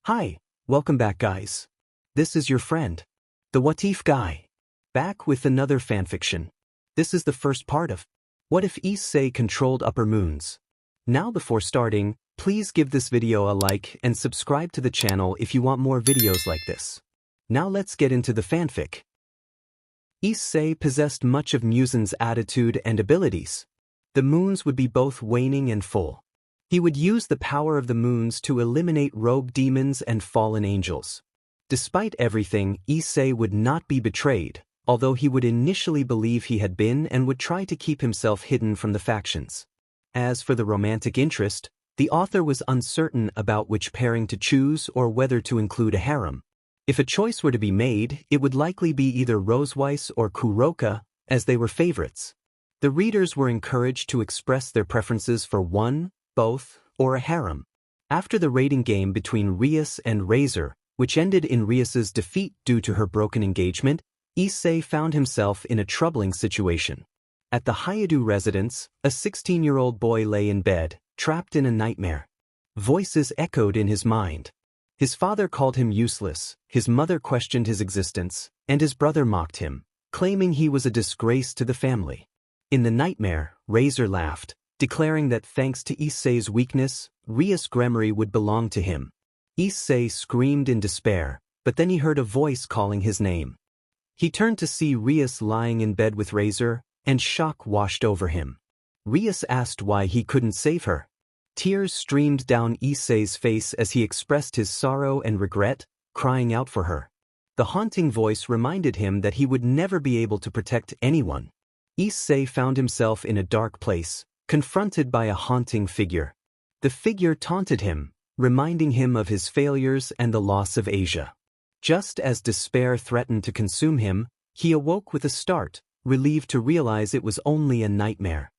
Hi, welcome back guys. This is your friend, the What If guy, back with another fanfiction. This is the first part of What If Issei Controlled Upper Moons. Now before starting, please give this video a like and subscribe to the channel if you want more videos like this. Now let's get into the fanfic. Issei possessed much of Muzan's attitude and abilities. The moons would be both waning and full. He would use the power of the moons to eliminate rogue demons and fallen angels. Despite everything, Issei would not be betrayed, although he would initially believe he had been and would try to keep himself hidden from the factions. As for the romantic interest, the author was uncertain about which pairing to choose or whether to include a harem. If a choice were to be made, it would likely be either Roseweiss or Kuroka, as they were favorites. The readers were encouraged to express their preferences for one, both, or a harem. After the rating game between Rias and Razor, which ended in Rias's defeat due to her broken engagement, Issei found himself in a troubling situation. At the Hayadu residence, a 16-year-old boy lay in bed, trapped in a nightmare. Voices echoed in his mind. His father called him useless, his mother questioned his existence, and his brother mocked him, claiming he was a disgrace to the family. In the nightmare, Razor laughed, declaring that thanks to Issei's weakness, Rias Gremory would belong to him. Issei screamed in despair, but then he heard a voice calling his name. He turned to see Rias lying in bed with Razor, and shock washed over him. Rias asked why he couldn't save her. Tears streamed down Issei's face as he expressed his sorrow and regret, crying out for her. The haunting voice reminded him that he would never be able to protect anyone. Issei found himself in a dark place, confronted by a haunting figure. The figure taunted him, reminding him of his failures and the loss of Asia. Just as despair threatened to consume him, he awoke with a start, relieved to realize it was only a nightmare.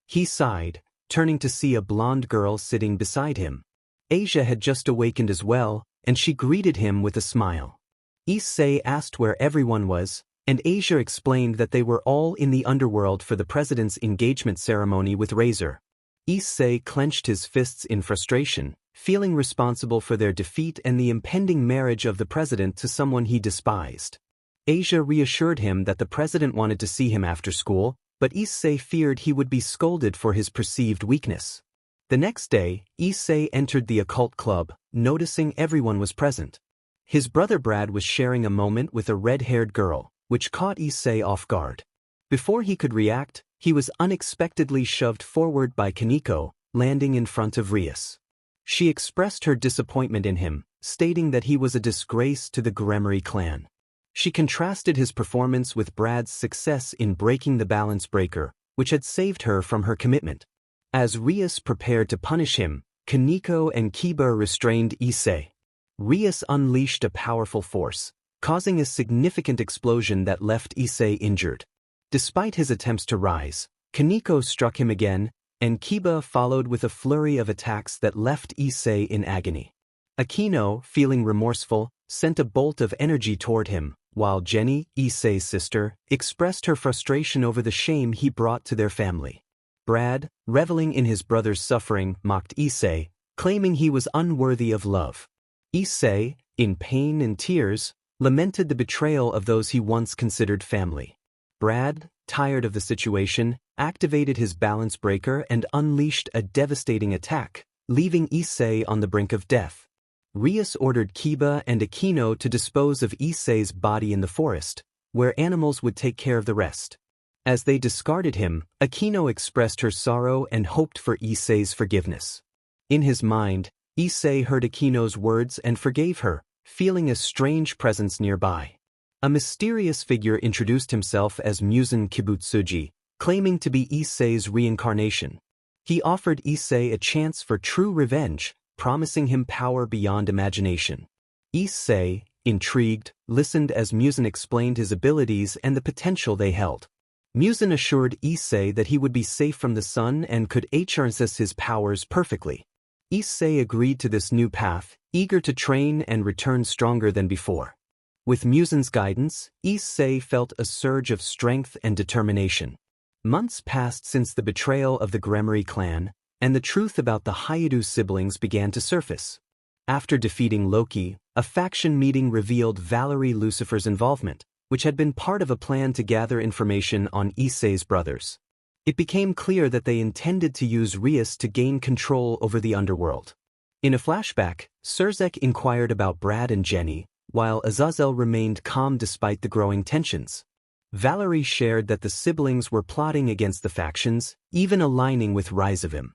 He sighed, turning to see a blonde girl sitting beside him. Asia had just awakened as well, and she greeted him with a smile. Issei asked where everyone was, and Asia explained that they were all in the underworld for the president's engagement ceremony with Razor. Issei clenched his fists in frustration, feeling responsible for their defeat and the impending marriage of the president to someone he despised. Asia reassured him that the president wanted to see him after school, but Issei feared he would be scolded for his perceived weakness. The next day, Issei entered the Occult Club, noticing everyone was present. His brother Brad was sharing a moment with a red-haired girl, which caught Issei off guard. Before he could react, he was unexpectedly shoved forward by Kaneko, landing in front of Rias. She expressed her disappointment in him, stating that he was a disgrace to the Gremory clan. She contrasted his performance with Brad's success in breaking the balance breaker, which had saved her from her commitment. As Rias prepared to punish him, Kaneko and Kiba restrained Issei. Rias unleashed a powerful force, causing a significant explosion that left Issei injured. Despite his attempts to rise, Kaneko struck him again, and Kiba followed with a flurry of attacks that left Issei in agony. Akino, feeling remorseful, sent a bolt of energy toward him, while Jenny, Issei's sister, expressed her frustration over the shame he brought to their family. Brad, reveling in his brother's suffering, mocked Issei, claiming he was unworthy of love. Issei, in pain and tears, lamented the betrayal of those he once considered family. Brad, tired of the situation, activated his balance breaker and unleashed a devastating attack, leaving Issei on the brink of death. Rias ordered Kiba and Akino to dispose of Issei's body in the forest, where animals would take care of the rest. As they discarded him, Akino expressed her sorrow and hoped for Issei's forgiveness. In his mind, Issei heard Akino's words and forgave her, feeling a strange presence nearby. A mysterious figure introduced himself as Muzan Kibutsuji, claiming to be Issei's reincarnation. He offered Issei a chance for true revenge, promising him power beyond imagination. Issei, intrigued, listened as Muzan explained his abilities and the potential they held. Muzan assured Issei that he would be safe from the sun and could access his powers perfectly. Issei agreed to this new path, eager to train and return stronger than before. With Muzan's guidance, Issei felt a surge of strength and determination. Months passed since the betrayal of the Gremory clan, and the truth about the Hayadu siblings began to surface. After defeating Loki, a faction meeting revealed Valerie Lucifer's involvement, which had been part of a plan to gather information on Issei's brothers. It became clear that they intended to use Rias to gain control over the underworld. In a flashback, Surzek inquired about Brad and Jenny, while Azazel remained calm despite the growing tensions. Valerie shared that the siblings were plotting against the factions, even aligning with Rizavim.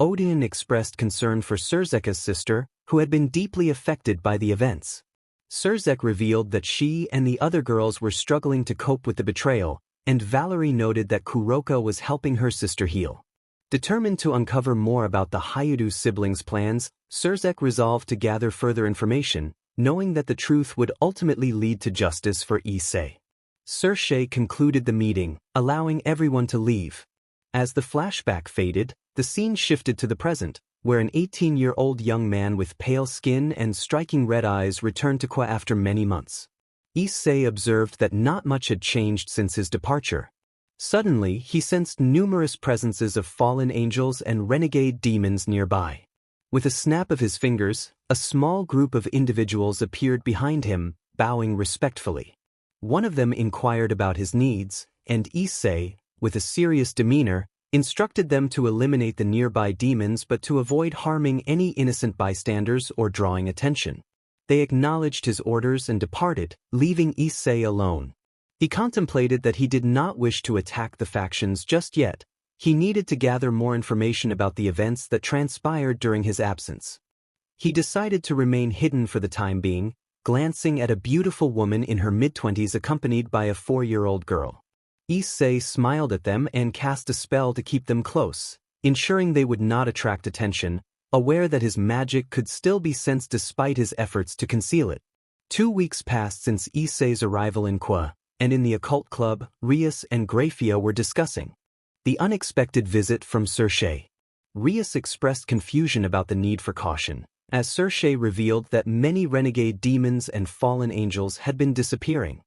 Odin expressed concern for Surzek's sister, who had been deeply affected by the events. Surzek revealed that she and the other girls were struggling to cope with the betrayal, and Valerie noted that Kuroka was helping her sister heal. Determined to uncover more about the Hayudu siblings' plans, Surzek resolved to gather further information, knowing that the truth would ultimately lead to justice for Issei. Surzek concluded the meeting, allowing everyone to leave. As the flashback faded, the scene shifted to the present, where an 18-year-old young man with pale skin and striking red eyes returned to Kuoh after many months. Issei observed that not much had changed since his departure. Suddenly, he sensed numerous presences of fallen angels and renegade demons nearby. With a snap of his fingers, a small group of individuals appeared behind him, bowing respectfully. One of them inquired about his needs, and Issei, with a serious demeanor, instructed them to eliminate the nearby demons but to avoid harming any innocent bystanders or drawing attention. They acknowledged his orders and departed, leaving Issei alone. He contemplated that he did not wish to attack the factions just yet. He needed to gather more information about the events that transpired during his absence. He decided to remain hidden for the time being, glancing at a beautiful woman in her mid-20s accompanied by a 4-year-old girl. Issei smiled at them and cast a spell to keep them close, ensuring they would not attract attention, aware that his magic could still be sensed despite his efforts to conceal it. 2 weeks passed since Issei's arrival in Kuoh, and in the Occult Club, Rias and Grafia were discussing the unexpected visit from Surzek. Rias expressed confusion about the need for caution, as Surzek revealed that many renegade demons and fallen angels had been disappearing.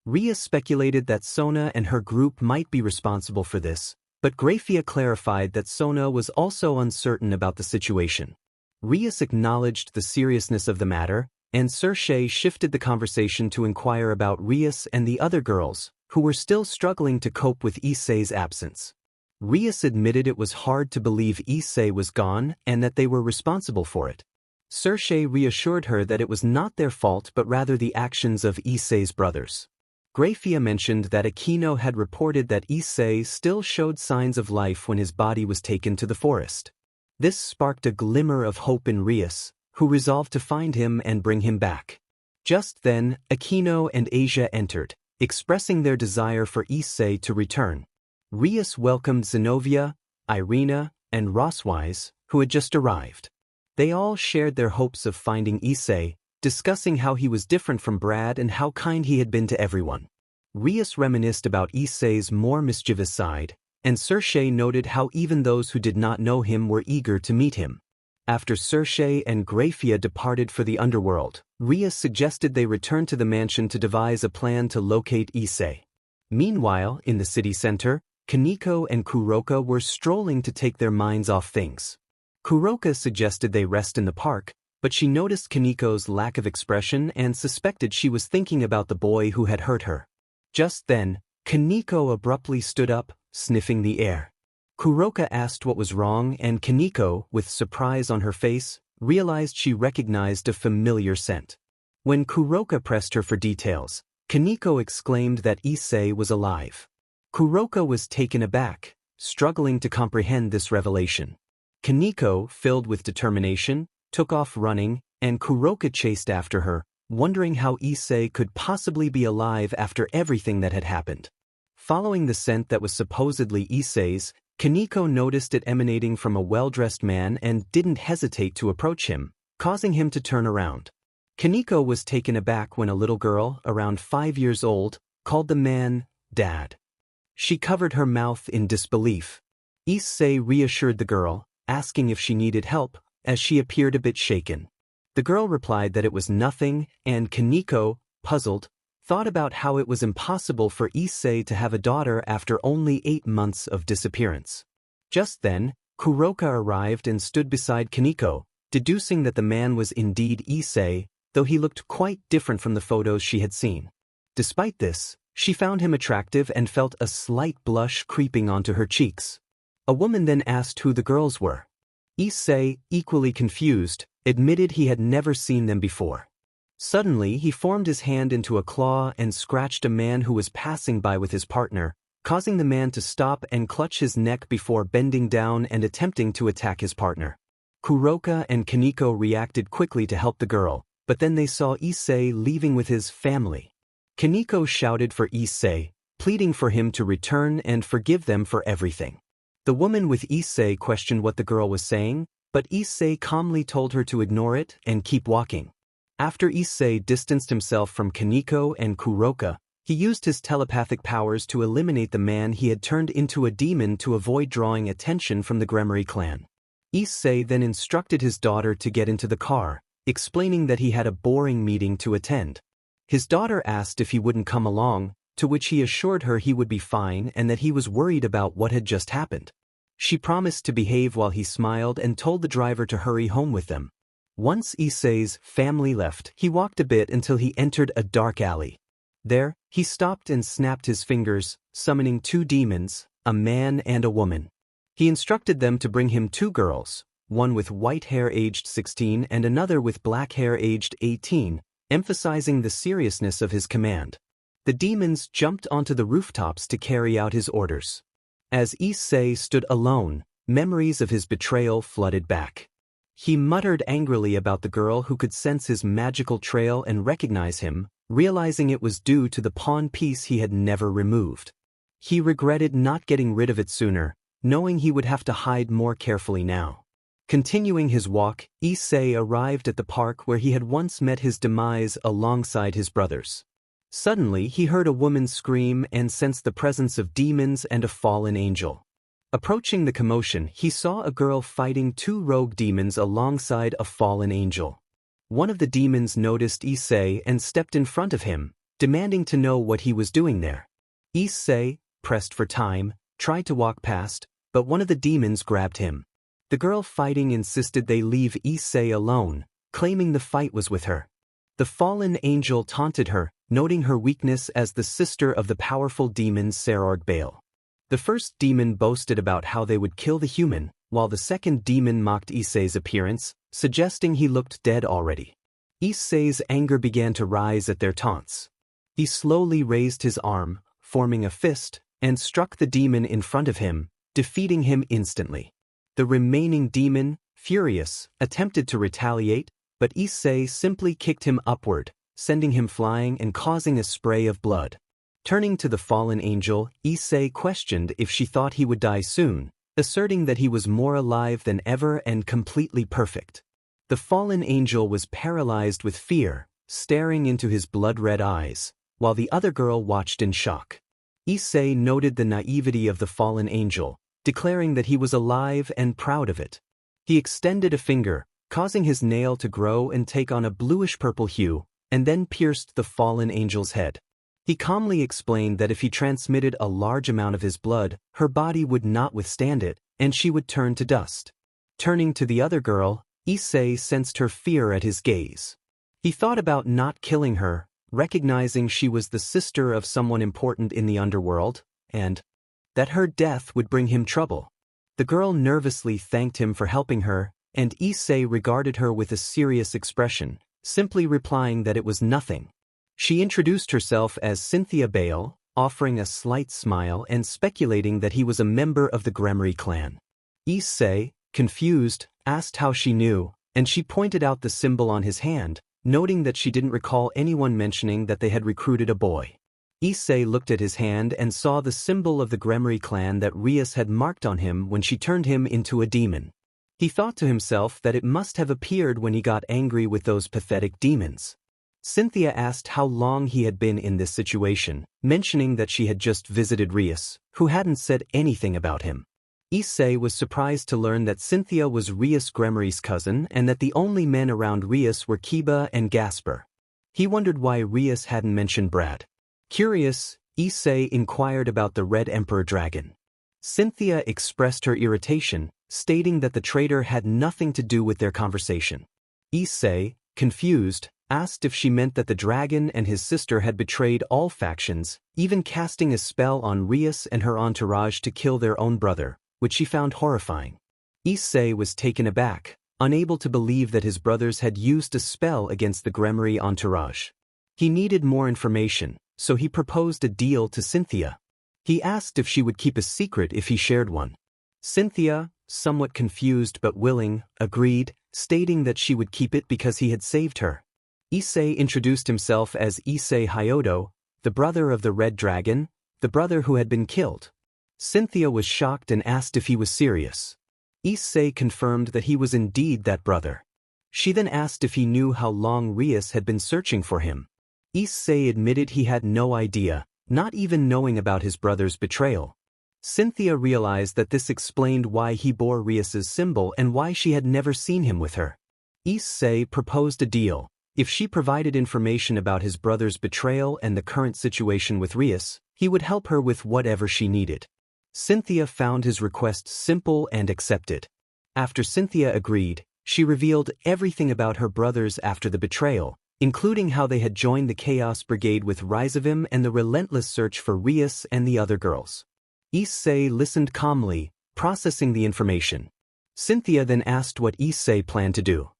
Rias speculated that Sona and her group might be responsible for this, but Grafia clarified that Sona was also uncertain about the situation. Rias acknowledged the seriousness of the matter, and Surzek shifted the conversation to inquire about Rias and the other girls, who were still struggling to cope with Issei's absence. Rias admitted it was hard to believe Issei was gone and that they were responsible for it. Surzek reassured her that it was not their fault but rather the actions of Issei's brothers. Grafia mentioned that Aquino had reported that Issei still showed signs of life when his body was taken to the forest. This sparked a glimmer of hope in Rias, who resolved to find him and bring him back. Just then, Aquino and Asia entered, expressing their desire for Issei to return. Rias welcomed Zenobia, Irina, and Roswise, who had just arrived. They all shared their hopes of finding Issei, discussing how he was different from Brad and how kind he had been to everyone. Rias reminisced about Issei's more mischievous side, and Surzek noted how even those who did not know him were eager to meet him. After Surzek and Grafia departed for the underworld, Rias suggested they return to the mansion to devise a plan to locate Issei. Meanwhile, in the city center, Kaneko and Kuroka were strolling to take their minds off things. Kuroka suggested they rest in the park, but she noticed Kaneko's lack of expression and suspected she was thinking about the boy who had hurt her. Just then, Kaneko abruptly stood up, sniffing the air. Kuroka asked what was wrong, and Kaneko, with surprise on her face, realized she recognized a familiar scent. When Kuroka pressed her for details, Kaneko exclaimed that Issei was alive. Kuroka was taken aback, struggling to comprehend this revelation. Kaneko, filled with determination, took off running, and Kuroka chased after her, wondering how Issei could possibly be alive after everything that had happened. Following the scent that was supposedly Issei's, Kaneko noticed it emanating from a well-dressed man and didn't hesitate to approach him, causing him to turn around. Kaneko was taken aback when a little girl, around 5 years old, called the man Dad. She covered her mouth in disbelief. Issei reassured the girl, asking if she needed help, as she appeared a bit shaken. The girl replied that it was nothing, and Kaneko, puzzled, thought about how it was impossible for Issei to have a daughter after only 8 months of disappearance. Just then, Kuroka arrived and stood beside Kaneko, deducing that the man was indeed Issei, though he looked quite different from the photos she had seen. Despite this, she found him attractive and felt a slight blush creeping onto her cheeks. A woman then asked who the girls were. Issei, equally confused, admitted he had never seen them before. Suddenly, he formed his hand into a claw and scratched a man who was passing by with his partner, causing the man to stop and clutch his neck before bending down and attempting to attack his partner. Kuroka and Kaneko reacted quickly to help the girl, but then they saw Issei leaving with his family. Kaneko shouted for Issei, pleading for him to return and forgive them for everything. The woman with Issei questioned what the girl was saying, but Issei calmly told her to ignore it and keep walking. After Issei distanced himself from Kaneko and Kuroka, he used his telepathic powers to eliminate the man he had turned into a demon to avoid drawing attention from the Gremry clan. Issei then instructed his daughter to get into the car, explaining that he had a boring meeting to attend. His daughter asked if he wouldn't come along, to which he assured her he would be fine and that he was worried about what had just happened. She promised to behave while he smiled and told the driver to hurry home with them. Once Issei's family left, he walked a bit until he entered a dark alley. There, he stopped and snapped his fingers, summoning two demons, a man and a woman. He instructed them to bring him two girls, one with white hair aged 16 and another with black hair aged 18, emphasizing the seriousness of his command. The demons jumped onto the rooftops to carry out his orders. As Issei stood alone, memories of his betrayal flooded back. He muttered angrily about the girl who could sense his magical trail and recognize him, realizing it was due to the pawn piece he had never removed. He regretted not getting rid of it sooner, knowing he would have to hide more carefully now. Continuing his walk, Issei arrived at the park where he had once met his demise alongside his brothers. Suddenly, he heard a woman scream and sensed the presence of demons and a fallen angel. Approaching the commotion, he saw a girl fighting two rogue demons alongside a fallen angel. One of the demons noticed Issei and stepped in front of him, demanding to know what he was doing there. Issei, pressed for time, tried to walk past, but one of the demons grabbed him. The girl fighting insisted they leave Issei alone, claiming the fight was with her. The fallen angel taunted her, noting her weakness as the sister of the powerful demon Serorg Bale. The first demon boasted about how they would kill the human, while the second demon mocked Issei's appearance, suggesting he looked dead already. Issei's anger began to rise at their taunts. He slowly raised his arm, forming a fist, and struck the demon in front of him, defeating him instantly. The remaining demon, furious, attempted to retaliate, but Issei simply kicked him upward, sending him flying and causing a spray of blood. Turning to the fallen angel, Issei questioned if she thought he would die soon, asserting that he was more alive than ever and completely perfect. The fallen angel was paralyzed with fear, staring into his blood-red eyes, while the other girl watched in shock. Issei noted the naivety of the fallen angel, declaring that he was alive and proud of it. He extended a finger, causing his nail to grow and take on a bluish-purple hue, and then pierced the fallen angel's head. He calmly explained that if he transmitted a large amount of his blood, her body would not withstand it, and she would turn to dust. Turning to the other girl, Issei sensed her fear at his gaze. He thought about not killing her, recognizing she was the sister of someone important in the underworld, and that her death would bring him trouble. The girl nervously thanked him for helping her, and Issei regarded her with a serious expression, simply replying that it was nothing. She introduced herself as Cynthia Bale, offering a slight smile and speculating that he was a member of the Gremry clan. Issei, confused, asked how she knew, and she pointed out the symbol on his hand, noting that she didn't recall anyone mentioning that they had recruited a boy. Issei looked at his hand and saw the symbol of the Gremry clan that Rias had marked on him when she turned him into a demon. He thought to himself that it must have appeared when he got angry with those pathetic demons. Cynthia asked how long he had been in this situation, mentioning that she had just visited Rias, who hadn't said anything about him. Issei was surprised to learn that Cynthia was Rias Gremry's cousin and that the only men around Rias were Kiba and Gasper. He wondered why Rias hadn't mentioned Brad. Curious, Issei inquired about the Red Emperor Dragon. Cynthia expressed her irritation, stating that the traitor had nothing to do with their conversation. Issei, confused, asked if she meant that the dragon and his sister had betrayed all factions, even casting a spell on Rias and her entourage to kill their own brother, which she found horrifying. Issei was taken aback, unable to believe that his brothers had used a spell against the Gremry entourage. He needed more information, so he proposed a deal to Cynthia. He asked if she would keep a secret if he shared one. Cynthia, somewhat confused but willing, agreed, stating that she would keep it because he had saved her. Issei introduced himself as Issei Hyodo, the brother of the Red Dragon, the brother who had been killed. Cynthia was shocked and asked if he was serious. Issei confirmed that he was indeed that brother. She then asked if he knew how long Rias had been searching for him. Issei admitted he had no idea, not even knowing about his brother's betrayal. Cynthia realized that this explained why he bore Rias's symbol and why she had never seen him with her. Issei proposed a deal. If she provided information about his brother's betrayal and the current situation with Rias, he would help her with whatever she needed. Cynthia found his request simple and accepted. After Cynthia agreed, she revealed everything about her brothers after the betrayal, including how they had joined the Chaos Brigade with Rizavim and the relentless search for Rias and the other girls. Issei listened calmly, processing the information. Cynthia then asked what Issei planned to do.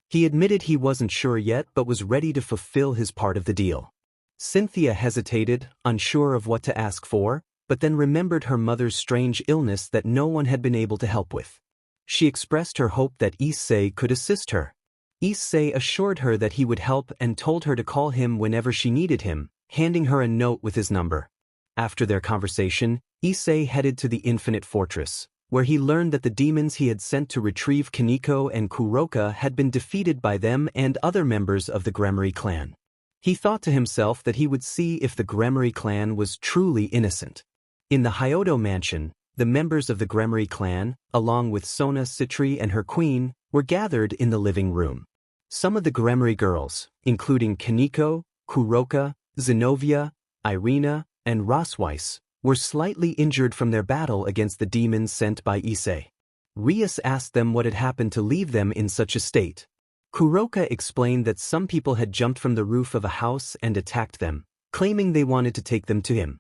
He admitted he wasn't sure yet but was ready to fulfill his part of the deal. Cynthia hesitated, unsure of what to ask for, but then remembered her mother's strange illness that no one had been able to help with. She expressed her hope that Issei could assist her. Issei assured her that he would help and told her to call him whenever she needed him, handing her a note with his number. After their conversation, Issei headed to the Infinite Fortress, where he learned that the demons he had sent to retrieve Kaneko and Kuroka had been defeated by them and other members of the Gremry clan. He thought to himself that he would see if the Gremry clan was truly innocent. In the Hyodo mansion, the members of the Gremry clan, along with Sona Citri and her queen, were gathered in the living room. Some of the Gremry girls, including Kaneko, Kuroka, Zenobia, Irina, and Rosweiss, were slightly injured from their battle against the demons sent by Issei. Rias asked them what had happened to leave them in such a state. Kuroka explained that some people had jumped from the roof of a house and attacked them, claiming they wanted to take them to him.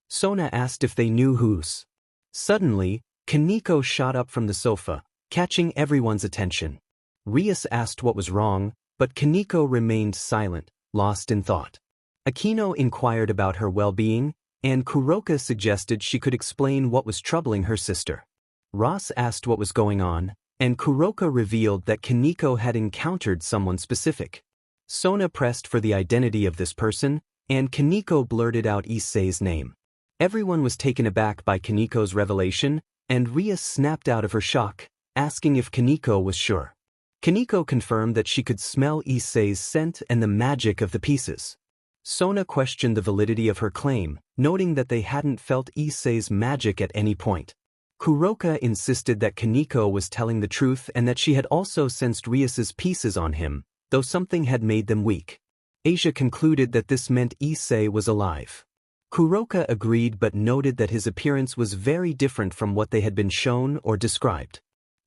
Sona asked if they knew whose. Suddenly, Kaneko shot up from the sofa, catching everyone's attention. Rias asked what was wrong, but Kaneko remained silent, lost in thought. Akino inquired about her well-being, and Kuroka suggested she could explain what was troubling her sister. Ross asked what was going on, and Kuroka revealed that Kaneko had encountered someone specific. Sona pressed for the identity of this person, and Kaneko blurted out Issei's name. Everyone was taken aback by Kaneko's revelation, and Rias snapped out of her shock, asking if Kaneko was sure. Kaneko confirmed that she could smell Issei's scent and the magic of the pieces. Sona questioned the validity of her claim, noting that they hadn't felt Issei's magic at any point. Kuroka insisted that Kaneko was telling the truth and that she had also sensed Rias's pieces on him, though something had made them weak. Asia concluded that this meant Issei was alive. Kuroka agreed but noted that his appearance was very different from what they had been shown or described.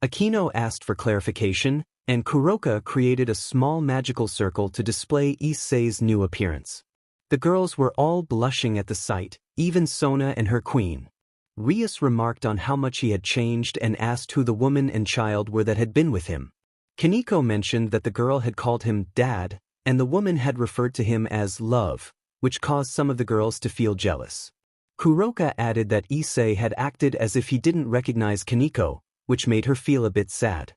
Akino asked for clarification, and Kuroka created a small magical circle to display Issei's new appearance. The girls were all blushing at the sight, even Sona and her queen. Rias remarked on how much he had changed and asked who the woman and child were that had been with him. Kaneko mentioned that the girl had called him Dad, and the woman had referred to him as Love, which caused some of the girls to feel jealous. Kuroka added that Issei had acted as if he didn't recognize Kaneko, which made her feel a bit sad.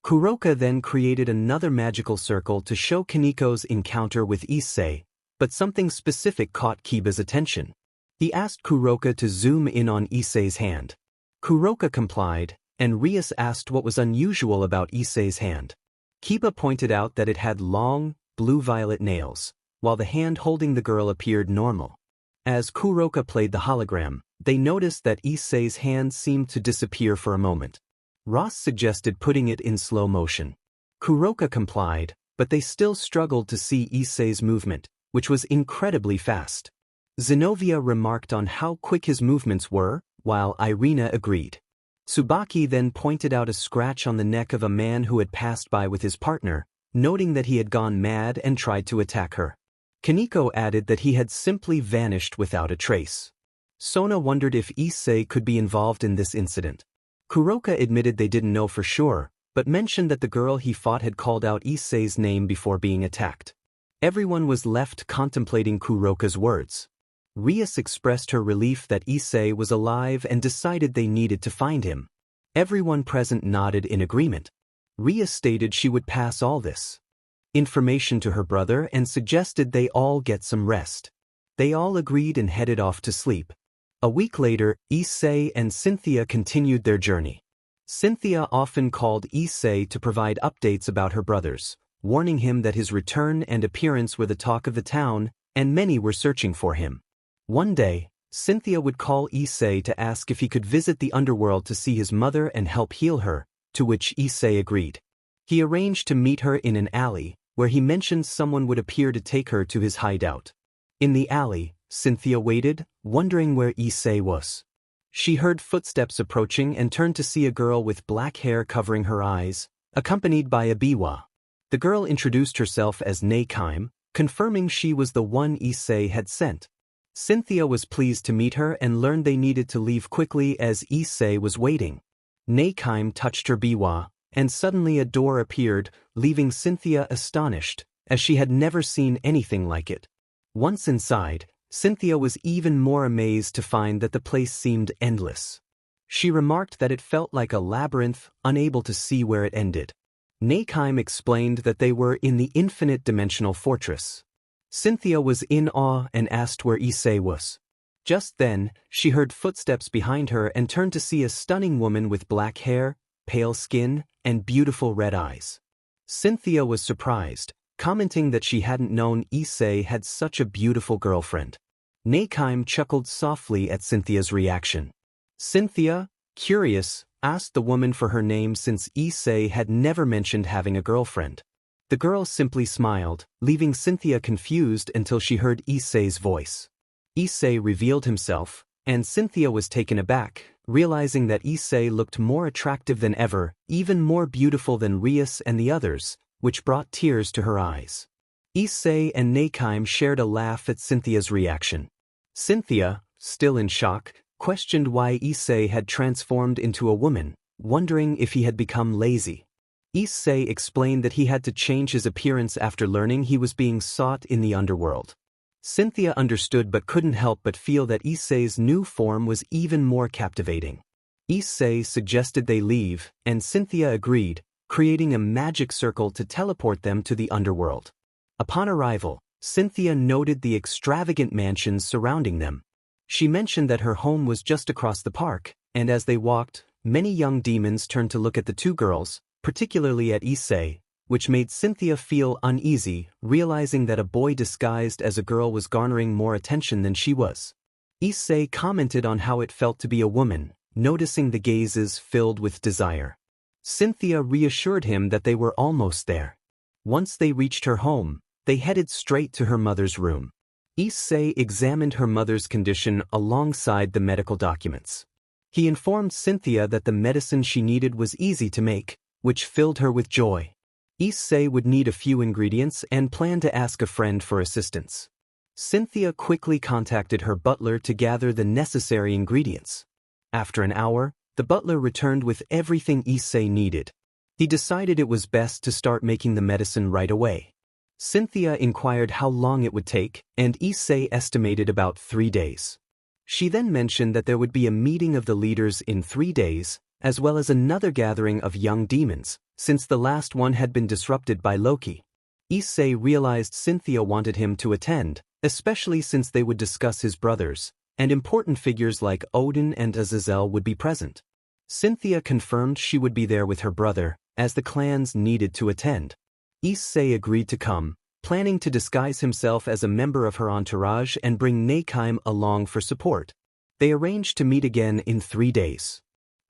Kuroka then created another magical circle to show Kaneko's encounter with Issei, but something specific caught Kiba's attention. He asked Kuroka to zoom in on Issei's hand. Kuroka complied, and Rias asked what was unusual about Issei's hand. Kiba pointed out that it had long, blue-violet nails, while the hand holding the girl appeared normal. As Kuroka played the hologram, they noticed that Issei's hand seemed to disappear for a moment. Ross suggested putting it in slow motion. Kuroka complied, but they still struggled to see Issei's movement, which was incredibly fast. Zenobia remarked on how quick his movements were, while Irina agreed. Tsubaki then pointed out a scratch on the neck of a man who had passed by with his partner, noting that he had gone mad and tried to attack her. Kaneko added that he had simply vanished without a trace. Sona wondered if Issei could be involved in this incident. Kuroka admitted they didn't know for sure, but mentioned that the girl he fought had called out Issei's name before being attacked. Everyone was left contemplating Kuroka's words. Rias expressed her relief that Issei was alive and decided they needed to find him. Everyone present nodded in agreement. Rias stated she would pass all this information to her brother and suggested they all get some rest. They all agreed and headed off to sleep. A week later, Issei and Cynthia continued their journey. Cynthia often called Issei to provide updates about her brothers, warning him that his return and appearance were the talk of the town, and many were searching for him. One day, Cynthia would call Issei to ask if he could visit the underworld to see his mother and help heal her, to which Issei agreed. He arranged to meet her in an alley, where he mentioned someone would appear to take her to his hideout. In the alley, Cynthia waited, wondering where Issei was. She heard footsteps approaching and turned to see a girl with black hair covering her eyes, accompanied by a biwa. The girl introduced herself as Neikime, confirming she was the one Issei had sent. Cynthia was pleased to meet her and learned they needed to leave quickly as Issei was waiting. Neikime touched her biwa, and suddenly a door appeared, leaving Cynthia astonished, as she had never seen anything like it. Once inside, Cynthia was even more amazed to find that the place seemed endless. She remarked that it felt like a labyrinth, unable to see where it ended. Neikime explained that they were in the infinite dimensional fortress. Cynthia was in awe and asked where Issei was. Just then, she heard footsteps behind her and turned to see a stunning woman with black hair, pale skin, and beautiful red eyes. Cynthia was surprised, commenting that she hadn't known Issei had such a beautiful girlfriend. Neikime chuckled softly at Cynthia's reaction. Cynthia, curious, asked the woman for her name since Issei had never mentioned having a girlfriend. The girl simply smiled, leaving Cynthia confused until she heard Issei's voice. Issei revealed himself, and Cynthia was taken aback, realizing that Issei looked more attractive than ever, even more beautiful than Rias and the others, which brought tears to her eyes. Issei and Neikime shared a laugh at Cynthia's reaction. Cynthia, still in shock, questioned why Issei had transformed into a woman, wondering if he had become lazy. Issei explained that he had to change his appearance after learning he was being sought in the underworld. Cynthia understood but couldn't help but feel that Issei's new form was even more captivating. Issei suggested they leave, and Cynthia agreed, creating a magic circle to teleport them to the underworld. Upon arrival, Cynthia noted the extravagant mansions surrounding them. She mentioned that her home was just across the park, and as they walked, many young demons turned to look at the two girls, particularly at Issei, which made Cynthia feel uneasy, realizing that a boy disguised as a girl was garnering more attention than she was. Issei commented on how it felt to be a woman, noticing the gazes filled with desire. Cynthia reassured him that they were almost there. Once they reached her home, they headed straight to her mother's room. Issei examined her mother's condition alongside the medical documents. He informed Cynthia that the medicine she needed was easy to make, which filled her with joy. Issei would need a few ingredients and planned to ask a friend for assistance. Cynthia quickly contacted her butler to gather the necessary ingredients. After an hour, the butler returned with everything Issei needed. He decided it was best to start making the medicine right away. Cynthia inquired how long it would take, and Issei estimated about 3 days. She then mentioned that there would be a meeting of the leaders in 3 days, as well as another gathering of young demons, since the last one had been disrupted by Loki. Issei realized Cynthia wanted him to attend, especially since they would discuss his brothers, and important figures like Odin and Azazel would be present. Cynthia confirmed she would be there with her brother, as the clans needed to attend. Issei agreed to come, planning to disguise himself as a member of her entourage and bring Neikime along for support. They arranged to meet again in 3 days.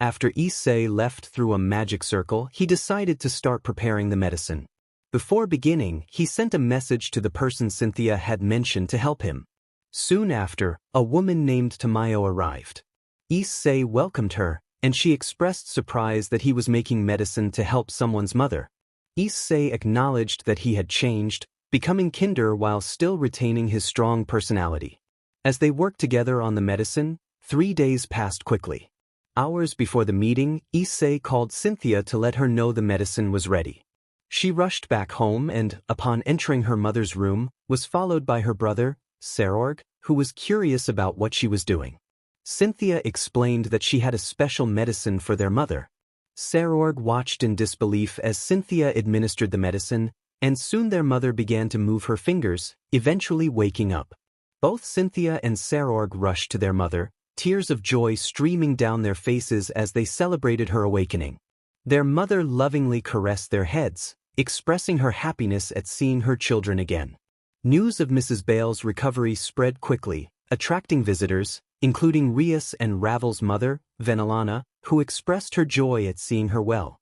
After Issei left through a magic circle, he decided to start preparing the medicine. Before beginning, he sent a message to the person Cynthia had mentioned to help him. Soon after, a woman named Tamayo arrived. Issei welcomed her, and she expressed surprise that he was making medicine to help someone's mother. Issei acknowledged that he had changed, becoming kinder while still retaining his strong personality. As they worked together on the medicine, 3 days passed quickly. Hours before the meeting, Issei called Cynthia to let her know the medicine was ready. She rushed back home and, upon entering her mother's room, was followed by her brother, Serorg, who was curious about what she was doing. Cynthia explained that she had a special medicine for their mother. Serorg watched in disbelief as Cynthia administered the medicine, and soon their mother began to move her fingers, eventually waking up. Both Cynthia and Serorg rushed to their mother, tears of joy streaming down their faces as they celebrated her awakening. Their mother lovingly caressed their heads, expressing her happiness at seeing her children again. News of Mrs. Bale's recovery spread quickly, attracting visitors, including Rias and Ravel's mother, Venelana, who expressed her joy at seeing her well.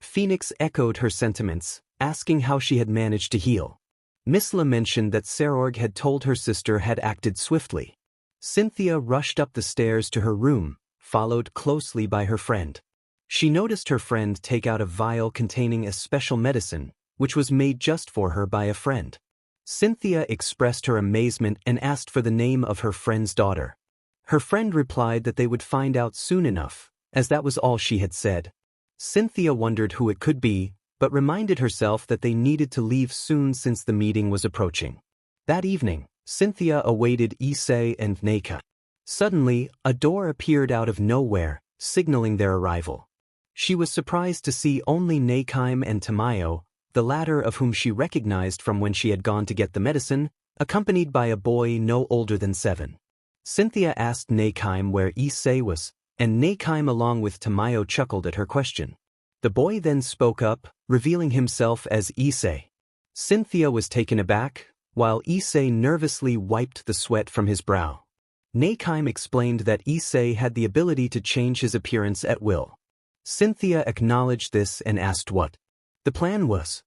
Phoenix echoed her sentiments, asking how she had managed to heal. Misla mentioned that Serorg had told her sister had acted swiftly. Cynthia rushed up the stairs to her room, followed closely by her friend. She noticed her friend take out a vial containing a special medicine, which was made just for her by a friend. Cynthia expressed her amazement and asked for the name of her friend's daughter. Her friend replied that they would find out soon enough, as that was all she had said. Cynthia wondered who it could be, but reminded herself that they needed to leave soon since the meeting was approaching. That evening, Cynthia awaited Issei and Neika. Suddenly, a door appeared out of nowhere, signaling their arrival. She was surprised to see only Neikime and Tamayo, the latter of whom she recognized from when she had gone to get the medicine, accompanied by a boy no older than 7. Cynthia asked Neikime where Issei was, and Neikime along with Tamayo chuckled at her question. The boy then spoke up, revealing himself as Issei. Cynthia was taken aback, while Issei nervously wiped the sweat from his brow. Neikime explained that Issei had the ability to change his appearance at will. Cynthia acknowledged this and asked what the plan was.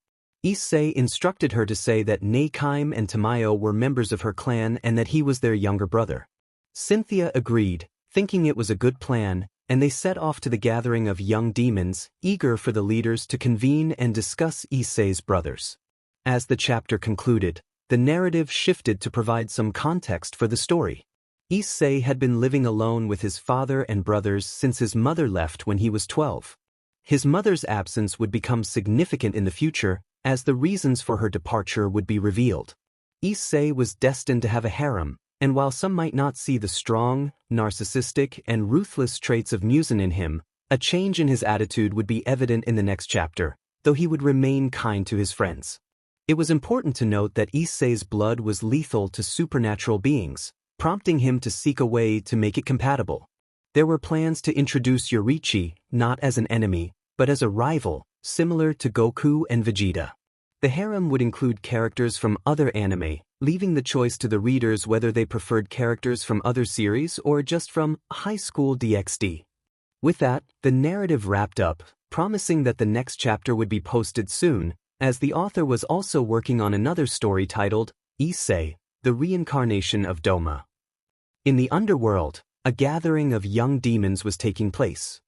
Issei instructed her to say that Neikime and Tamayo were members of her clan and that he was their younger brother. Cynthia agreed, thinking it was a good plan, and they set off to the gathering of young demons, eager for the leaders to convene and discuss Issei's brothers. As the chapter concluded, the narrative shifted to provide some context for the story. Issei had been living alone with his father and brothers since his mother left when he was 12. His mother's absence would become significant in the future, as the reasons for her departure would be revealed. Issei was destined to have a harem, and while some might not see the strong, narcissistic, and ruthless traits of Muzan in him, a change in his attitude would be evident in the next chapter, though he would remain kind to his friends. It was important to note that Issei's blood was lethal to supernatural beings, prompting him to seek a way to make it compatible. There were plans to introduce Yorichi, not as an enemy, but as a rival, similar to Goku and Vegeta. The harem would include characters from other anime, leaving the choice to the readers whether they preferred characters from other series or just from High School DxD. With that, the narrative wrapped up, promising that the next chapter would be posted soon, as the author was also working on another story titled Issei, the Reincarnation of Doma. In the underworld, a gathering of young demons was taking place.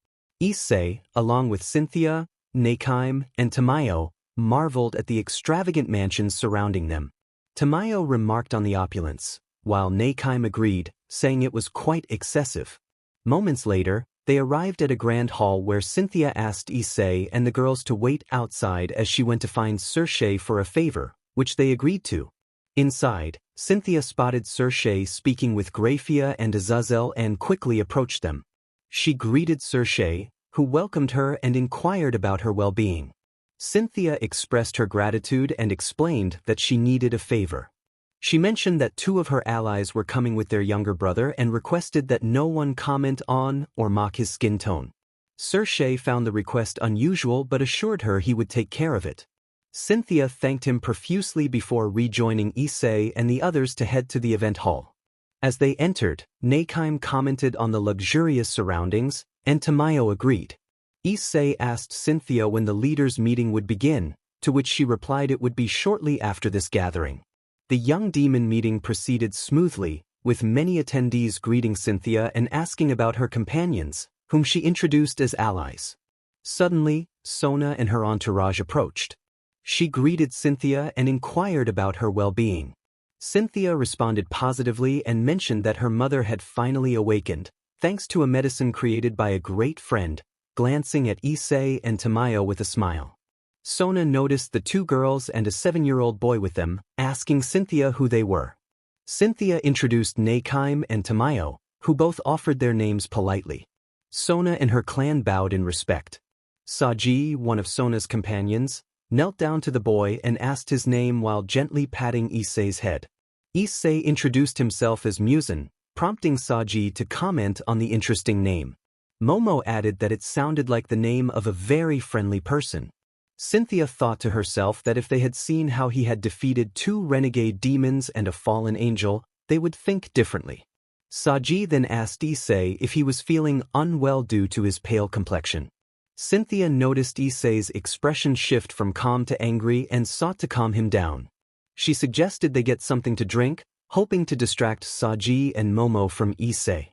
Issei, along with Cynthia, Neikime, and Tamayo, marveled at the extravagant mansions surrounding them. Tamayo remarked on the opulence, while Neikime agreed, saying it was quite excessive. Moments later, they arrived at a grand hall where Cynthia asked Issei and the girls to wait outside as she went to find Circe for a favor, which they agreed to. Inside, Cynthia spotted Circe speaking with Graphia and Azazel and quickly approached them. She greeted Circe, who welcomed her and inquired about her well-being. Cynthia expressed her gratitude and explained that she needed a favor. She mentioned that 2 of her allies were coming with their younger brother and requested that no one comment on or mock his skin tone. Circe found the request unusual but assured her he would take care of it. Cynthia thanked him profusely before rejoining Issei and the others to head to the event hall. As they entered, Neikime commented on the luxurious surroundings, and Tamayo agreed. Issei asked Cynthia when the leaders' meeting would begin, to which she replied it would be shortly after this gathering. The young demon meeting proceeded smoothly, with many attendees greeting Cynthia and asking about her companions, whom she introduced as allies. Suddenly, Sona and her entourage approached. She greeted Cynthia and inquired about her well-being. Cynthia responded positively and mentioned that her mother had finally awakened, thanks to a medicine created by a great friend, glancing at Issei and Tamayo with a smile. Sona noticed the 2 girls and a 7-year-old boy with them, asking Cynthia who they were. Cynthia introduced Neikaim and Tamayo, who both offered their names politely. Sona and her clan bowed in respect. Saji, one of Sona's companions, knelt down to the boy and asked his name while gently patting Issei's head. Issei introduced himself as Muzan, prompting Saji to comment on the interesting name. Momo added that it sounded like the name of a very friendly person. Cynthia thought to herself that if they had seen how he had defeated 2 renegade demons and a fallen angel, they would think differently. Saji then asked Issei if he was feeling unwell due to his pale complexion. Cynthia noticed Issei's expression shift from calm to angry and sought to calm him down. She suggested they get something to drink, hoping to distract Saji and Momo from Issei.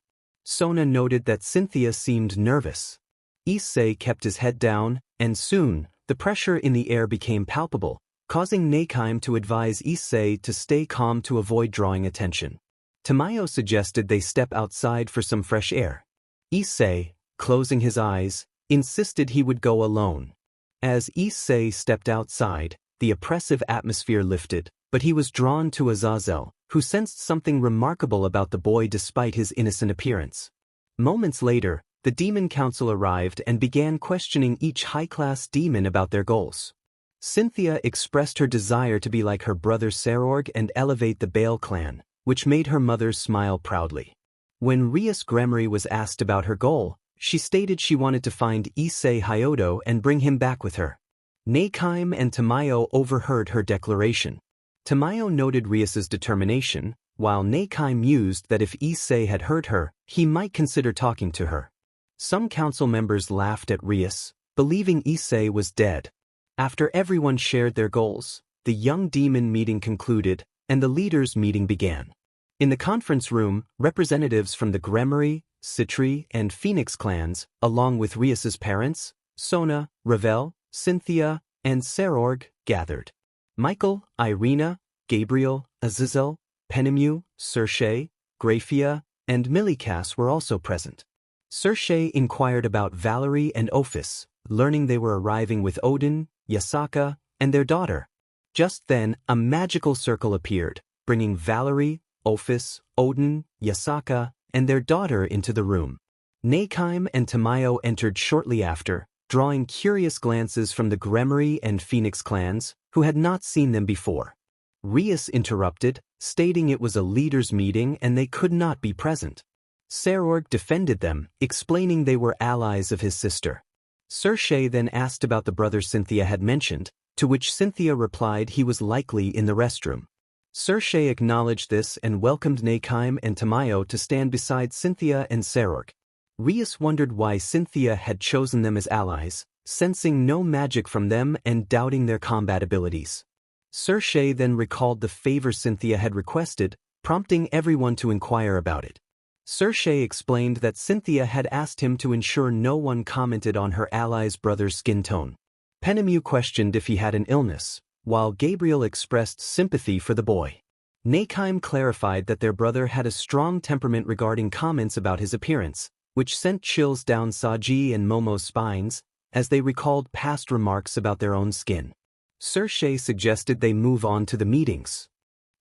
Sona noted that Cynthia seemed nervous. Issei kept his head down, and soon, the pressure in the air became palpable, causing Neikaim to advise Issei to stay calm to avoid drawing attention. Tamayo suggested they step outside for some fresh air. Issei, closing his eyes, insisted he would go alone. As Issei stepped outside, the oppressive atmosphere lifted, but he was drawn to Azazel, who sensed something remarkable about the boy despite his innocent appearance. Moments later, the Demon Council arrived and began questioning each high-class demon about their goals. Cynthia expressed her desire to be like her brother Serorg and elevate the Bale clan, which made her mother smile proudly. When Rias Gremory was asked about her goal, she stated she wanted to find Issei Hyodo and bring him back with her. Neikaim and Tamayo overheard her declaration. Tamayo noted Rias's determination, while Neikaim mused that if Issei had heard her, he might consider talking to her. Some council members laughed at Rias, believing Issei was dead. After everyone shared their goals, the young demon meeting concluded, and the leaders' meeting began. In the conference room, representatives from the Gremory, Citri, and Phoenix clans, along with Rias's parents, Sona, Ravel, Cynthia, and Serorg, gathered. Michael, Irina, Gabriel, Azazel, Penemu, Serche, Graphia, and Milikas were also present. Serche inquired about Valerie and Ophis, learning they were arriving with Odin, Yasaka, and their daughter. Just then, a magical circle appeared, bringing Valerie, Ophis, Odin, Yasaka, and their daughter into the room. Neikaim and Tamayo entered shortly after, drawing curious glances from the Gremory and Phoenix clans, who had not seen them before. Rias interrupted, stating it was a leaders' meeting and they could not be present. Serorg defended them, explaining they were allies of his sister. Serche then asked about the brother Cynthia had mentioned, to which Cynthia replied he was likely in the restroom. Serche acknowledged this and welcomed Neikaim and Tamayo to stand beside Cynthia and Serorg. Rias wondered why Cynthia had chosen them as allies, sensing no magic from them and doubting their combat abilities. Serche then recalled the favor Cynthia had requested, prompting everyone to inquire about it. Serche explained that Cynthia had asked him to ensure no one commented on her ally's brother's skin tone. Penemu questioned if he had an illness, while Gabriel expressed sympathy for the boy. Neikaim clarified that their brother had a strong temperament regarding comments about his appearance, which sent chills down Saji and Momo's spines, as they recalled past remarks about their own skin. Serche suggested they move on to the meeting's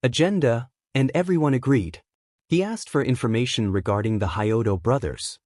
agenda, and everyone agreed. He asked for information regarding the Hyodo brothers.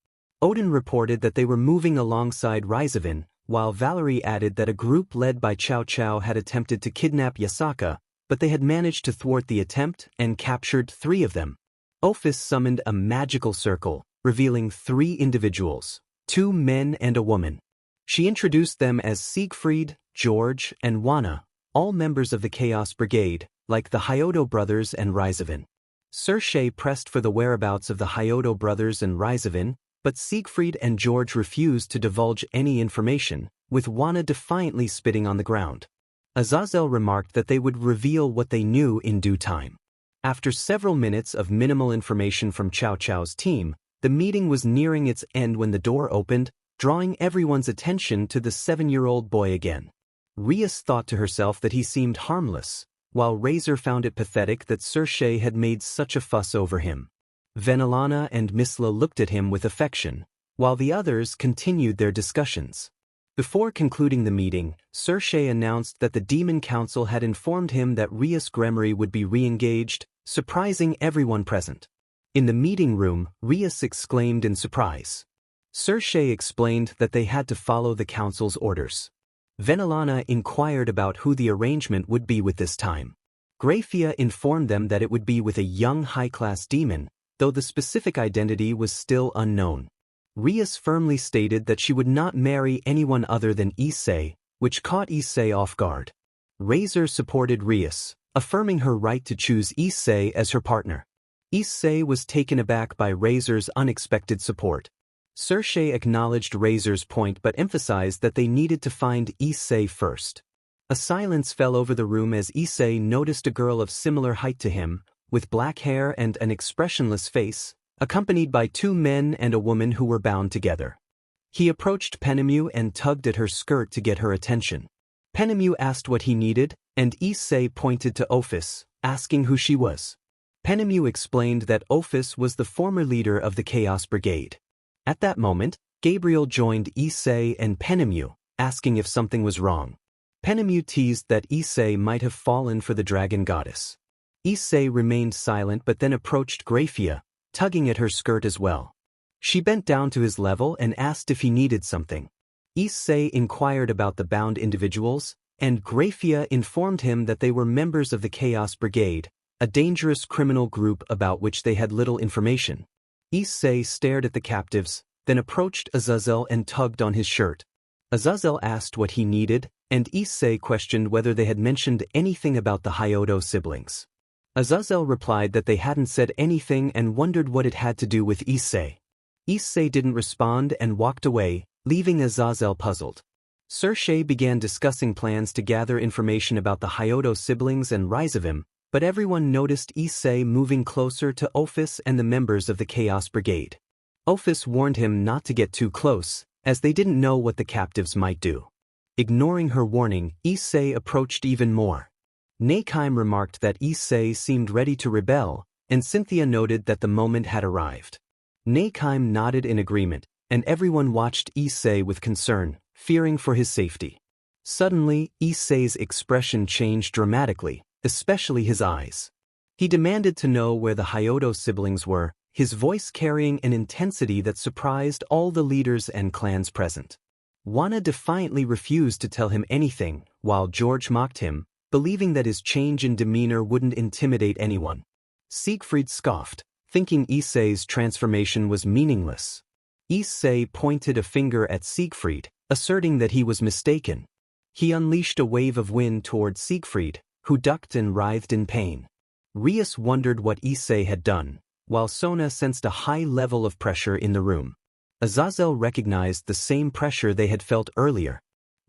Odin reported that they were moving alongside Ryzavin, while Valerie added that a group led by Cao Cao had attempted to kidnap Yasaka, but they had managed to thwart the attempt and captured 3 of them. Ophis summoned a magical circle, revealing 3 individuals, 2 men and a woman. She introduced them as Siegfried, George, and Wana, all members of the Chaos Brigade, like the Hyodo brothers and Ryzavin. Serche pressed for the whereabouts of the Hyodo brothers and Ryzavin, but Siegfried and George refused to divulge any information, with Wana defiantly spitting on the ground. Azazel remarked that they would reveal what they knew in due time. After several minutes of minimal information from Cao Cao's team, The meeting was nearing its end when the door opened, drawing everyone's attention to the 7-year-old boy again. Rias thought to herself that he seemed harmless, while Razor found it pathetic that Issei had made such a fuss over him. Venelana and Misla looked at him with affection, while the others continued their discussions. Before concluding the meeting, Issei announced that the Demon Council had informed him that Rias Gremory would be re-engaged, surprising everyone present. In the meeting room, Rias exclaimed in surprise. Issei explained that they had to follow the council's orders. Venelana inquired about who the arrangement would be with this time. Grafia informed them that it would be with a young high-class demon, though the specific identity was still unknown. Rias firmly stated that she would not marry anyone other than Issei, which caught Issei off guard. Razor supported Rias, affirming her right to choose Issei as her partner. Issei was taken aback by Razor's unexpected support. Issei acknowledged Razor's point but emphasized that they needed to find Issei first. A silence fell over the room as Issei noticed a girl of similar height to him, with black hair and an expressionless face, accompanied by 2 men and a woman who were bound together. He approached Penemu and tugged at her skirt to get her attention. Penemu asked what he needed, and Issei pointed to Ophis, asking who she was. Penemu explained that Ophis was the former leader of the Chaos Brigade. At that moment, Gabriel joined Issei and Penemu, asking if something was wrong. Penemu teased that Issei might have fallen for the dragon goddess. Issei remained silent but then approached Grafia, tugging at her skirt as well. She bent down to his level and asked if he needed something. Issei inquired about the bound individuals, and Grafia informed him that they were members of the Chaos Brigade, a dangerous criminal group about which they had little information. Issei stared at the captives, then approached Azazel and tugged on his shirt. Azazel asked what he needed, and Issei questioned whether they had mentioned anything about the Hyodo siblings. Azazel replied that they hadn't said anything and wondered what it had to do with Issei. Issei didn't respond and walked away, leaving Azazel puzzled. Issei began discussing plans to gather information about the Hyodo siblings and Rizavim, but everyone noticed Issei moving closer to Ophis and the members of the Chaos Brigade. Ophis warned him not to get too close, as they didn't know what the captives might do. Ignoring her warning, Issei approached even more. Nakeheim remarked that Issei seemed ready to rebel, and Cynthia noted that the moment had arrived. Nakeheim nodded in agreement, and everyone watched Issei with concern, fearing for his safety. Suddenly, Issei's expression changed dramatically, especially his eyes. He demanded to know where the Hyodo siblings were, his voice carrying an intensity that surprised all the leaders and clans present. Wana defiantly refused to tell him anything, while George mocked him, believing that his change in demeanor wouldn't intimidate anyone. Siegfried scoffed, thinking Issei's transformation was meaningless. Issei pointed a finger at Siegfried, asserting that he was mistaken. He unleashed a wave of wind toward Siegfried, who ducked and writhed in pain. Rias wondered what Issei had done, while Sona sensed a high level of pressure in the room. Azazel recognized the same pressure they had felt earlier.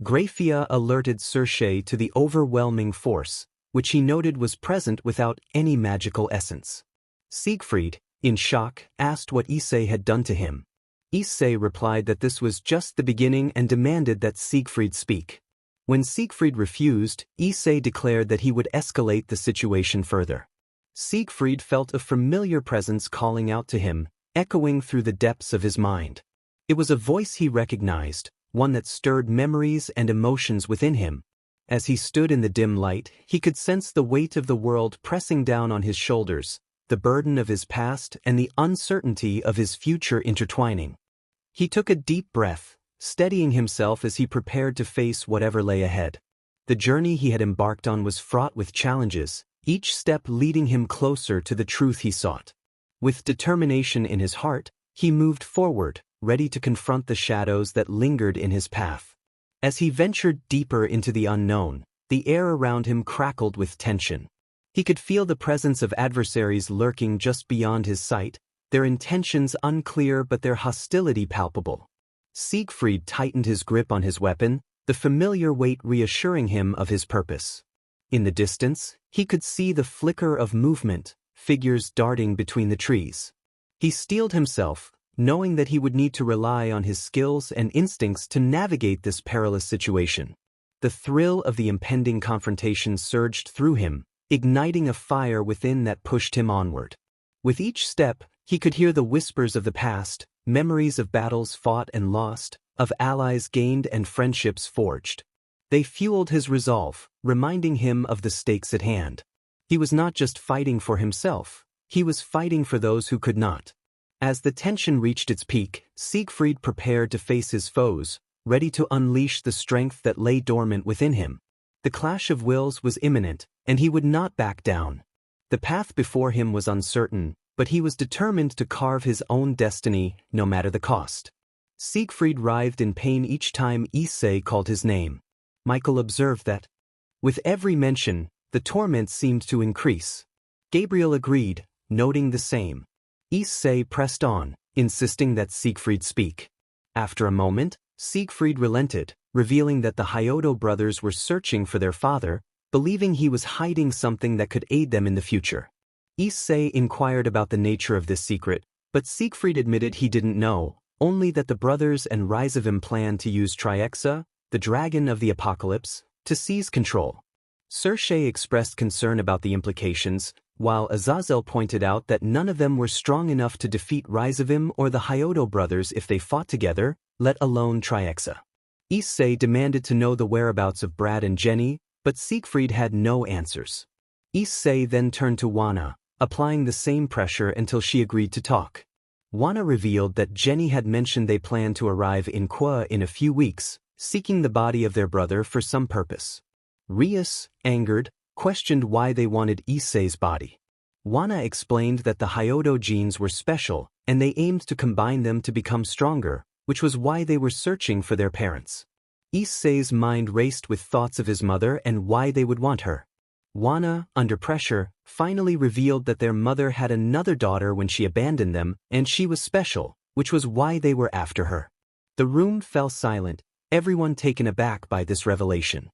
Grafia alerted Issei to the overwhelming force, which he noted was present without any magical essence. Siegfried, in shock, asked what Issei had done to him. Issei replied that this was just the beginning and demanded that Siegfried speak. When Siegfried refused, Issei declared that he would escalate the situation further. Siegfried felt a familiar presence calling out to him, echoing through the depths of his mind. It was a voice he recognized, one that stirred memories and emotions within him. As he stood in the dim light, he could sense the weight of the world pressing down on his shoulders, the burden of his past and the uncertainty of his future intertwining. He took a deep breath, steadying himself as he prepared to face whatever lay ahead. The journey he had embarked on was fraught with challenges, each step leading him closer to the truth he sought. With determination in his heart, he moved forward, ready to confront the shadows that lingered in his path. As he ventured deeper into the unknown, the air around him crackled with tension. He could feel the presence of adversaries lurking just beyond his sight, their intentions unclear but their hostility palpable. Siegfried tightened his grip on his weapon, the familiar weight reassuring him of his purpose. In the distance, he could see the flicker of movement, figures darting between the trees. He steeled himself, knowing that he would need to rely on his skills and instincts to navigate this perilous situation. The thrill of the impending confrontation surged through him, igniting a fire within that pushed him onward. With each step, he could hear the whispers of the past, memories of battles fought and lost, of allies gained and friendships forged. They fueled his resolve, reminding him of the stakes at hand. He was not just fighting for himself, he was fighting for those who could not. As the tension reached its peak, Siegfried prepared to face his foes, ready to unleash the strength that lay dormant within him. The clash of wills was imminent, and he would not back down. The path before him was uncertain, but he was determined to carve his own destiny, no matter the cost. Siegfried writhed in pain each time Issei called his name. Michael observed that, with every mention, the torment seemed to increase. Gabriel agreed, noting the same. Issei pressed on, insisting that Siegfried speak. After a moment, Siegfried relented, revealing that the Hyodo brothers were searching for their father, believing he was hiding something that could aid them in the future. Issei inquired about the nature of this secret, but Siegfried admitted he didn't know, only that the brothers and Risavim planned to use Trihexa, the dragon of the apocalypse, to seize control. Circe expressed concern about the implications, while Azazel pointed out that none of them were strong enough to defeat Risavim or the Hyodo brothers if they fought together, let alone Trihexa. Issei demanded to know the whereabouts of Brad and Jenny, but Siegfried had no answers. Issei then turned to Wana, applying the same pressure until she agreed to talk. Wana revealed that Jenny had mentioned they planned to arrive in Kuoh in a few weeks, seeking the body of their brother for some purpose. Rias, angered, questioned why they wanted Issei's body. Wana explained that the Hyodo genes were special, and they aimed to combine them to become stronger, which was why they were searching for their parents. Issei's mind raced with thoughts of his mother and why they would want her. Wana, under pressure, finally revealed that their mother had another daughter when she abandoned them, and she was special, which was why they were after her. The room fell silent, everyone taken aback by this revelation.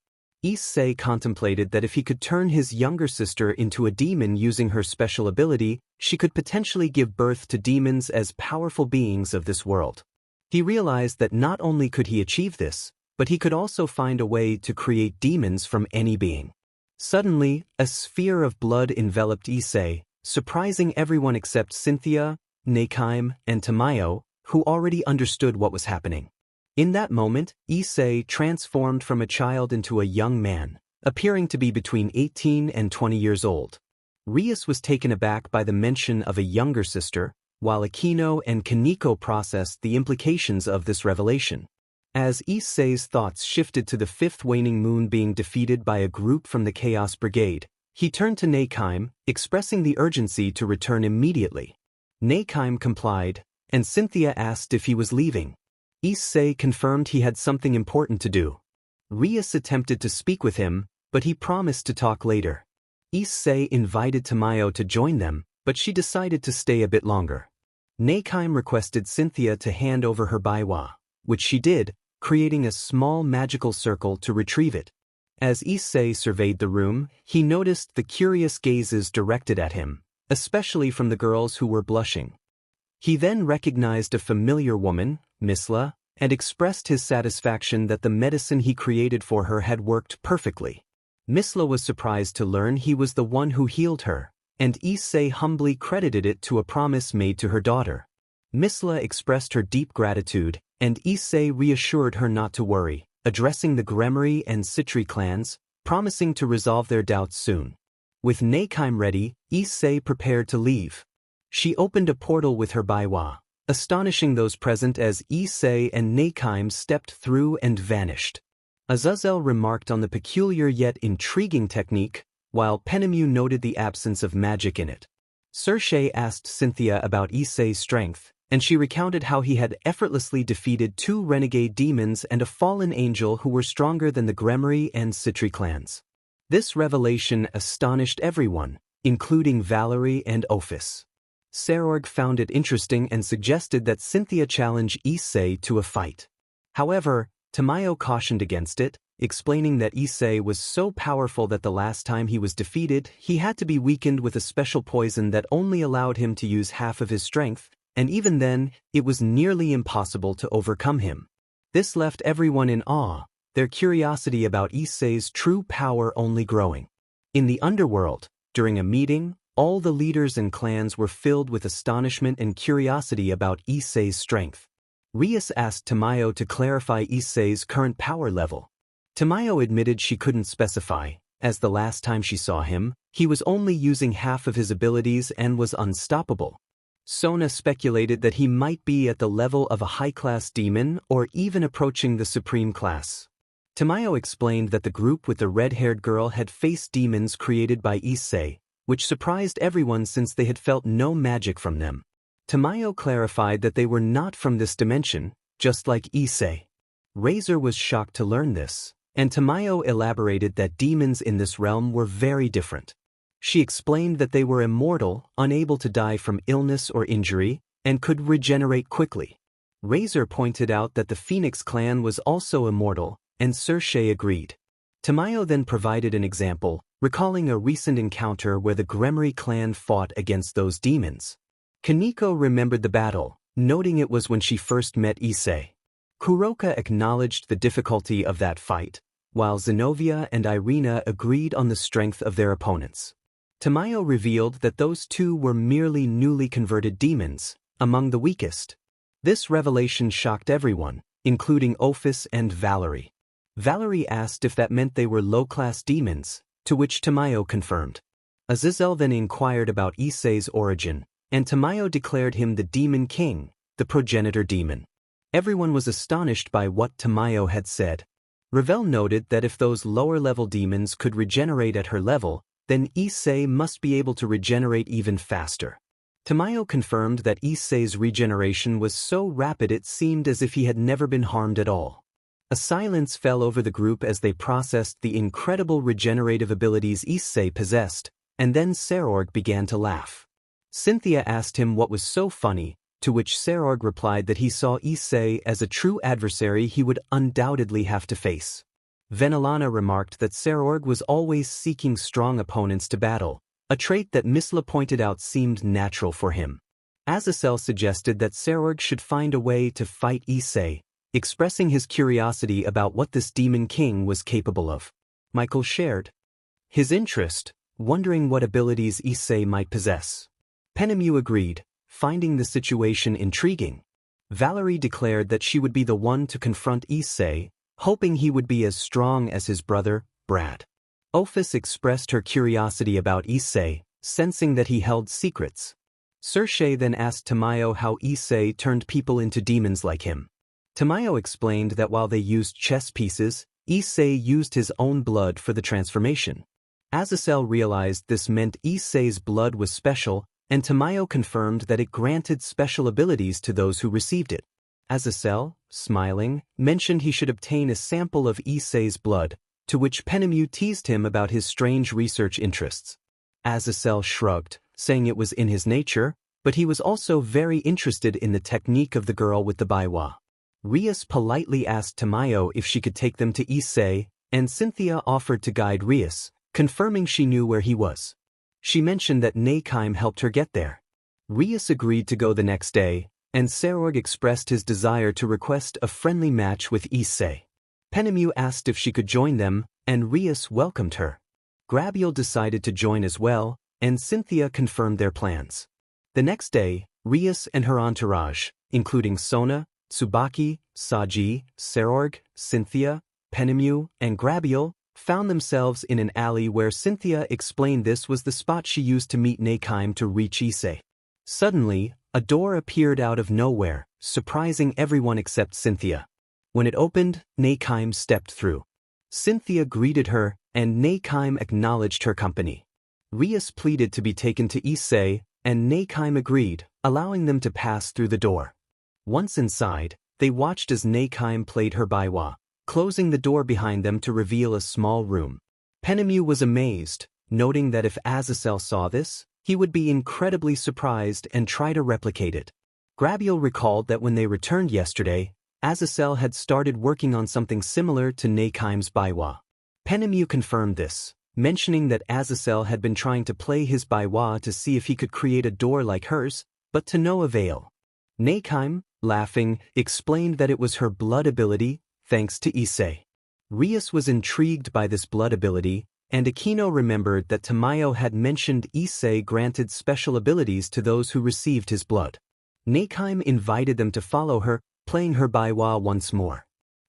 Issei contemplated that if he could turn his younger sister into a demon using her special ability, she could potentially give birth to demons as powerful beings of this world. He realized that not only could he achieve this, but he could also find a way to create demons from any being. Suddenly, a sphere of blood enveloped Issei, surprising everyone except Cynthia, Nakaim, and Tamayo, who already understood what was happening. In that moment, Issei transformed from a child into a young man, appearing to be between 18 and 20 years old. Rias was taken aback by the mention of a younger sister, while Aquino and Kaneko processed the implications of this revelation. As Issei's thoughts shifted to the fifth waning moon being defeated by a group from the Chaos Brigade, he turned to Nakaim, expressing the urgency to return immediately. Nakaim complied, and Cynthia asked if he was leaving. Issei confirmed he had something important to do. Rias attempted to speak with him, but he promised to talk later. Issei invited Tamayo to join them, but she decided to stay a bit longer. Nakaim requested Cynthia to hand over her baiwa, which she did, creating a small magical circle to retrieve it. As Issei surveyed the room, he noticed the curious gazes directed at him, especially from the girls who were blushing. He then recognized a familiar woman, Misla, and expressed his satisfaction that the medicine he created for her had worked perfectly. Misla was surprised to learn he was the one who healed her, and Issei humbly credited it to a promise made to her daughter. Misla expressed her deep gratitude, and Issei reassured her not to worry, addressing the Gremry and Citri clans, promising to resolve their doubts soon. With Nakaim ready, Issei prepared to leave. She opened a portal with her baiwa, astonishing those present as Issei and Nakaim stepped through and vanished. Azazel remarked on the peculiar yet intriguing technique, while Penemu noted the absence of magic in it. Circe asked Cynthia about Issei's strength, and she recounted how he had effortlessly defeated 2 renegade demons and a fallen angel who were stronger than the Gremry and Citri clans. This revelation astonished everyone, including Valerie and Ophis. Serorg found it interesting and suggested that Cynthia challenge Issei to a fight. However, Tamayo cautioned against it, explaining that Issei was so powerful that the last time he was defeated, he had to be weakened with a special poison that only allowed him to use half of his strength, and even then, it was nearly impossible to overcome him. This left everyone in awe, their curiosity about Issei's true power only growing. In the underworld, during a meeting, all the leaders and clans were filled with astonishment and curiosity about Issei's strength. Rias asked Tamayo to clarify Issei's current power level. Tamayo admitted she couldn't specify, as the last time she saw him, he was only using half of his abilities and was unstoppable. Sona speculated that he might be at the level of a high-class demon or even approaching the supreme class. Tamayo explained that the group with the red-haired girl had faced demons created by Issei, which surprised everyone since they had felt no magic from them. Tamayo clarified that they were not from this dimension, just like Issei. Razor was shocked to learn this, and Tamayo elaborated that demons in this realm were very different. She explained that they were immortal, unable to die from illness or injury, and could regenerate quickly. Razor pointed out that the Phoenix clan was also immortal, and Issei agreed. Tamayo then provided an example, recalling a recent encounter where the Gremory clan fought against those demons. Kaneko remembered the battle, noting it was when she first met Issei. Kuroka acknowledged the difficulty of that fight, while Zenobia and Irina agreed on the strength of their opponents. Tamayo revealed that those two were merely newly converted demons, among the weakest. This revelation shocked everyone, including Ophis and Valerie. Valerie asked if that meant they were low-class demons, to which Tamayo confirmed. Azazel then inquired about Issei's origin, and Tamayo declared him the Demon King, the progenitor demon. Everyone was astonished by what Tamayo had said. Ravel noted that if those lower-level demons could regenerate at her level, then Issei must be able to regenerate even faster. Tamayo confirmed that Issei's regeneration was so rapid it seemed as if he had never been harmed at all. A silence fell over the group as they processed the incredible regenerative abilities Issei possessed, and then Serorg began to laugh. Cynthia asked him what was so funny, to which Serorg replied that he saw Issei as a true adversary he would undoubtedly have to face. Venelana remarked that Serorg was always seeking strong opponents to battle, a trait that Misla pointed out seemed natural for him. Azazel suggested that Serorg should find a way to fight Issei, expressing his curiosity about what this Demon King was capable of. Michael shared his interest, wondering what abilities Issei might possess. Penemu agreed, finding the situation intriguing. Valerie declared that she would be the one to confront Issei, hoping he would be as strong as his brother, Brad. Ophis expressed her curiosity about Issei, sensing that he held secrets. Issei then asked Tamayo how Issei turned people into demons like him. Tamayo explained that while they used chess pieces, Issei used his own blood for the transformation. Azazel realized this meant Issei's blood was special, and Tamayo confirmed that it granted special abilities to those who received it. Azazel, smiling, mentioned he should obtain a sample of Issei's blood, to which Penemu teased him about his strange research interests. Azazel shrugged, saying it was in his nature, but he was also very interested in the technique of the girl with the baiwa. Rias politely asked Tamayo if she could take them to Issei, and Cynthia offered to guide Rias, confirming she knew where he was. She mentioned that Nakeim helped her get there. Rias agreed to go the next day, and Serorg expressed his desire to request a friendly match with Issei. Penemu asked if she could join them, and Rias welcomed her. Grabiel decided to join as well, and Cynthia confirmed their plans. The next day, Rias and her entourage, including Sona, Tsubaki, Saji, Serorg, Cynthia, Penemu, and Grabiel, found themselves in an alley where Cynthia explained this was the spot she used to meet Nakeim to reach Issei. Suddenly, a door appeared out of nowhere, surprising everyone except Cynthia. When it opened, Nakeim stepped through. Cynthia greeted her, and Nakeim acknowledged her company. Rias pleaded to be taken to Issei, and Nakeim agreed, allowing them to pass through the door. Once inside, they watched as Nakeim played her baiwa, closing the door behind them to reveal a small room. Penemu was amazed, noting that if Azazel saw this, he would be incredibly surprised and try to replicate it. Grabiel recalled that when they returned yesterday, Azazel had started working on something similar to Nakeim's baiwa. Penemu confirmed this, mentioning that Azazel had been trying to play his baiwa to see if he could create a door like hers, but to no avail. Neikime, laughing, explained that it was her blood ability, thanks to Issei. Rias was intrigued by this blood ability, and Aquino remembered that Tamayo had mentioned Issei granted special abilities to those who received his blood. Neikime invited them to follow her, playing her baiwa once more.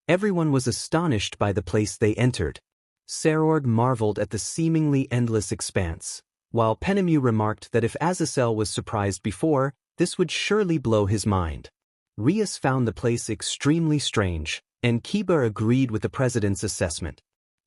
Everyone was astonished by the place they entered. Sarorg marveled at the seemingly endless expanse, while Penemu remarked that if Azazel was surprised before, this would surely blow his mind. Rias found the place extremely strange, and Kiba agreed with the president's assessment.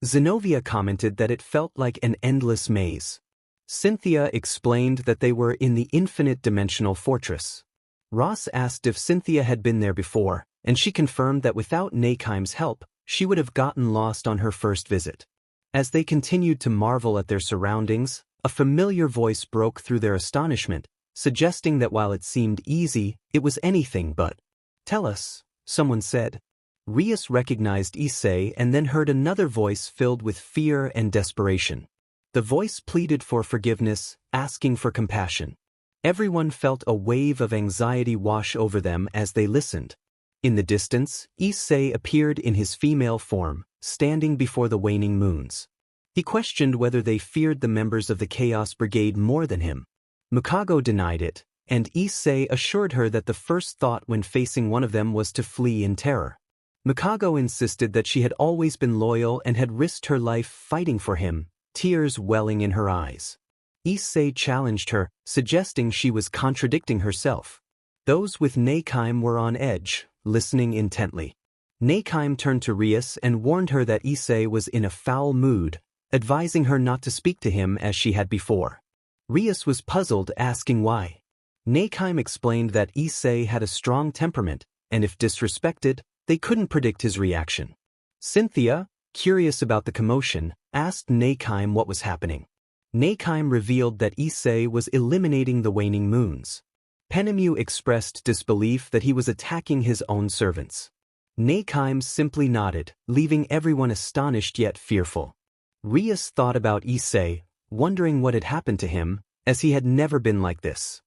Zenobia commented that it felt like an endless maze. Cynthia explained that they were in the infinite dimensional fortress. Ross asked if Cynthia had been there before, and she confirmed that without Neikime's help, she would have gotten lost on her first visit. As they continued to marvel at their surroundings, a familiar voice broke through their astonishment, suggesting that while it seemed easy, it was anything but. "Tell us," someone said. Rias recognized Issei and then heard another voice filled with fear and desperation. The voice pleaded for forgiveness, asking for compassion. Everyone felt a wave of anxiety wash over them as they listened. In the distance, Issei appeared in his female form, standing before the waning moons. He questioned whether they feared the members of the Chaos Brigade more than him. Mukago denied it, and Issei assured her that the first thought when facing one of them was to flee in terror. Mukago insisted that she had always been loyal and had risked her life fighting for him, tears welling in her eyes. Issei challenged her, suggesting she was contradicting herself. Those with Neikime were on edge, listening intently. Neikime turned to Rias and warned her that Issei was in a foul mood, advising her not to speak to him as she had before. Rias was puzzled, asking why. Neikime explained that Issei had a strong temperament, and if disrespected, they couldn't predict his reaction. Cynthia, curious about the commotion, asked Neikime what was happening. Neikime revealed that Issei was eliminating the waning moons. Penemu expressed disbelief that he was attacking his own servants. Neikime simply nodded, leaving everyone astonished yet fearful. Rias thought about Issei, wondering what had happened to him, as he had never been like this.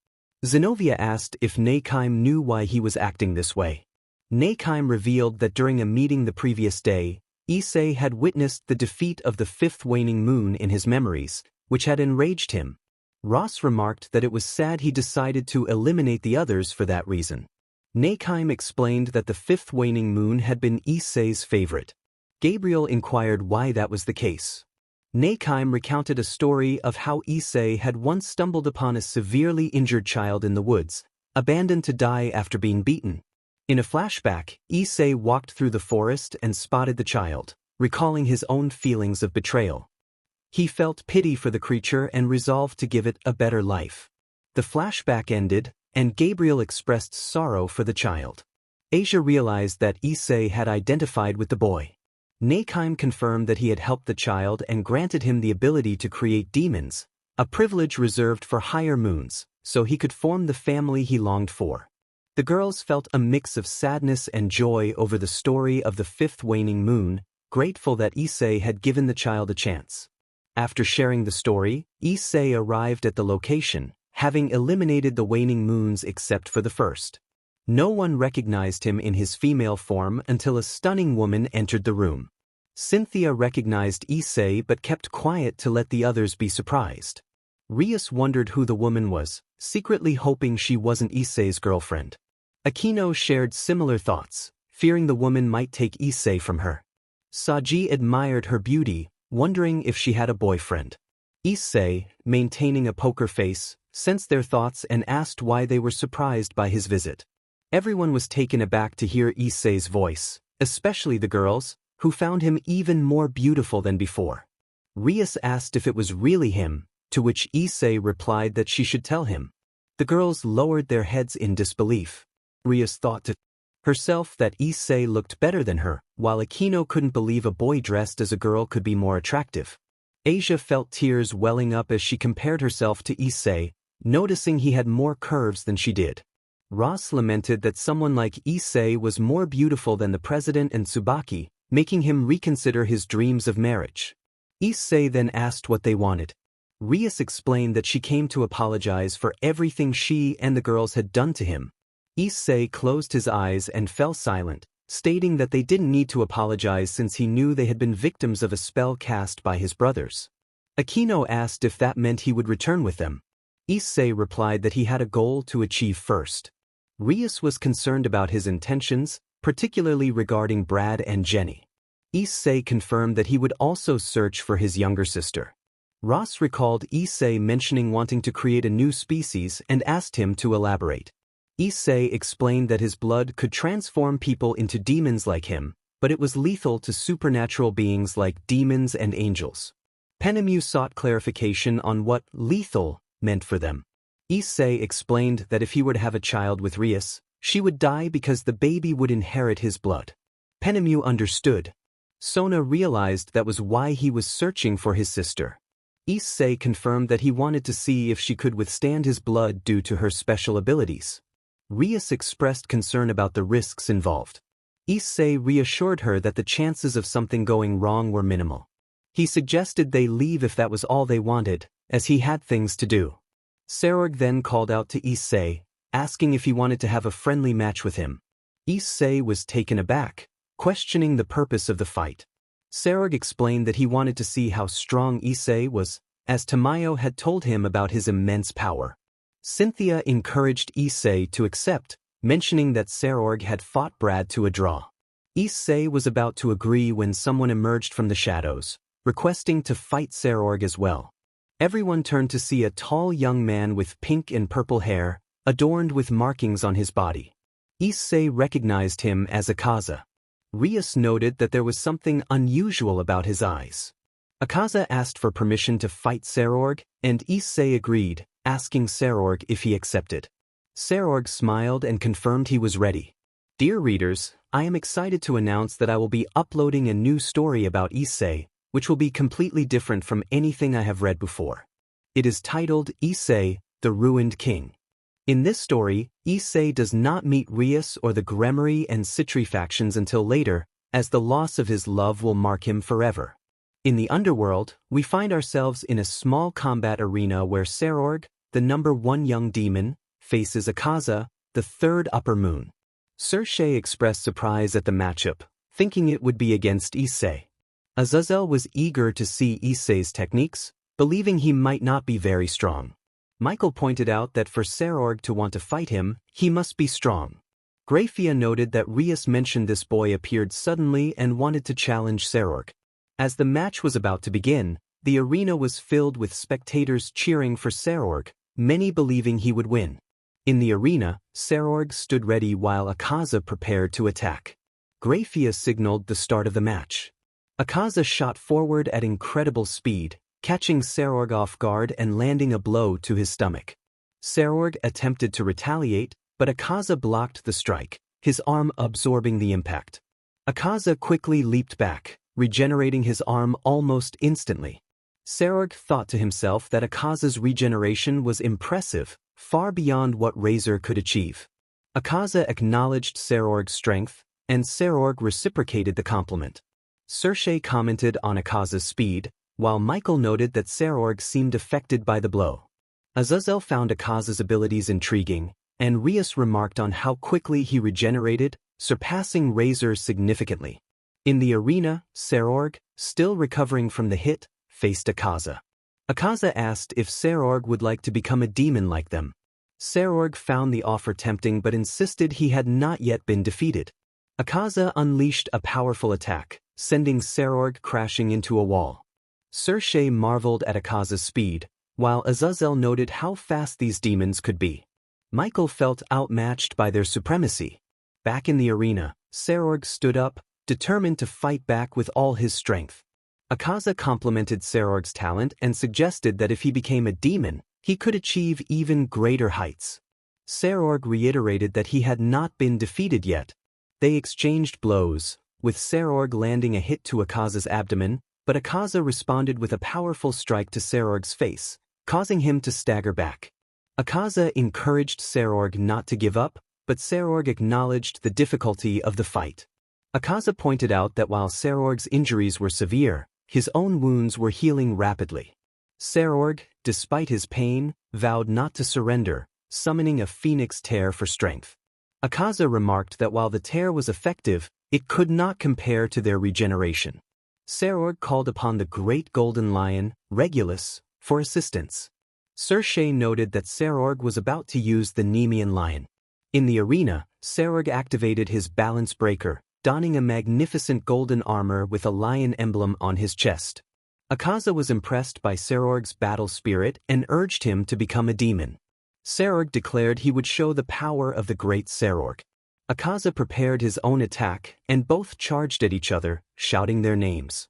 Zenobia asked if Neikime knew why he was acting this way. Neikime revealed that during a meeting the previous day, Issei had witnessed the defeat of the fifth waning moon in his memories, which had enraged him. Ross remarked that it was sad he decided to eliminate the others for that reason. Neikime explained that the fifth waning moon had been Issei's favorite. Gabriel inquired why that was the case. Neikime recounted a story of how Issei had once stumbled upon a severely injured child in the woods, abandoned to die after being beaten. In a flashback, Issei walked through the forest and spotted the child, recalling his own feelings of betrayal. He felt pity for the creature and resolved to give it a better life. The flashback ended, and Gabriel expressed sorrow for the child. Asia realized that Issei had identified with the boy. Neikime confirmed that he had helped the child and granted him the ability to create demons, a privilege reserved for higher moons, so he could form the family he longed for. The girls felt a mix of sadness and joy over the story of the fifth waning moon, grateful that Issei had given the child a chance. After sharing the story, Issei arrived at the location, having eliminated the waning moons except for the first. No one recognized him in his female form until a stunning woman entered the room. Cynthia recognized Issei but kept quiet to let the others be surprised. Rias wondered who the woman was, secretly hoping she wasn't Issei's girlfriend. Aquino shared similar thoughts, fearing the woman might take Issei from her. Saji admired her beauty, wondering if she had a boyfriend. Issei, maintaining a poker face, sensed their thoughts and asked why they were surprised by his visit. Everyone was taken aback to hear Issei's voice, especially the girls, who found him even more beautiful than before. Rias asked if it was really him, to which Issei replied that she should tell him. The girls lowered their heads in disbelief. Rias thought to herself that Issei looked better than her, while Aquino couldn't believe a boy dressed as a girl could be more attractive. Asia felt tears welling up as she compared herself to Issei, noticing he had more curves than she did. Ross lamented that someone like Issei was more beautiful than the president and Tsubaki, making him reconsider his dreams of marriage. Issei then asked what they wanted. Rias explained that she came to apologize for everything she and the girls had done to him. Issei closed his eyes and fell silent, stating that they didn't need to apologize since he knew they had been victims of a spell cast by his brothers. Aquino asked if that meant he would return with them. Issei replied that he had a goal to achieve first. Rias was concerned about his intentions, particularly regarding Brad and Jenny. Issei confirmed that he would also search for his younger sister. Ross recalled Issei mentioning wanting to create a new species and asked him to elaborate. Issei explained that his blood could transform people into demons like him, but it was lethal to supernatural beings like demons and angels. Penemu sought clarification on what lethal meant for them. Issei explained that if he were to have a child with Rias, she would die because the baby would inherit his blood. Penemu understood. Sona realized that was why he was searching for his sister. Issei confirmed that he wanted to see if she could withstand his blood due to her special abilities. Rias expressed concern about the risks involved. Issei reassured her that the chances of something going wrong were minimal. He suggested they leave if that was all they wanted, as he had things to do. Serorg then called out to Issei, asking if he wanted to have a friendly match with him. Issei was taken aback, questioning the purpose of the fight. Serorg explained that he wanted to see how strong Issei was, as Tamayo had told him about his immense power. Cynthia encouraged Issei to accept, mentioning that Serorg had fought Brad to a draw. Issei was about to agree when someone emerged from the shadows, requesting to fight Serorg as well. Everyone turned to see a tall young man with pink and purple hair, adorned with markings on his body. Issei recognized him as Akaza. Rias noted that there was something unusual about his eyes. Akaza asked for permission to fight Serorg, and Issei agreed, asking Serorg if he accepted. Serorg smiled and confirmed he was ready. Dear readers, I am excited to announce that I will be uploading a new story about Issei, which will be completely different from anything I have read before. It is titled Issei, the Ruined King. In this story, Issei does not meet Rias or the Gremmery and Citri factions until later, as the loss of his love will mark him forever. In the underworld, we find ourselves in a small combat arena where Serorg, the #1 young demon, faces Akaza, the 3rd upper moon. Circe expressed surprise at the matchup, thinking it would be against Issei. Azazel was eager to see Issei's techniques, believing he might not be very strong. Michael pointed out that for Serorg to want to fight him, he must be strong. Graphia noted that Rias mentioned this boy appeared suddenly and wanted to challenge Serorg. As the match was about to begin, the arena was filled with spectators cheering for Serorg, many believing he would win. In the arena, Serorg stood ready while Akaza prepared to attack. Graphia signaled the start of the match. Akaza shot forward at incredible speed, catching Serorg off guard and landing a blow to his stomach. Serorg attempted to retaliate, but Akaza blocked the strike, his arm absorbing the impact. Akaza quickly leaped back, regenerating his arm almost instantly. Serorg thought to himself that Akaza's regeneration was impressive, far beyond what Razor could achieve. Akaza acknowledged Serorg's strength, and Serorg reciprocated the compliment. Circe commented on Akaza's speed, while Michael noted that Serorg seemed affected by the blow. Azazel found Akaza's abilities intriguing, and Rias remarked on how quickly he regenerated, surpassing Razor significantly. In the arena, Serorg, still recovering from the hit, faced Akaza. Akaza asked if Serorg would like to become a demon like them. Serorg found the offer tempting but insisted he had not yet been defeated. Akaza unleashed a powerful attack, sending Serorg crashing into a wall. Circe marveled at Akaza's speed, while Azazel noted how fast these demons could be. Michael felt outmatched by their supremacy. Back in the arena, Serorg stood up, determined to fight back with all his strength. Akaza complimented Serorg's talent and suggested that if he became a demon, he could achieve even greater heights. Serorg reiterated that he had not been defeated yet. They exchanged blows, with Serorg landing a hit to Akaza's abdomen, but Akaza responded with a powerful strike to Serorg's face, causing him to stagger back. Akaza encouraged Serorg not to give up, but Serorg acknowledged the difficulty of the fight. Akaza pointed out that while Serorg's injuries were severe, his own wounds were healing rapidly. Serorg, despite his pain, vowed not to surrender, summoning a phoenix tear for strength. Akaza remarked that while the tear was effective, it could not compare to their regeneration. Serorg called upon the great golden lion, Regulus, for assistance. Issei noted that Serorg was about to use the Nemean lion. In the arena, Serorg activated his balance breaker, donning a magnificent golden armor with a lion emblem on his chest. Akaza was impressed by Serorg's battle spirit and urged him to become a demon. Serorg declared he would show the power of the great Serorg. Akaza prepared his own attack, and both charged at each other, shouting their names.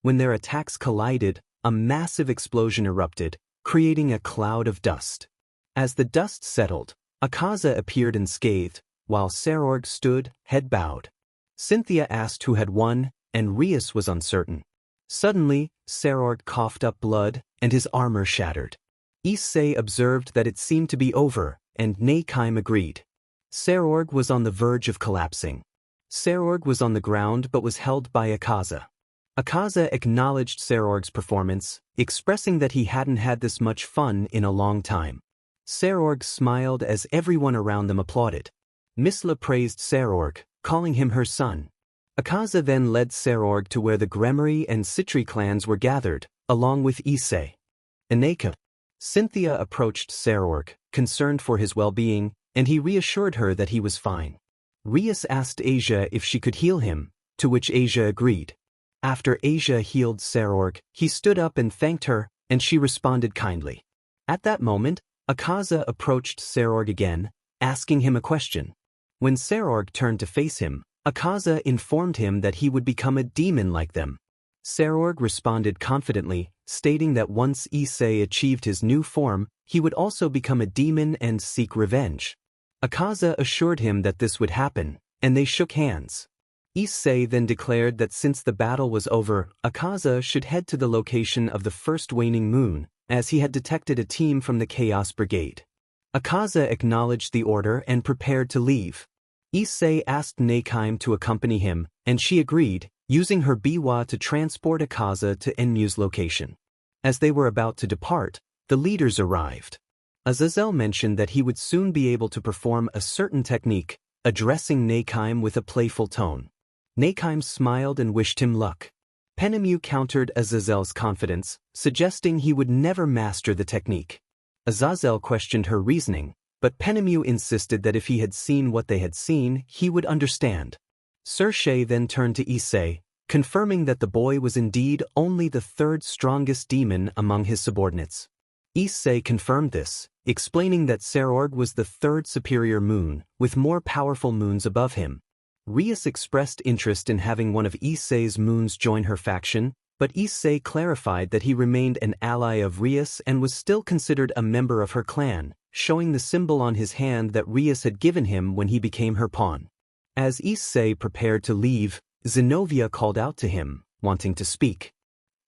When their attacks collided, a massive explosion erupted, creating a cloud of dust. As the dust settled, Akaza appeared unscathed, while Serorg stood, head bowed. Cynthia asked who had won, and Rias was uncertain. Suddenly, Serorg coughed up blood, and his armor shattered. Issei observed that it seemed to be over, and Neikime agreed. Serorg was on the verge of collapsing. Serorg was on the ground but was held by Akaza. Akaza acknowledged Serorg's performance, expressing that he hadn't had this much fun in a long time. Serorg smiled as everyone around them applauded. Misla praised Serorg, calling him her son. Akaza then led Serorg to where the Gremari and Citri clans were gathered, along with Issei. Ineka. Cynthia approached Serorg, concerned for his well-being, and he reassured her that he was fine. Rias asked Asia if she could heal him, to which Asia agreed. After Asia healed Serorg, he stood up and thanked her, and she responded kindly. At that moment, Akaza approached Serorg again, asking him a question. When Serorg turned to face him, Akaza informed him that he would become a demon like them. Serorg responded confidently, stating that once Issei achieved his new form, he would also become a demon and seek revenge. Akaza assured him that this would happen, and they shook hands. Issei then declared that since the battle was over, Akaza should head to the location of the first waning moon, as he had detected a team from the Chaos Brigade. Akaza acknowledged the order and prepared to leave. Issei asked Neikime to accompany him, and she agreed, using her biwa to transport Akaza to Enmu's location. As they were about to depart, the leaders arrived. Azazel mentioned that he would soon be able to perform a certain technique, addressing Neikime with a playful tone. Neikime smiled and wished him luck. Penemu countered Azazel's confidence, suggesting he would never master the technique. Azazel questioned her reasoning, but Penemu insisted that if he had seen what they had seen, he would understand. Issei then turned to Issei, confirming that the boy was indeed only the third strongest demon among his subordinates. Issei confirmed this, explaining that Serorg was the third superior moon, with more powerful moons above him. Rias expressed interest in having one of Issei's moons join her faction, but Issei clarified that he remained an ally of Rias and was still considered a member of her clan, showing the symbol on his hand that Rias had given him when he became her pawn. As Issei prepared to leave, Zenobia called out to him, wanting to speak.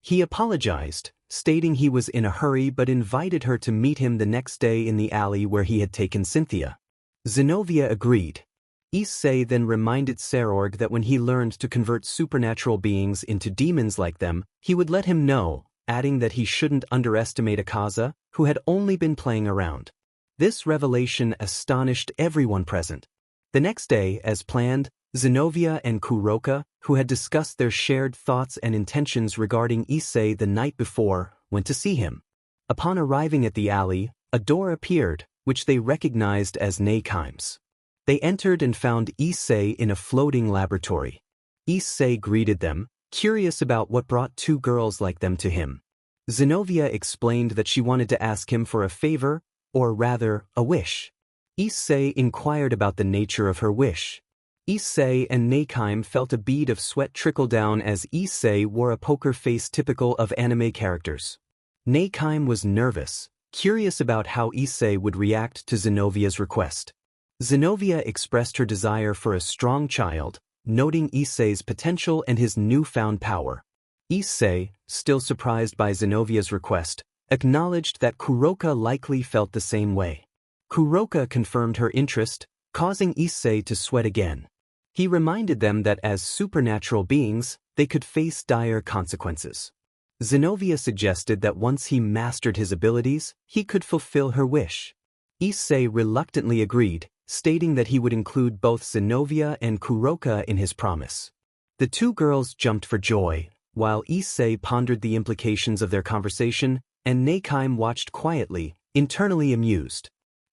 He apologized, stating he was in a hurry but invited her to meet him the next day in the alley where he had taken Cynthia. Zenobia agreed. Issei then reminded Serorg that when he learned to convert supernatural beings into demons like them, he would let him know, adding that he shouldn't underestimate Akaza, who had only been playing around. This revelation astonished everyone present. The next day, as planned, Zenobia and Kuroka, who had discussed their shared thoughts and intentions regarding Issei the night before, went to see him. Upon arriving at the alley, a door appeared, which they recognized as Neikime's. They entered and found Issei in a floating laboratory. Issei greeted them, curious about what brought two girls like them to him. Zenobia explained that she wanted to ask him for a favor, or rather, a wish. Issei inquired about the nature of her wish. Issei and Neikime felt a bead of sweat trickle down as Issei wore a poker face typical of anime characters. Neikime was nervous, curious about how Issei would react to Zenovia's request. Zenobia expressed her desire for a strong child, noting Issei's potential and his newfound power. Issei, still surprised by Zenovia's request, acknowledged that Kuroka likely felt the same way. Kuroka confirmed her interest, causing Issei to sweat again. He reminded them that as supernatural beings, they could face dire consequences. Zenobia suggested that once he mastered his abilities, he could fulfill her wish. Issei reluctantly agreed, stating that he would include both Zenobia and Kuroka in his promise. The two girls jumped for joy, while Issei pondered the implications of their conversation, and Neikime watched quietly, internally amused.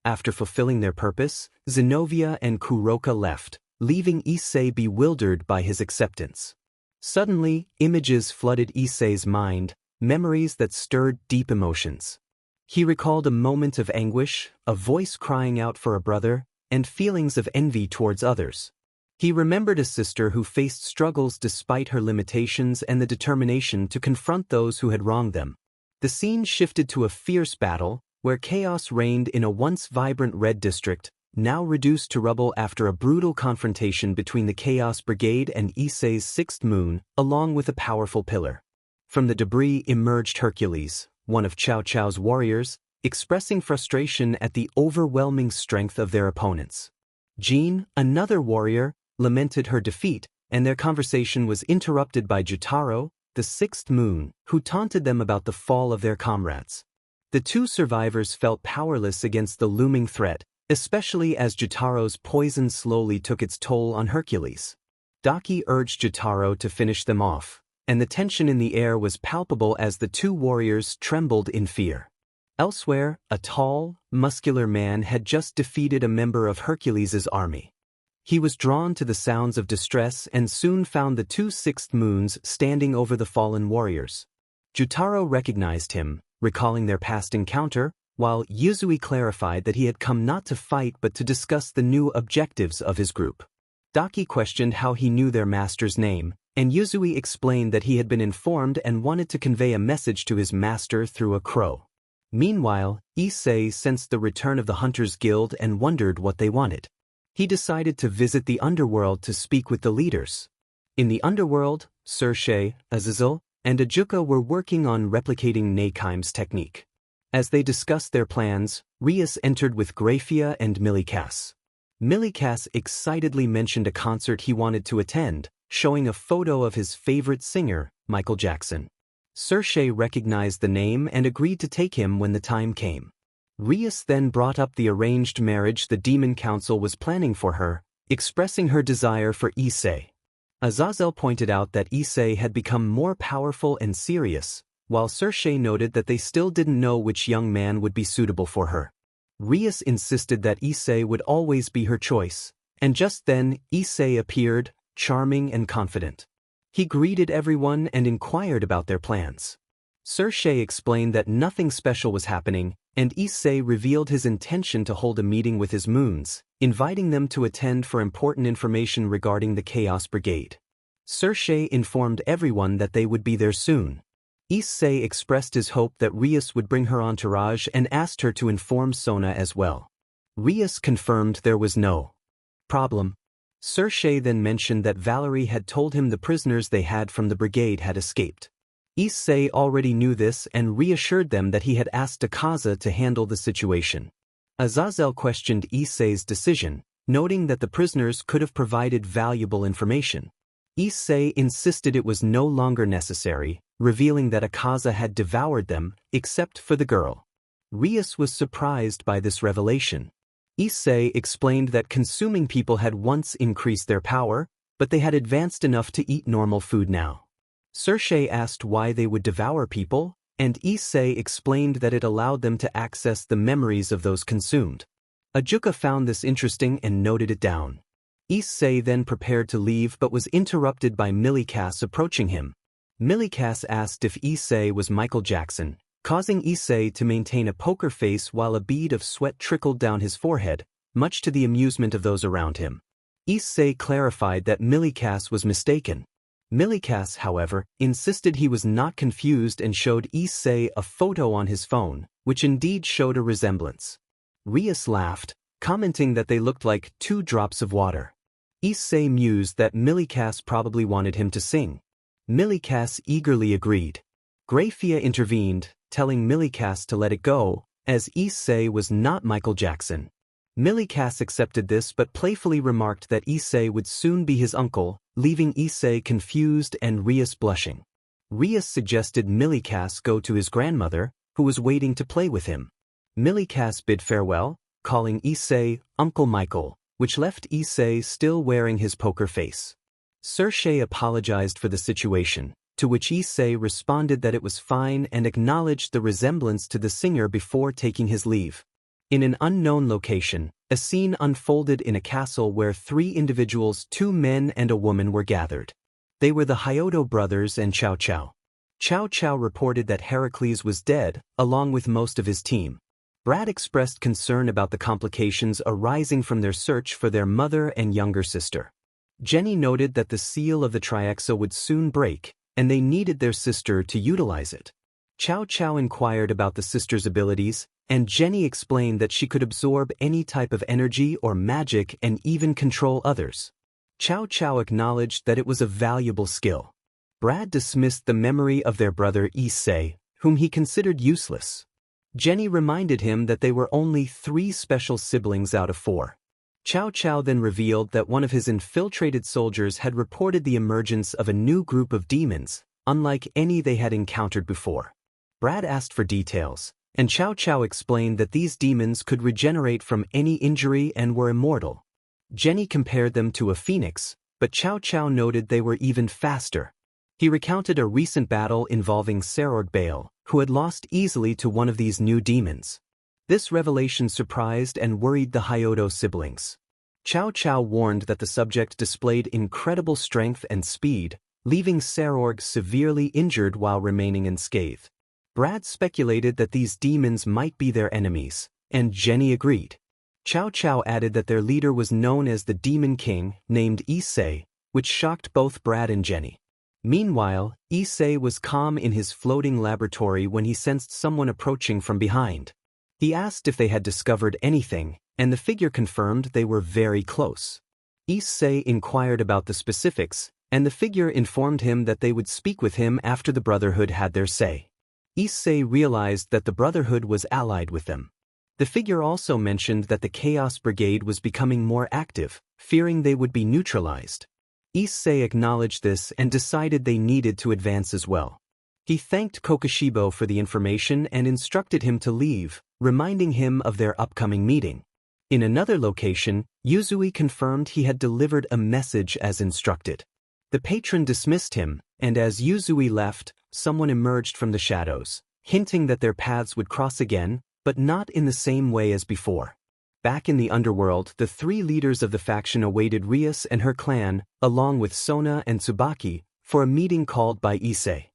After fulfilling their purpose, Zenobia and Kuroka left, leaving Issei bewildered by his acceptance. Suddenly, images flooded Issei's mind, memories that stirred deep emotions. He recalled a moment of anguish, a voice crying out for a brother, and feelings of envy towards others. He remembered a sister who faced struggles despite her limitations and the determination to confront those who had wronged them. The scene shifted to a fierce battle, where chaos reigned in a once vibrant red district, now reduced to rubble after a brutal confrontation between the Chaos Brigade and Issei's Sixth Moon, along with a powerful pillar. From the debris emerged Hercules, one of Cao Cao's warriors, expressing frustration at the overwhelming strength of their opponents. Jean, another warrior, lamented her defeat, and their conversation was interrupted by Jotaro, the Sixth Moon, who taunted them about the fall of their comrades. The two survivors felt powerless against the looming threat, especially as Jotaro's poison slowly took its toll on Hercules. Daki urged Jotaro to finish them off, and the tension in the air was palpable as the two warriors trembled in fear. Elsewhere, a tall, muscular man had just defeated a member of Hercules' army. He was drawn to the sounds of distress and soon found the two Sixth Moons standing over the fallen warriors. Jotaro recognized him, recalling their past encounter, while Yuzui clarified that he had come not to fight but to discuss the new objectives of his group. Daki questioned how he knew their master's name, and Yuzui explained that he had been informed and wanted to convey a message to his master through a crow. Meanwhile, Issei sensed the return of the Hunters Guild and wondered what they wanted. He decided to visit the underworld to speak with the leaders. In the underworld, Sershei, Azazel, and Ajuka were working on replicating Neikime's technique. As they discussed their plans, Rias entered with Graphia and Milikas. Milikas excitedly mentioned a concert he wanted to attend, showing a photo of his favorite singer, Michael Jackson. Sershei recognized the name and agreed to take him when the time came. Rias then brought up the arranged marriage the Demon Council was planning for her, expressing her desire for Issei. Azazel pointed out that Issei had become more powerful and serious, while Sershei noted that they still didn't know which young man would be suitable for her. Rias insisted that Issei would always be her choice, and just then Issei appeared, charming and confident. He greeted everyone and inquired about their plans. Sershei explained that nothing special was happening, and Issei revealed his intention to hold a meeting with his moons, inviting them to attend for important information regarding the Chaos Brigade. Sershei informed everyone that they would be there soon. Issei expressed his hope that Rias would bring her entourage and asked her to inform Sona as well. Rias confirmed there was no problem. Sershei then mentioned that Valerie had told him the prisoners they had from the brigade had escaped. Issei already knew this and reassured them that he had asked Akaza to handle the situation. Azazel questioned Issei's decision, noting that the prisoners could have provided valuable information. Issei insisted it was no longer necessary, revealing that Akaza had devoured them, except for the girl. Rias was surprised by this revelation. Issei explained that consuming people had once increased their power, but they had advanced enough to eat normal food now. Sershei asked why they would devour people, and Issei explained that it allowed them to access the memories of those consumed. Ajuka found this interesting and noted it down. Issei then prepared to leave but was interrupted by Milikas approaching him. Milikas asked if Issei was Michael Jackson, causing Issei to maintain a poker face while a bead of sweat trickled down his forehead, much to the amusement of those around him. Issei clarified that Milikas was mistaken. Milikas, however, insisted he was not confused and showed Issei a photo on his phone, which indeed showed a resemblance. Rias laughed, commenting that they looked like 2 drops of water. Issei mused that Milikas probably wanted him to sing. Milikas eagerly agreed. Graphia intervened, telling Milikas to let it go, as Issei was not Michael Jackson. Milikas accepted this but playfully remarked that Issei would soon be his uncle, leaving Issei confused and Rias blushing. Rias suggested Milikas go to his grandmother, who was waiting to play with him. Milikas bid farewell, calling Issei Uncle Michael, which left Issei still wearing his poker face. Issei apologized for the situation, to which Issei responded that it was fine and acknowledged the resemblance to the singer before taking his leave. In an unknown location, a scene unfolded in a castle where 3 individuals, 2 men and a woman, were gathered. They were the Hyodo brothers and Cao Cao. Cao Cao reported that Heracles was dead, along with most of his team. Brad expressed concern about the complications arising from their search for their mother and younger sister. Jenny noted that the seal of the Trihexa would soon break, and they needed their sister to utilize it. Cao Cao inquired about the sister's abilities, and Jenny explained that she could absorb any type of energy or magic and even control others. Cao Cao acknowledged that it was a valuable skill. Brad dismissed the memory of their brother Issei, whom he considered useless. Jenny reminded him that they were only 3 special siblings out of 4. Cao Cao then revealed that one of his infiltrated soldiers had reported the emergence of a new group of demons, unlike any they had encountered before. Brad asked for details, and Cao Cao explained that these demons could regenerate from any injury and were immortal. Jenny compared them to a phoenix, but Cao Cao noted they were even faster. He recounted a recent battle involving Serorg Bale, who had lost easily to one of these new demons. This revelation surprised and worried the Hyodo siblings. Cao Cao warned that the subject displayed incredible strength and speed, leaving Serorg severely injured while remaining unscathed. Brad speculated that these demons might be their enemies, and Jenny agreed. Cao Cao added that their leader was known as the Demon King, named Issei, which shocked both Brad and Jenny. Meanwhile, Issei was calm in his floating laboratory when he sensed someone approaching from behind. He asked if they had discovered anything, and the figure confirmed they were very close. Issei inquired about the specifics, and the figure informed him that they would speak with him after the Brotherhood had their say. Issei realized that the Brotherhood was allied with them. The figure also mentioned that the Chaos Brigade was becoming more active, fearing they would be neutralized. Issei acknowledged this and decided they needed to advance as well. He thanked Kokushibo for the information and instructed him to leave, reminding him of their upcoming meeting. In another location, Yuzui confirmed he had delivered a message as instructed. The patron dismissed him, and as Yuzui left, someone emerged from the shadows, hinting that their paths would cross again, but not in the same way as before. Back in the underworld, the 3 leaders of the faction awaited Rias and her clan, along with Sona and Tsubaki, for a meeting called by Issei.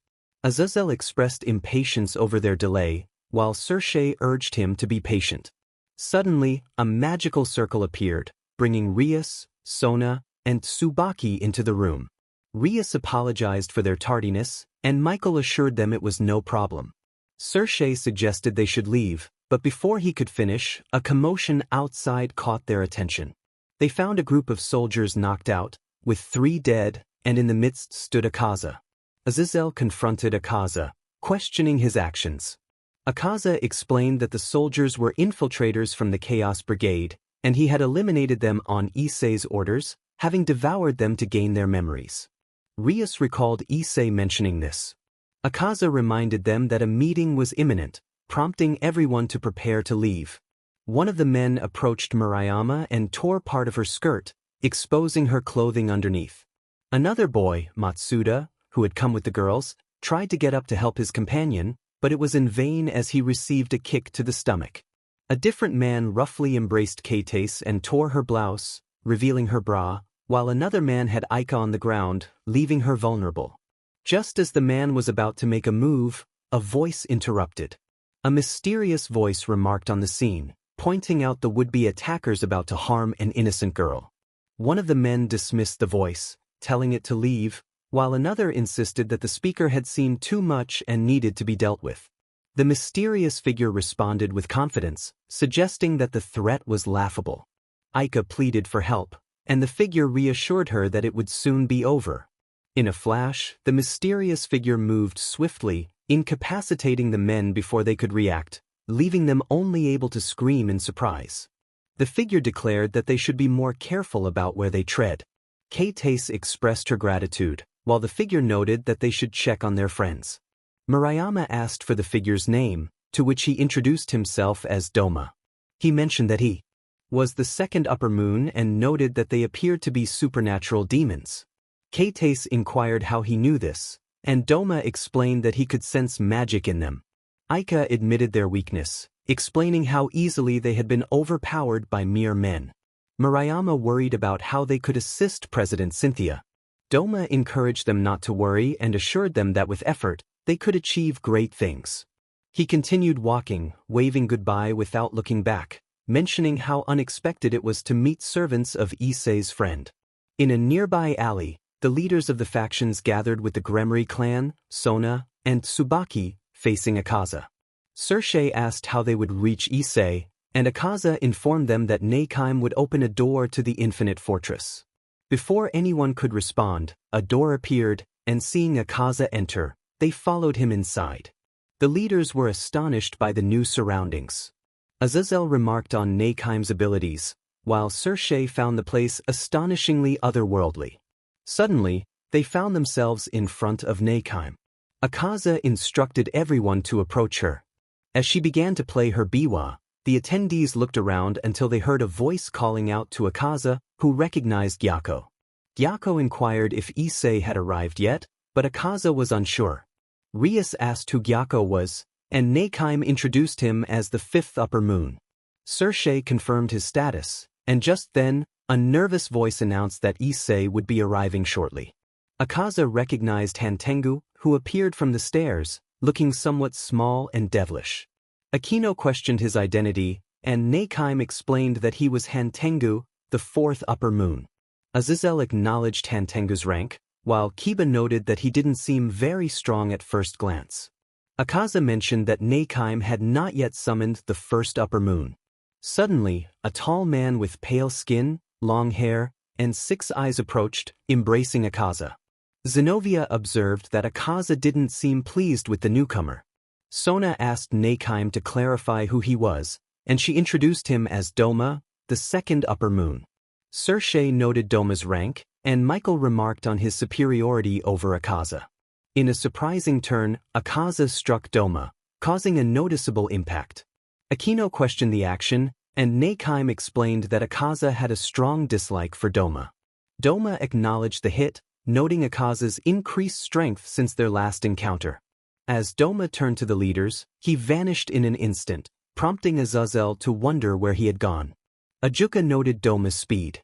Azazel expressed impatience over their delay, while Issei urged him to be patient. Suddenly, a magical circle appeared, bringing Rias, Sona, and Tsubaki into the room. Rias apologized for their tardiness, and Michael assured them it was no problem. Issei suggested they should leave, but before he could finish, a commotion outside caught their attention. They found a group of soldiers knocked out, with 3 dead, and in the midst stood Akaza. Azazel confronted Akaza, questioning his actions. Akaza explained that the soldiers were infiltrators from the Chaos Brigade, and he had eliminated them on Issei's orders, having devoured them to gain their memories. Rias recalled Issei mentioning this. Akaza reminded them that a meeting was imminent, prompting everyone to prepare to leave. One of the men approached Murayama and tore part of her skirt, exposing her clothing underneath. Another boy, Matsuda, who had come with the girls, tried to get up to help his companion, but it was in vain as he received a kick to the stomach. A different man roughly embraced Kate and tore her blouse, revealing her bra, while another man had Aika on the ground, leaving her vulnerable. Just as the man was about to make a move, a voice interrupted. A mysterious voice remarked on the scene, pointing out the would-be attackers about to harm an innocent girl. One of the men dismissed the voice, telling it to leave, while another insisted that the speaker had seen too much and needed to be dealt with. The mysterious figure responded with confidence, suggesting that the threat was laughable. Aika pleaded for help, and the figure reassured her that it would soon be over. In a flash, the mysterious figure moved swiftly, incapacitating the men before they could react, leaving them only able to scream in surprise. The figure declared that they should be more careful about where they tread. Kate expressed her gratitude, while the figure noted that they should check on their friends. Murayama asked for the figure's name, to which he introduced himself as Doma. He mentioned that he was the second upper moon and noted that they appeared to be supernatural demons. Kates inquired how he knew this, and Doma explained that he could sense magic in them. Aika admitted their weakness, explaining how easily they had been overpowered by mere men. Murayama worried about how they could assist President Cynthia. Doma encouraged them not to worry and assured them that with effort, they could achieve great things. He continued walking, waving goodbye without looking back, mentioning how unexpected it was to meet servants of Issei's friend. In a nearby alley, the leaders of the factions gathered with the Gremri clan, Sona, and Tsubaki, facing Akaza. Sershe asked how they would reach Issei, and Akaza informed them that Neikime would open a door to the Infinite Fortress. Before anyone could respond, a door appeared, and seeing Akaza enter, they followed him inside. The leaders were astonished by the new surroundings. Azazel remarked on Neikime's abilities, while Sershe found the place astonishingly otherworldly. Suddenly, they found themselves in front of Neikime. Akaza instructed everyone to approach her. As she began to play her biwa, the attendees looked around until they heard a voice calling out to Akaza, who recognized Gyako. Gyako inquired if Issei had arrived yet, but Akaza was unsure. Rias asked who Gyako was, and Neikime introduced him as the fifth upper moon. Sershe confirmed his status, and just then, a nervous voice announced that Issei would be arriving shortly. Akaza recognized Hantengu, who appeared from the stairs, looking somewhat small and devilish. Akino questioned his identity, and Neikime explained that he was Hantengu, the fourth upper moon. Azazel acknowledged Hantengu's rank, while Kiba noted that he didn't seem very strong at first glance. Akaza mentioned that Neikime had not yet summoned the first upper moon. Suddenly, a tall man with pale skin, long hair, and 6 eyes approached, embracing Akaza. Zenobia observed that Akaza didn't seem pleased with the newcomer. Sona asked Neikime to clarify who he was, and she introduced him as Doma, the second upper moon. Sershe noted Doma's rank, and Michael remarked on his superiority over Akaza. In a surprising turn, Akaza struck Doma, causing a noticeable impact. Akino questioned the action, and Neikime explained that Akaza had a strong dislike for Doma. Doma acknowledged the hit, noting Akaza's increased strength since their last encounter. As Doma turned to the leaders, he vanished in an instant, prompting Azazel to wonder where he had gone. Ajuka noted Doma's speed.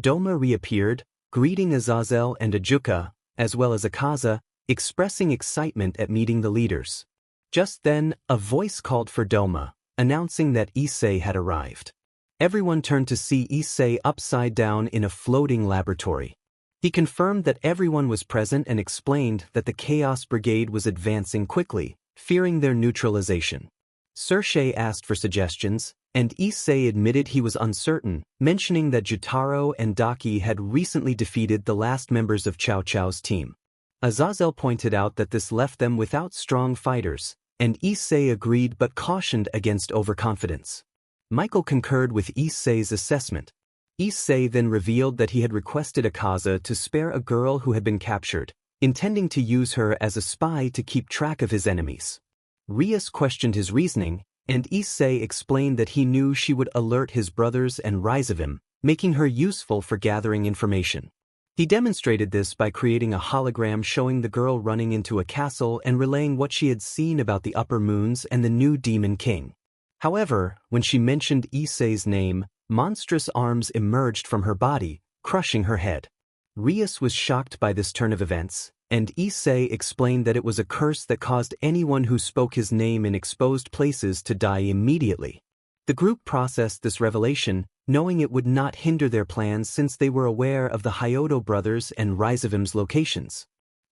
Doma reappeared, greeting Azazel and Ajuka, as well as Akaza, expressing excitement at meeting the leaders. Just then, a voice called for Doma, announcing that Issei had arrived. Everyone turned to see Issei upside down in a floating laboratory. He confirmed that everyone was present and explained that the Chaos Brigade was advancing quickly, fearing their neutralization. Sershe asked for suggestions, and Issei admitted he was uncertain, mentioning that Jutaro and Daki had recently defeated the last members of Cao Cao's team. Azazel pointed out that this left them without strong fighters, and Issei agreed but cautioned against overconfidence. Michael concurred with Issei's assessment. Issei then revealed that he had requested Akaza to spare a girl who had been captured, intending to use her as a spy to keep track of his enemies. Rias questioned his reasoning, and Issei explained that he knew she would alert his brothers and Rizavim, making her useful for gathering information. He demonstrated this by creating a hologram showing the girl running into a castle and relaying what she had seen about the upper moons and the new demon king. However, when she mentioned Issei's name, monstrous arms emerged from her body, crushing her head. Rias was shocked by this turn of events, and Issei explained that it was a curse that caused anyone who spoke his name in exposed places to die immediately. The group processed this revelation, knowing it would not hinder their plans since they were aware of the Hyodo brothers and Rizavim's locations.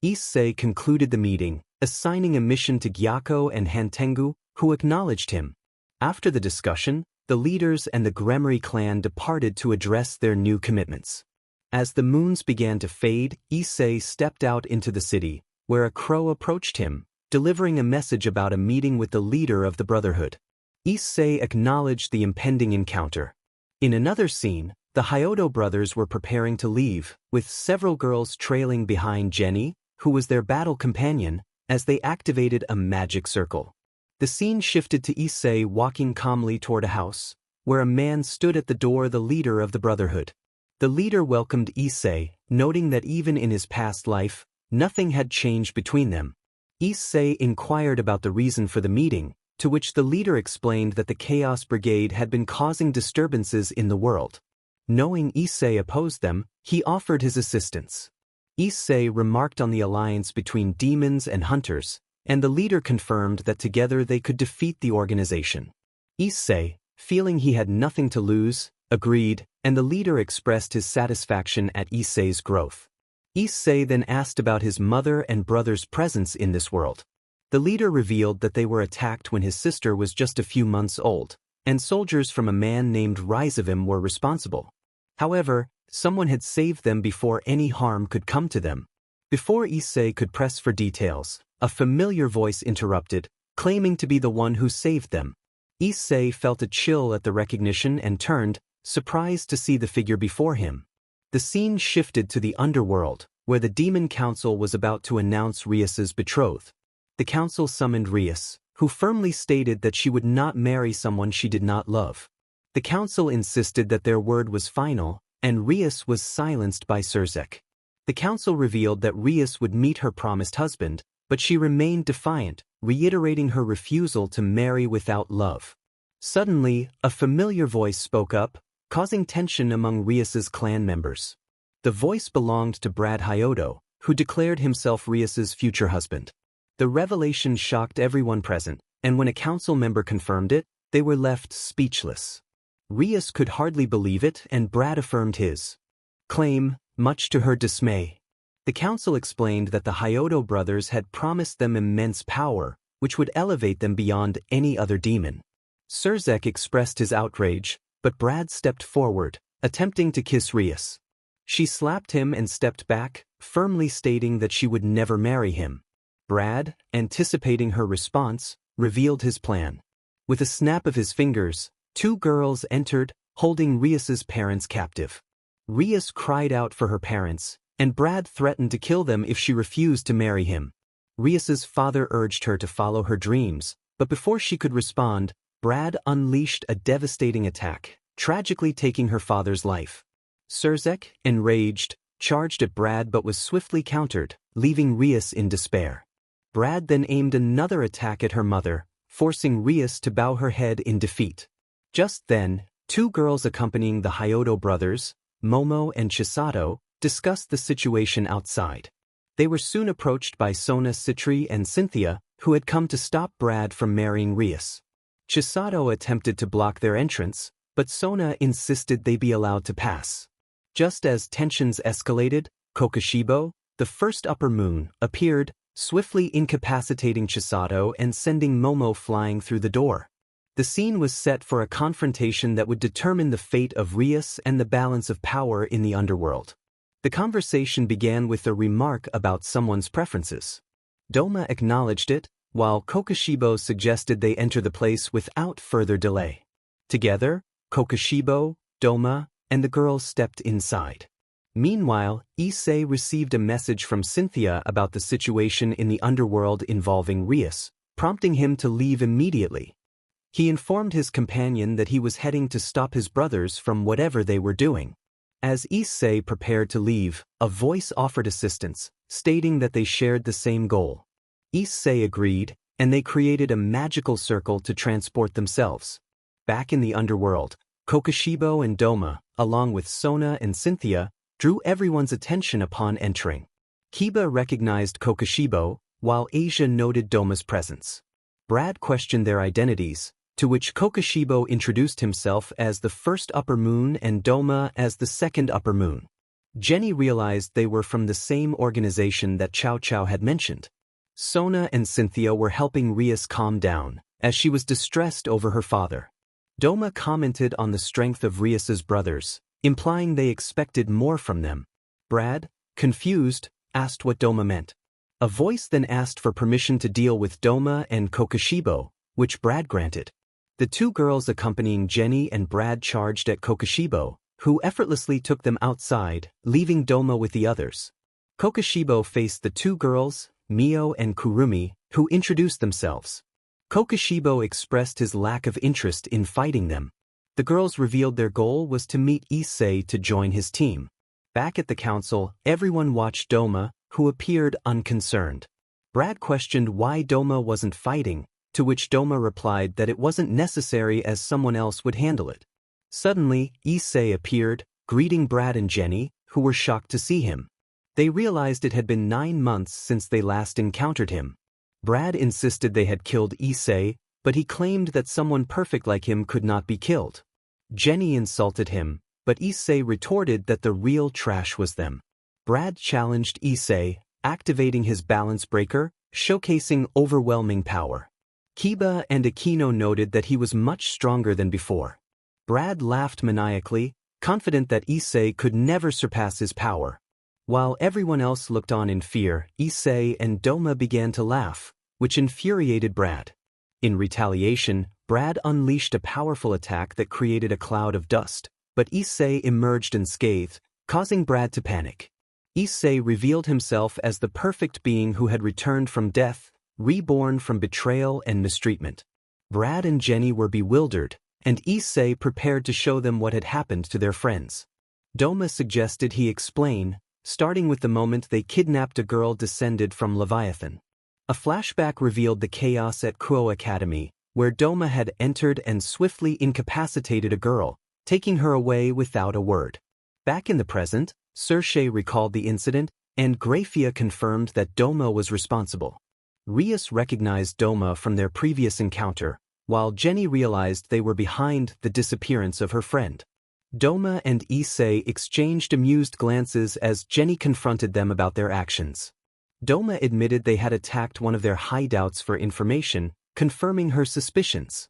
Issei concluded the meeting, assigning a mission to Gyako and Hantengu, who acknowledged him. After the discussion, the leaders and the Gremri clan departed to address their new commitments. As the moons began to fade, Issei stepped out into the city, where a crow approached him, delivering a message about a meeting with the leader of the Brotherhood. Issei acknowledged the impending encounter. In another scene, the Hyodo brothers were preparing to leave, with several girls trailing behind Jenny, who was their battle companion, as they activated a magic circle. The scene shifted to Issei walking calmly toward a house, where a man stood at the door, the leader of the Brotherhood. The leader welcomed Issei, noting that even in his past life, nothing had changed between them. Issei inquired about the reason for the meeting, to which the leader explained that the Chaos Brigade had been causing disturbances in the world. Knowing Issei opposed them, he offered his assistance. Issei remarked on the alliance between demons and hunters, and the leader confirmed that together they could defeat the organization. Issei, feeling he had nothing to lose, agreed, and the leader expressed his satisfaction at Issei's growth. Issei then asked about his mother and brother's presence in this world. The leader revealed that they were attacked when his sister was just a few months old, and soldiers from a man named Rias were responsible. However, someone had saved them before any harm could come to them. Before Issei could press for details, a familiar voice interrupted, claiming to be the one who saved them. Issei felt a chill at the recognition and turned, surprised to see the figure before him. The scene shifted to the underworld, where the Demon Council was about to announce Rias's betrothed. The council summoned Rias, who firmly stated that she would not marry someone she did not love. The council insisted that their word was final, and Rias was silenced by Surzek. The council revealed that Rias would meet her promised husband, but she remained defiant, reiterating her refusal to marry without love. Suddenly, a familiar voice spoke up, causing tension among Rias's clan members. The voice belonged to Brad Hyodo, who declared himself Rias's future husband. The revelation shocked everyone present, and when a council member confirmed it, they were left speechless. Rias could hardly believe it, and Brad affirmed his claim, much to her dismay. The council explained that the Hyodo brothers had promised them immense power, which would elevate them beyond any other demon. Surzek expressed his outrage, but Brad stepped forward, attempting to kiss Rias. She slapped him and stepped back, firmly stating that she would never marry him. Brad, anticipating her response, revealed his plan. With a snap of his fingers, two girls entered, holding Rias's parents captive. Rias cried out for her parents, and Brad threatened to kill them if she refused to marry him. Rias's father urged her to follow her dreams, but before she could respond, Brad unleashed a devastating attack, tragically taking her father's life. Surzek, enraged, charged at Brad but was swiftly countered, leaving Rias in despair. Brad then aimed another attack at her mother, forcing Rias to bow her head in defeat. Just then, two girls accompanying the Hyodo brothers, Momo and Chisato, discussed the situation outside. They were soon approached by Sona, Citri, and Cynthia, who had come to stop Brad from marrying Rias. Chisato attempted to block their entrance, but Sona insisted they be allowed to pass. Just as tensions escalated, Kokoshibo, the first upper moon, appeared, swiftly incapacitating Chisato and sending Momo flying through the door. The scene was set for a confrontation that would determine the fate of Rias and the balance of power in the underworld. The conversation began with a remark about someone's preferences. Doma acknowledged it, while Kokoshibo suggested they enter the place without further delay. Together, Kokoshibo, Doma, and the girls stepped inside. Meanwhile, Issei received a message from Cynthia about the situation in the underworld involving Rias, prompting him to leave immediately. He informed his companion that he was heading to stop his brothers from whatever they were doing. As Issei prepared to leave, a voice offered assistance, stating that they shared the same goal. Issei agreed, and they created a magical circle to transport themselves. Back in the underworld, Kokoshibo and Doma, along with Sona and Cynthia, drew everyone's attention upon entering. Kiba recognized Kokoshibo, while Asia noted Doma's presence. Brad questioned their identities, to which Kokoshibo introduced himself as the first upper moon and Doma as the second upper moon. Jenny realized they were from the same organization that Chow Chow had mentioned. Sona and Cynthia were helping Rias calm down, as she was distressed over her father. Doma commented on the strength of Rias's brothers, implying they expected more from them. Brad, confused, asked what Doma meant. A voice then asked for permission to deal with Doma and Kokoshibo, which Brad granted. The two girls accompanying Jenny and Brad charged at Kokoshibo, who effortlessly took them outside, leaving Doma with the others. Kokoshibo faced the two girls, Mio and Kurumi, who introduced themselves. Kokoshibo expressed his lack of interest in fighting them. The girls revealed their goal was to meet Issei to join his team. Back at the council, everyone watched Doma, who appeared unconcerned. Brad questioned why Doma wasn't fighting, to which Doma replied that it wasn't necessary as someone else would handle it. Suddenly, Issei appeared, greeting Brad and Jenny, who were shocked to see him. They realized it had been 9 months since they last encountered him. Brad insisted they had killed Issei, but he claimed that someone perfect like him could not be killed. Jenny insulted him, but Issei retorted that the real trash was them. Brad challenged Issei, activating his balance breaker, showcasing overwhelming power. Kiba and Aquino noted that he was much stronger than before. Brad laughed maniacally, confident that Issei could never surpass his power. While everyone else looked on in fear, Issei and Doma began to laugh, which infuriated Brad. In retaliation, Brad unleashed a powerful attack that created a cloud of dust, but Issei emerged unscathed, causing Brad to panic. Issei revealed himself as the perfect being who had returned from death, reborn from betrayal and mistreatment. Brad and Jenny were bewildered, and Issei prepared to show them what had happened to their friends. Doma suggested he explain, starting with the moment they kidnapped a girl descended from Leviathan. A flashback revealed the chaos at Kuoh Academy, where Doma had entered and swiftly incapacitated a girl, taking her away without a word. Back in the present, Issei recalled the incident, and Graphia confirmed that Doma was responsible. Rias recognized Doma from their previous encounter, while Jenny realized they were behind the disappearance of her friend. Doma and Issei exchanged amused glances as Jenny confronted them about their actions. Doma admitted they had attacked one of their hideouts for information, confirming her suspicions.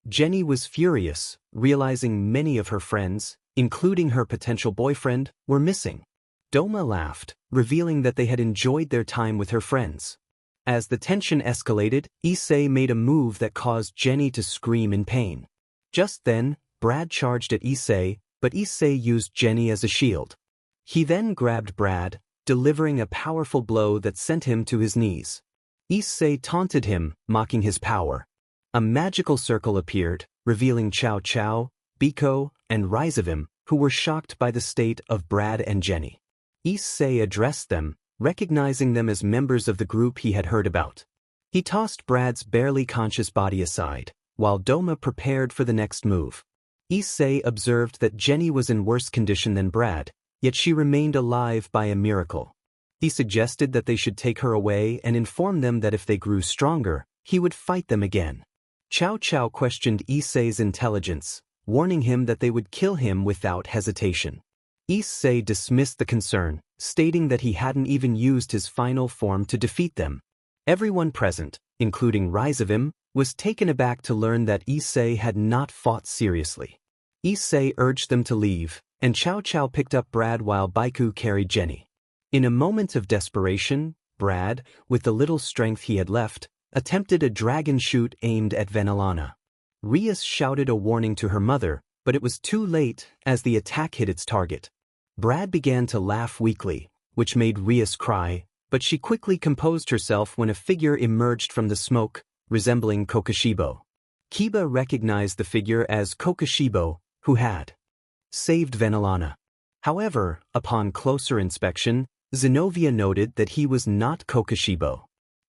Jenny was furious, realizing many of her friends, including her potential boyfriend, were missing. Doma laughed, revealing that they had enjoyed their time with her friends. As the tension escalated, Issei made a move that caused Jenny to scream in pain. Just then, Brad charged at Issei, but Issei used Jenny as a shield. He then grabbed Brad, delivering a powerful blow that sent him to his knees. Issei taunted him, mocking his power. A magical circle appeared, revealing Chow Chow, Biko, and Rizavim, who were shocked by the state of Brad and Jenny. Issei addressed them, recognizing them as members of the group he had heard about. He tossed Brad's barely conscious body aside, while Doma prepared for the next move. Issei observed that Jenny was in worse condition than Brad, yet she remained alive by a miracle. He suggested that they should take her away and inform them that if they grew stronger, he would fight them again. Chow Chow questioned Issei's intelligence, warning him that they would kill him without hesitation. Issei dismissed the concern, stating that he hadn't even used his final form to defeat them. Everyone present, including Rizavim, was taken aback to learn that Issei had not fought seriously. Issei urged them to leave, and Chow Chow picked up Brad while Baiku carried Jenny. In a moment of desperation, Brad, with the little strength he had left, attempted a dragon shoot aimed at Venelana. Rias shouted a warning to her mother, but it was too late as the attack hit its target. Brad began to laugh weakly, which made Rias cry, but she quickly composed herself when a figure emerged from the smoke, resembling Kokushibo. Kiba recognized the figure as Kokushibo, who had saved Venelana. However, upon closer inspection, Zenobia noted that he was not Kokushibo.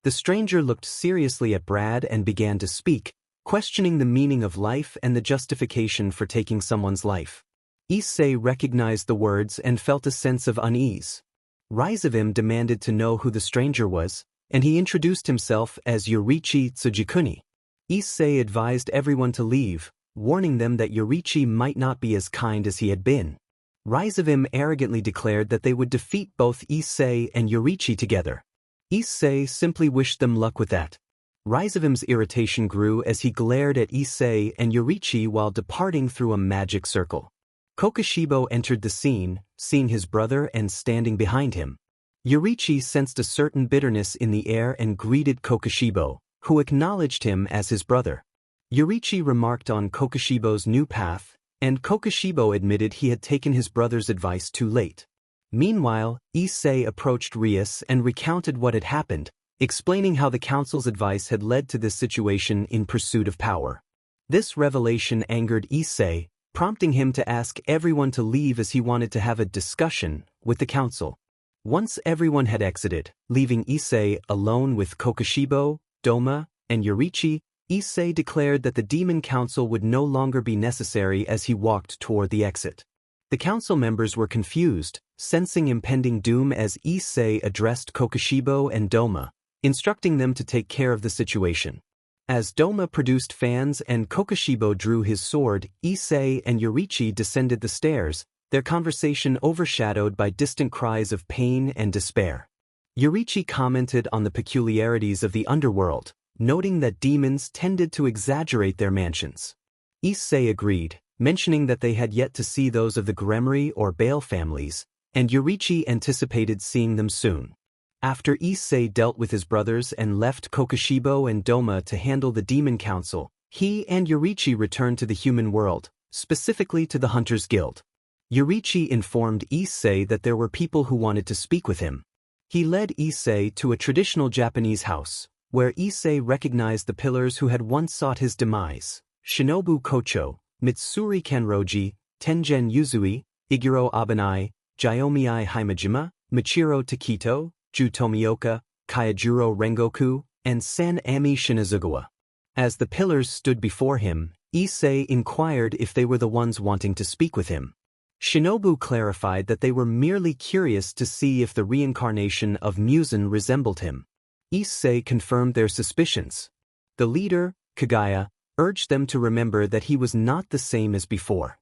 The stranger looked seriously at Brad and began to speak, questioning the meaning of life and the justification for taking someone's life. Issei recognized the words and felt a sense of unease. Rizavim demanded to know who the stranger was, and he introduced himself as Yorichi Tsujikuni. Issei advised everyone to leave, warning them that Yorichi might not be as kind as he had been. Rizavim arrogantly declared that they would defeat both Issei and Yorichi together. Issei simply wished them luck with that. Rizavim's irritation grew as he glared at Issei and Yorichi while departing through a magic circle. Kokushibo entered the scene, seeing his brother and standing behind him. Yorichi sensed a certain bitterness in the air and greeted Kokushibo, who acknowledged him as his brother. Yorichi remarked on Kokushibo's new path, and Kokushibo admitted he had taken his brother's advice too late. Meanwhile, Issei approached Rias and recounted what had happened, explaining how the council's advice had led to this situation in pursuit of power. This revelation angered Issei, prompting him to ask everyone to leave as he wanted to have a discussion with the council. Once everyone had exited, leaving Issei alone with Kokushibo, Doma, and Yorichi, Issei declared that the demon council would no longer be necessary as he walked toward the exit. The council members were confused, sensing impending doom as Issei addressed Kokushibo and Doma, instructing them to take care of the situation. As Doma produced fans and Kokushibo drew his sword, Issei and Yorichi descended the stairs, their conversation overshadowed by distant cries of pain and despair. Yorichi commented on the peculiarities of the underworld, noting that demons tended to exaggerate their mansions. Issei agreed, mentioning that they had yet to see those of the Gremri or Bale families, and Yorichi anticipated seeing them soon. After Issei dealt with his brothers and left Kokushibo and Doma to handle the demon council, he and Yorichi returned to the human world, specifically to the Hunters Guild. Yorichi informed Issei that there were people who wanted to speak with him. He led Issei to a traditional Japanese house, where Issei recognized the pillars who had once sought his demise: Shinobu Kocho, Mitsuri Kenroji, Tengen Yuzui, Iguro Abanai, Jyomiai Himejima, Michiro Takito, Ju Tomioka, Kyajuro Rengoku, and San Ami Shinazugawa. As the pillars stood before him, Issei inquired if they were the ones wanting to speak with him. Shinobu clarified that they were merely curious to see if the reincarnation of Muzan resembled him. Issei confirmed their suspicions. The leader, Kagaya, urged them to remember that he was not the same as before.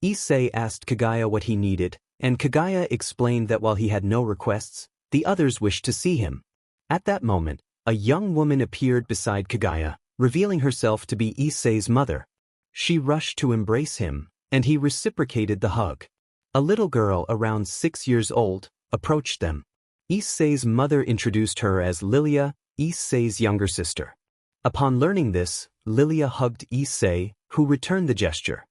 Issei asked Kagaya what he needed, and Kagaya explained that while he had no requests, the others wished to see him. At that moment, a young woman appeared beside Kagaya, revealing herself to be Issei's mother. She rushed to embrace him, and he reciprocated the hug. A little girl around 6 years old approached them. Issei's mother introduced her as Lilia, Issei's younger sister. Upon learning this, Lilia hugged Issei, who returned the gesture.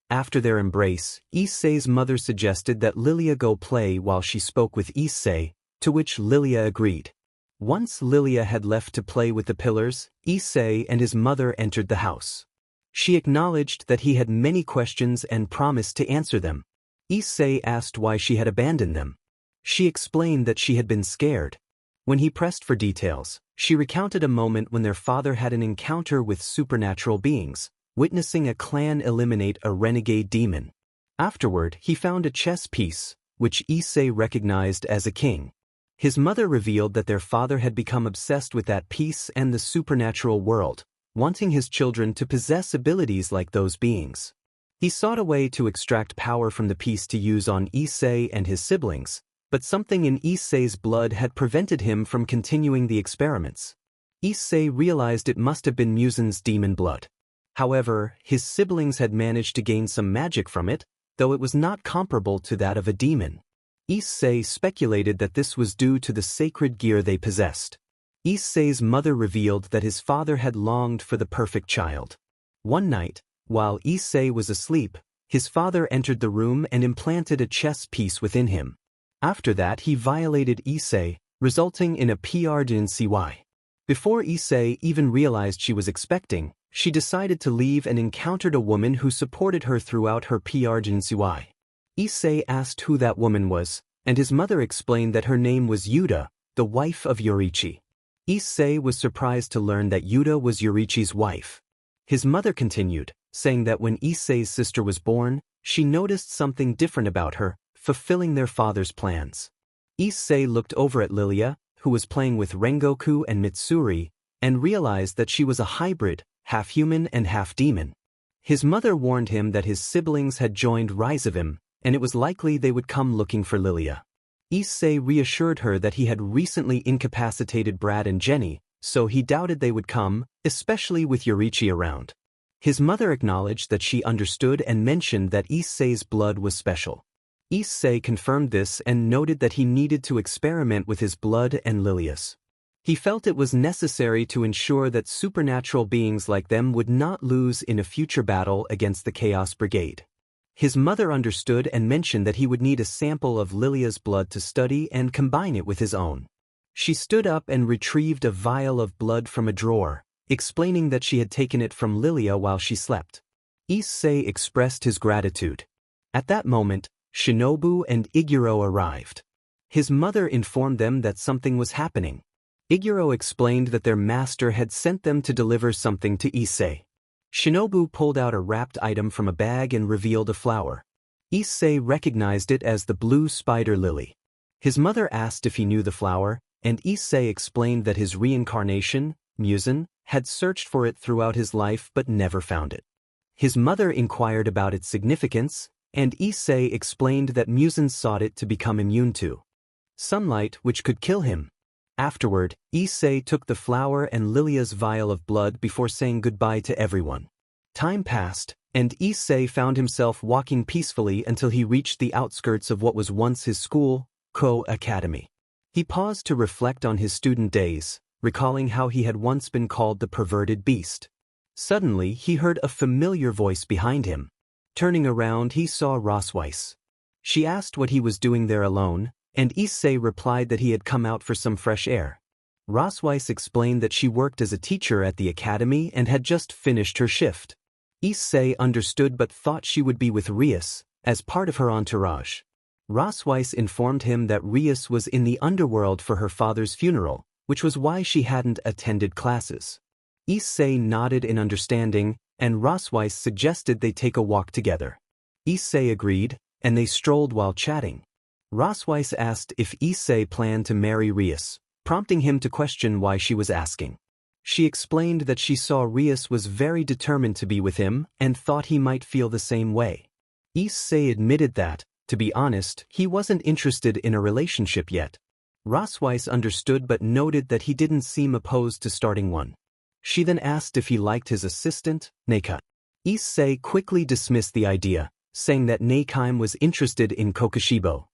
After their embrace, Issei's mother suggested that Lilia go play while she spoke with Issei, to which Lilia agreed. Once Lilia had left to play with the pillars, Issei and his mother entered the house. She acknowledged that he had many questions and promised to answer them. Issei asked why she had abandoned them. She explained that she had been scared. When he pressed for details, she recounted a moment when their father had an encounter with supernatural beings, witnessing a clan eliminate a renegade demon. Afterward, he found a chess piece, which Issei recognized as a king. His mother revealed that their father had become obsessed with that piece and the supernatural world, wanting his children to possess abilities like those beings. He sought a way to extract power from the piece to use on Issei and his siblings, but something in Issei's blood had prevented him from continuing the experiments. Issei realized it must have been Muzan's demon blood. However, his siblings had managed to gain some magic from it, though it was not comparable to that of a demon. Issei speculated that this was due to the sacred gear they possessed. Issei's mother revealed that his father had longed for the perfect child. One night, while Issei was asleep, his father entered the room and implanted a chess piece within him. After that, he violated Issei, resulting in a PRDNCY. Before Issei even realized she was expecting, she decided to leave and encountered a woman who supported her throughout her PRDNCY. Issei asked who that woman was, and his mother explained that her name was Yuda, the wife of Yorichi. Issei was surprised to learn that Yuda was Yorichi's wife. His mother continued, saying that when Issei's sister was born, she noticed something different about her, fulfilling their father's plans. Issei looked over at Lilia, who was playing with Rengoku and Mitsuri, and realized that she was a hybrid, half human and half demon. His mother warned him that his siblings had joined Rizavim, and it was likely they would come looking for Lilia. Issei reassured her that he had recently incapacitated Brad and Jenny, so he doubted they would come, especially with Yorichi around. His mother acknowledged that she understood and mentioned that Issei's blood was special. Issei confirmed this and noted that he needed to experiment with his blood and Lilia's. He felt it was necessary to ensure that supernatural beings like them would not lose in a future battle against the Chaos Brigade. His mother understood and mentioned that he would need a sample of Lilia's blood to study and combine it with his own. She stood up and retrieved a vial of blood from a drawer, explaining that she had taken it from Lilia while she slept. Issei expressed his gratitude. At that moment, Shinobu and Iguro arrived. His mother informed them that something was happening. Iguro explained that their master had sent them to deliver something to Issei. Shinobu pulled out a wrapped item from a bag and revealed a flower. Issei recognized it as the blue spider lily. His mother asked if he knew the flower, and Issei explained that his reincarnation, Muzan, had searched for it throughout his life but never found it. His mother inquired about its significance, and Issei explained that Muzan sought it to become immune to sunlight, which could kill him. Afterward, Issei took the flower and Lilia's vial of blood before saying goodbye to everyone. Time passed, and Issei found himself walking peacefully until he reached the outskirts of what was once his school, Kuoh Academy. He paused to reflect on his student days, recalling how he had once been called the perverted beast. Suddenly, he heard a familiar voice behind him. Turning around, he saw Rias. She asked what he was doing there alone, and Issei replied that he had come out for some fresh air. Rias explained that she worked as a teacher at the academy and had just finished her shift. Issei understood but thought she would be with Rias, as part of her entourage. Rias informed him that Rias was in the underworld for her father's funeral, which was why she hadn't attended classes. Issei nodded in understanding, and Rias suggested they take a walk together. Issei agreed, and they strolled while chatting. Rias asked if Issei planned to marry Rias, prompting him to question why she was asking. She explained that she saw Rias was very determined to be with him and thought he might feel the same way. Issei admitted that, to be honest, he wasn't interested in a relationship yet. Rias understood but noted that he didn't seem opposed to starting one. She then asked if he liked his assistant, Neika. Issei quickly dismissed the idea, saying that Neikime was interested in Kokushibo.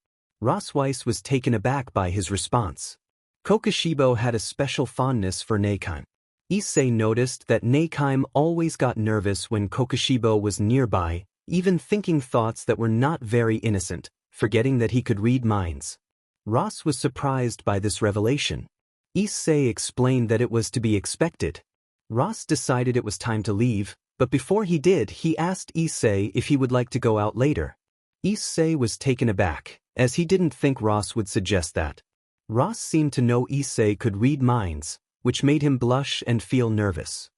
Rias was taken aback by his response. Kokushibo had a special fondness for Neikime. Issei noticed that Neikime always got nervous when Kokushibo was nearby, even thinking thoughts that were not very innocent, forgetting that he could read minds. Rias was surprised by this revelation. Issei explained that it was to be expected. Rias decided it was time to leave, but before he did, he asked Issei if he would like to go out later. Issei was taken aback, as he didn't think Rias would suggest that. Rias seemed to know Issei could read minds, which made him blush and feel nervous.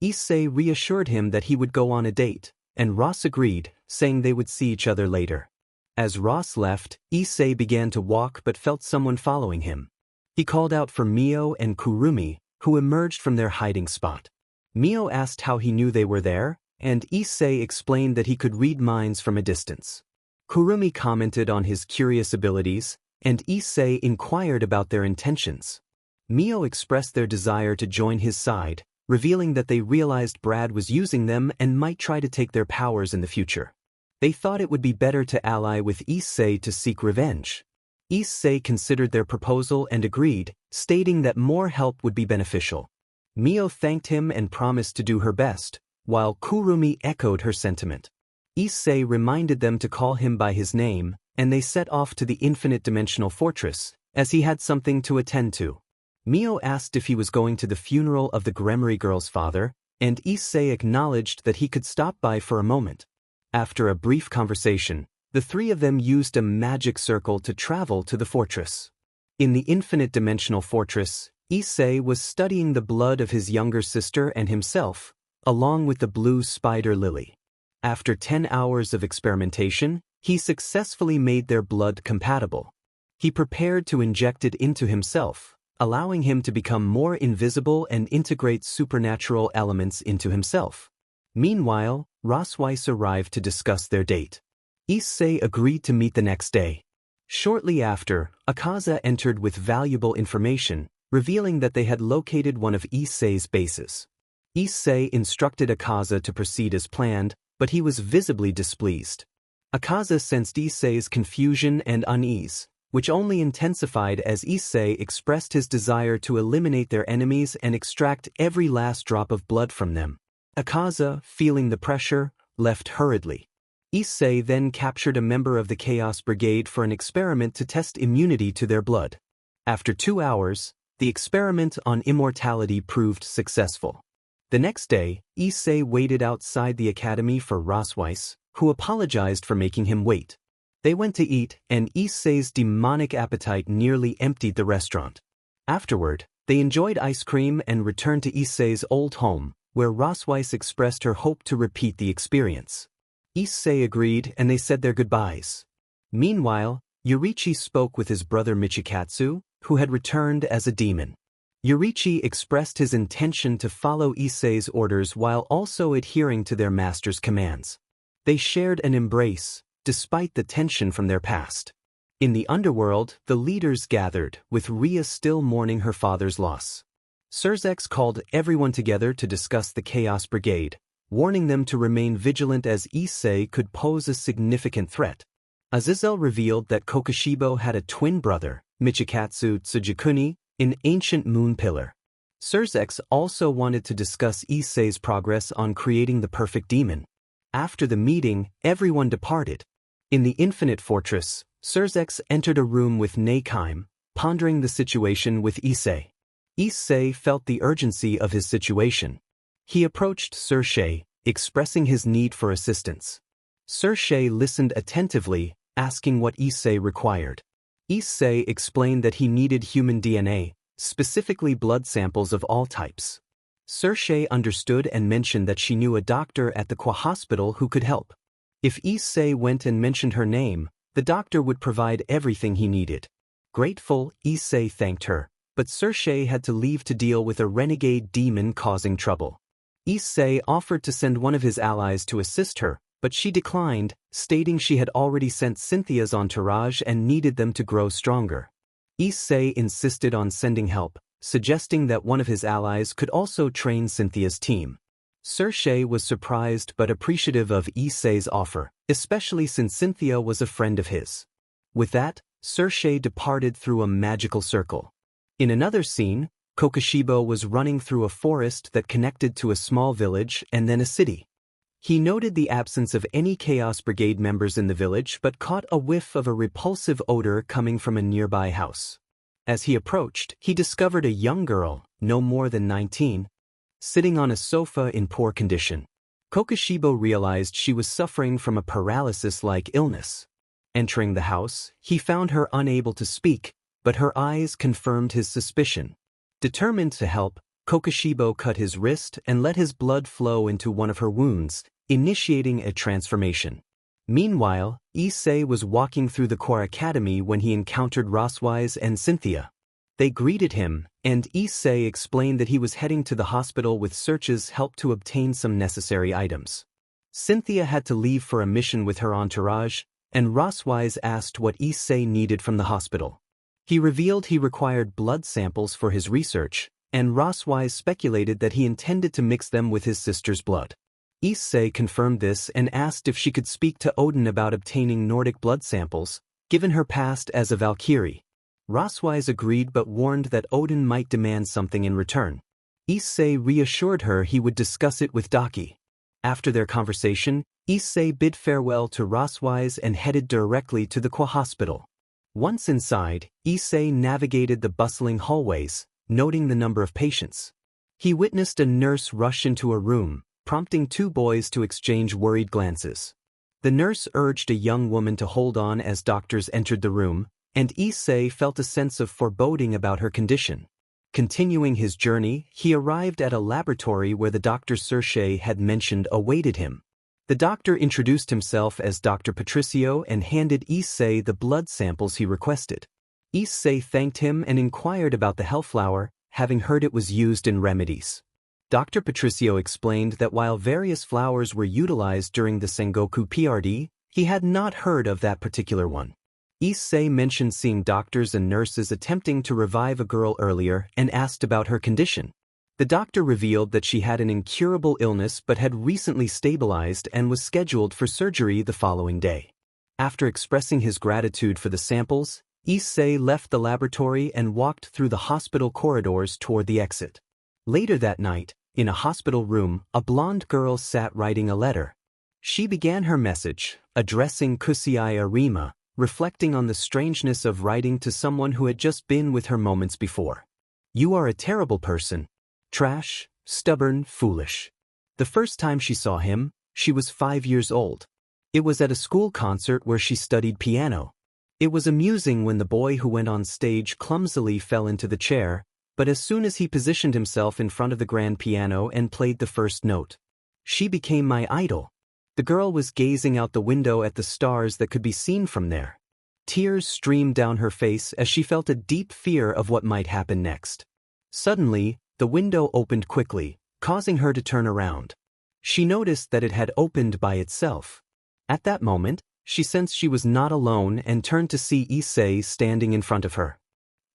Issei reassured him that he would go on a date, and Rias agreed, saying they would see each other later. As Rias left, Issei began to walk but felt someone following him. He called out for Mio and Kurumi, who emerged from their hiding spot. Mio asked how he knew they were there, and Issei explained that he could read minds from a distance. Kurumi commented on his curious abilities, and Issei inquired about their intentions. Mio expressed their desire to join his side, revealing that they realized Brad was using them and might try to take their powers in the future. They thought it would be better to ally with Issei to seek revenge. Issei considered their proposal and agreed, stating that more help would be beneficial. Mio thanked him and promised to do her best, while Kurumi echoed her sentiment. Issei reminded them to call him by his name, and they set off to the infinite dimensional fortress, as he had something to attend to. Mio asked if he was going to the funeral of the Gremory girl's father, and Issei acknowledged that he could stop by for a moment. After a brief conversation, the three of them used a magic circle to travel to the fortress. In the infinite dimensional fortress, Issei was studying the blood of his younger sister and himself, along with the blue spider lily. After 10 hours of experimentation, he successfully made their blood compatible. He prepared to inject it into himself, allowing him to become more invisible and integrate supernatural elements into himself. Meanwhile, Rias arrived to discuss their date. Issei agreed to meet the next day. Shortly after, Akaza entered with valuable information, revealing that they had located one of Issei's bases. Issei instructed Akaza to proceed as planned, but he was visibly displeased. Akaza sensed Issei's confusion and unease, which only intensified as Issei expressed his desire to eliminate their enemies and extract every last drop of blood from them. Akaza, feeling the pressure, left hurriedly. Issei then captured a member of the Chaos Brigade for an experiment to test immunity to their blood. After 2 hours, the experiment on immortality proved successful. The next day, Issei waited outside the academy for Rias, who apologized for making him wait. They went to eat, and Issei's demonic appetite nearly emptied the restaurant. Afterward, they enjoyed ice cream and returned to Issei's old home, where Rias expressed her hope to repeat the experience. Issei agreed and they said their goodbyes. Meanwhile, Yurichi spoke with his brother Michikatsu, who had returned as a demon. Yurichi expressed his intention to follow Issei's orders while also adhering to their master's commands. They shared an embrace, despite the tension from their past. In the underworld, the leaders gathered, with Rias still mourning her father's loss. Surzex called everyone together to discuss the Chaos Brigade, warning them to remain vigilant as Issei could pose a significant threat. Azazel revealed that Kokushibo had a twin brother, Michikatsu Tsujikuni, an ancient moon pillar. Surzex also wanted to discuss Issei's progress on creating the perfect demon. After the meeting, everyone departed. In the Infinite Fortress, Surzex entered a room with Nakheim, pondering the situation with Issei. Issei felt the urgency of his situation. He approached Surshei, expressing his need for assistance. Surshei listened attentively, asking what Issei required. Issei explained that he needed human DNA, specifically blood samples of all types. Surshei understood and mentioned that she knew a doctor at the Kuoh Hospital who could help. If Issei went and mentioned her name, the doctor would provide everything he needed. Grateful, Issei thanked her, but Surshei had to leave to deal with a renegade demon causing trouble. Issei offered to send one of his allies to assist her, but she declined, stating she had already sent Cynthia's entourage and needed them to grow stronger. Issei insisted on sending help, suggesting that one of his allies could also train Cynthia's team. Surshei was surprised but appreciative of Issei's offer, especially since Cynthia was a friend of his. With that, Surshei departed through a magical circle. In another scene, Kokushibo was running through a forest that connected to a small village and then a city. He noted the absence of any Chaos Brigade members in the village but caught a whiff of a repulsive odor coming from a nearby house. As he approached, he discovered a young girl, no more than 19, sitting on a sofa in poor condition. Kokushibo realized she was suffering from a paralysis-like illness. Entering the house, he found her unable to speak, but her eyes confirmed his suspicion. Determined to help, Kokushibo cut his wrist and let his blood flow into one of her wounds, initiating a transformation. Meanwhile, Issei was walking through the Kuoh Academy when he encountered Rias and Cynthia. They greeted him, and Issei explained that he was heading to the hospital with Search's help to obtain some necessary items. Cynthia had to leave for a mission with her entourage, and Rias asked what Issei needed from the hospital. He revealed he required blood samples for his research, and Rias speculated that he intended to mix them with his sister's blood. Issei confirmed this and asked if she could speak to Odin about obtaining Nordic blood samples, given her past as a Valkyrie. Rias agreed but warned that Odin might demand something in return. Issei reassured her he would discuss it with Daki. After their conversation, Issei bid farewell to Rias and headed directly to the Kuoh Hospital. Once inside, Issei navigated the bustling hallways, noting the number of patients. He witnessed a nurse rush into a room, prompting two boys to exchange worried glances. The nurse urged a young woman to hold on as doctors entered the room, and Issei felt a sense of foreboding about her condition. Continuing his journey, he arrived at a laboratory where the Dr. Surshei had mentioned awaited him. The doctor introduced himself as Dr. Patricio and handed Issei the blood samples he requested. Issei thanked him and inquired about the hellflower, having heard it was used in remedies. Dr. Patricio explained that while various flowers were utilized during the Sengoku PRD, he had not heard of that particular one. Issei mentioned seeing doctors and nurses attempting to revive a girl earlier and asked about her condition. The doctor revealed that she had an incurable illness but had recently stabilized and was scheduled for surgery the following day. After expressing his gratitude for the samples, Issei left the laboratory and walked through the hospital corridors toward the exit. Later that night, in a hospital room, a blonde girl sat writing a letter. She began her message, addressing Kusei Arima, reflecting on the strangeness of writing to someone who had just been with her moments before. "You are a terrible person. Trash, stubborn, foolish. The first time she saw him, she was 5 years old. It was at a school concert where she studied piano. It was amusing when the boy who went on stage clumsily fell into the chair, but as soon as he positioned himself in front of the grand piano and played the first note, she became my idol. The girl was gazing out the window at the stars that could be seen from there. Tears streamed down her face as she felt a deep fear of what might happen next. Suddenly, the window opened quickly, causing her to turn around. She noticed that it had opened by itself. At that moment, she sensed she was not alone and turned to see Issei standing in front of her.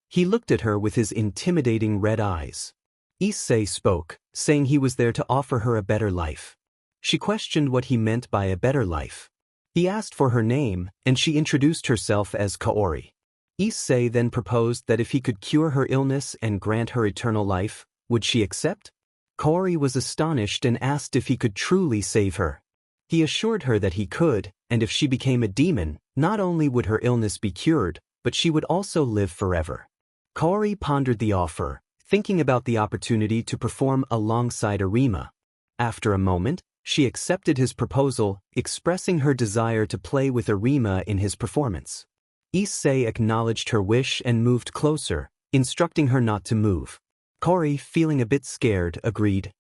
He looked at her with his intimidating red eyes. Issei spoke, saying he was there to offer her a better life. She questioned what he meant by a better life. He asked for her name, and she introduced herself as Kaori. Issei then proposed that if he could cure her illness and grant her eternal life, would she accept? Kaori was astonished and asked if he could truly save her. He assured her that he could, and if she became a demon, not only would her illness be cured, but she would also live forever. Kaori pondered the offer, thinking about the opportunity to perform alongside Arima. After a moment, she accepted his proposal, expressing her desire to play with Arima in his performance. Issei acknowledged her wish and moved closer, instructing her not to move. Kaori, feeling a bit scared, agreed.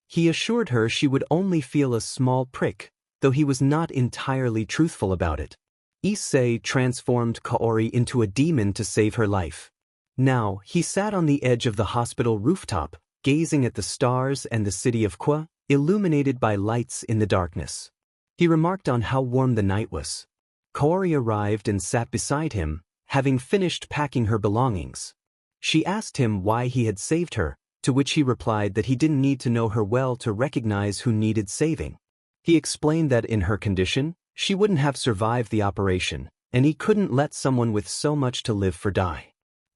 He assured her she would only feel a small prick, though he was not entirely truthful about it. Issei transformed Kaori into a demon to save her life. Now, he sat on the edge of the hospital rooftop, gazing at the stars and the city of Kuoh, illuminated by lights in the darkness. He remarked on how warm the night was. Kaori arrived and sat beside him, having finished packing her belongings. She asked him why he had saved her, to which he replied that he didn't need to know her well to recognize who needed saving. He explained that in her condition, she wouldn't have survived the operation, and he couldn't let someone with so much to live for die.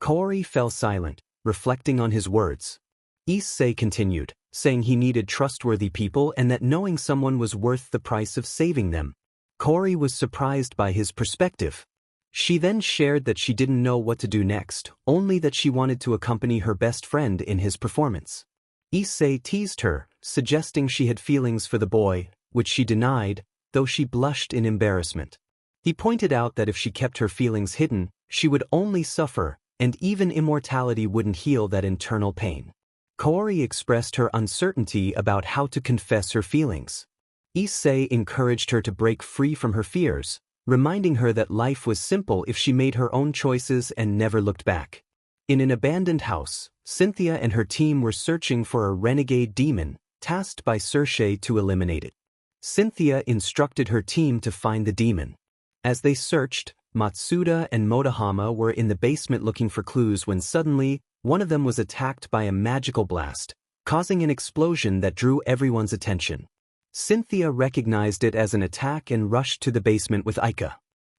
Kaori fell silent, reflecting on his words. Issei continued, saying he needed trustworthy people and that knowing someone was worth the price of saving them. Kaori was surprised by his perspective. She then shared that she didn't know what to do next, only that she wanted to accompany her best friend in his performance. Issei teased her, suggesting she had feelings for the boy, which she denied, though she blushed in embarrassment. He pointed out that if she kept her feelings hidden, she would only suffer, and even immortality wouldn't heal that internal pain. Kaori expressed her uncertainty about how to confess her feelings. Issei encouraged her to break free from her fears, reminding her that life was simple if she made her own choices and never looked back. In an abandoned house, Cynthia and her team were searching for a renegade demon, tasked by Circe to eliminate it. Cynthia instructed her team to find the demon. As they searched, Matsuda and Motohama were in the basement looking for clues when suddenly, one of them was attacked by a magical blast, causing an explosion that drew everyone's attention. Cynthia recognized it as an attack and rushed to the basement with Aika.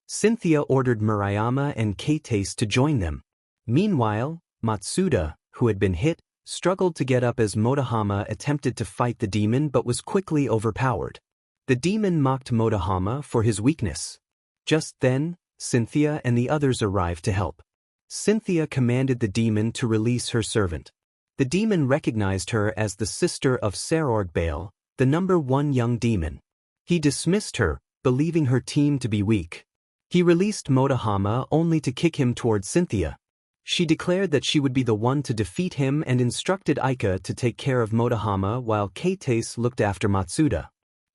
Cynthia ordered Murayama and Keitase to join them. Meanwhile, Matsuda, who had been hit, struggled to get up as Motohama attempted to fight the demon but was quickly overpowered. The demon mocked Motohama for his weakness. Just then, Cynthia and the others arrived to help. Cynthia commanded the demon to release her servant. The demon recognized her as the sister of Sarorgbale, the #1 young demon. He dismissed her, believing her team to be weak. He released Motohama only to kick him toward Cynthia. She declared that she would be the one to defeat him and instructed Aika to take care of Motohama while Keitase looked after Matsuda.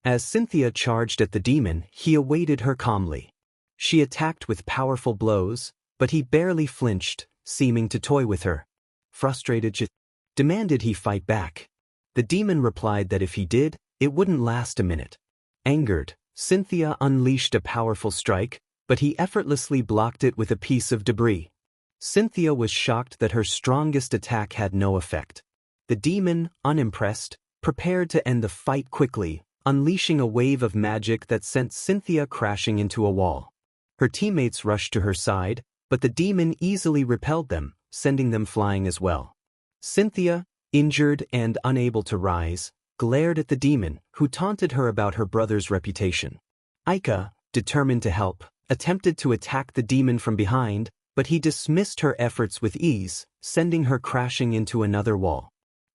As Cynthia charged at the demon, he awaited her calmly. She attacked with powerful blows, but he barely flinched, seeming to toy with her. Frustrated, she demanded he fight back. The demon replied that if he did, it wouldn't last a minute. Angered, Cynthia unleashed a powerful strike, but he effortlessly blocked it with a piece of debris. Cynthia was shocked that her strongest attack had no effect. The demon, unimpressed, prepared to end the fight quickly, unleashing a wave of magic that sent Cynthia crashing into a wall. Her teammates rushed to her side, but the demon easily repelled them, sending them flying as well. Cynthia, injured and unable to rise, glared at the demon, who taunted her about her brother's reputation. Aika, determined to help, attempted to attack the demon from behind, but he dismissed her efforts with ease, sending her crashing into another wall.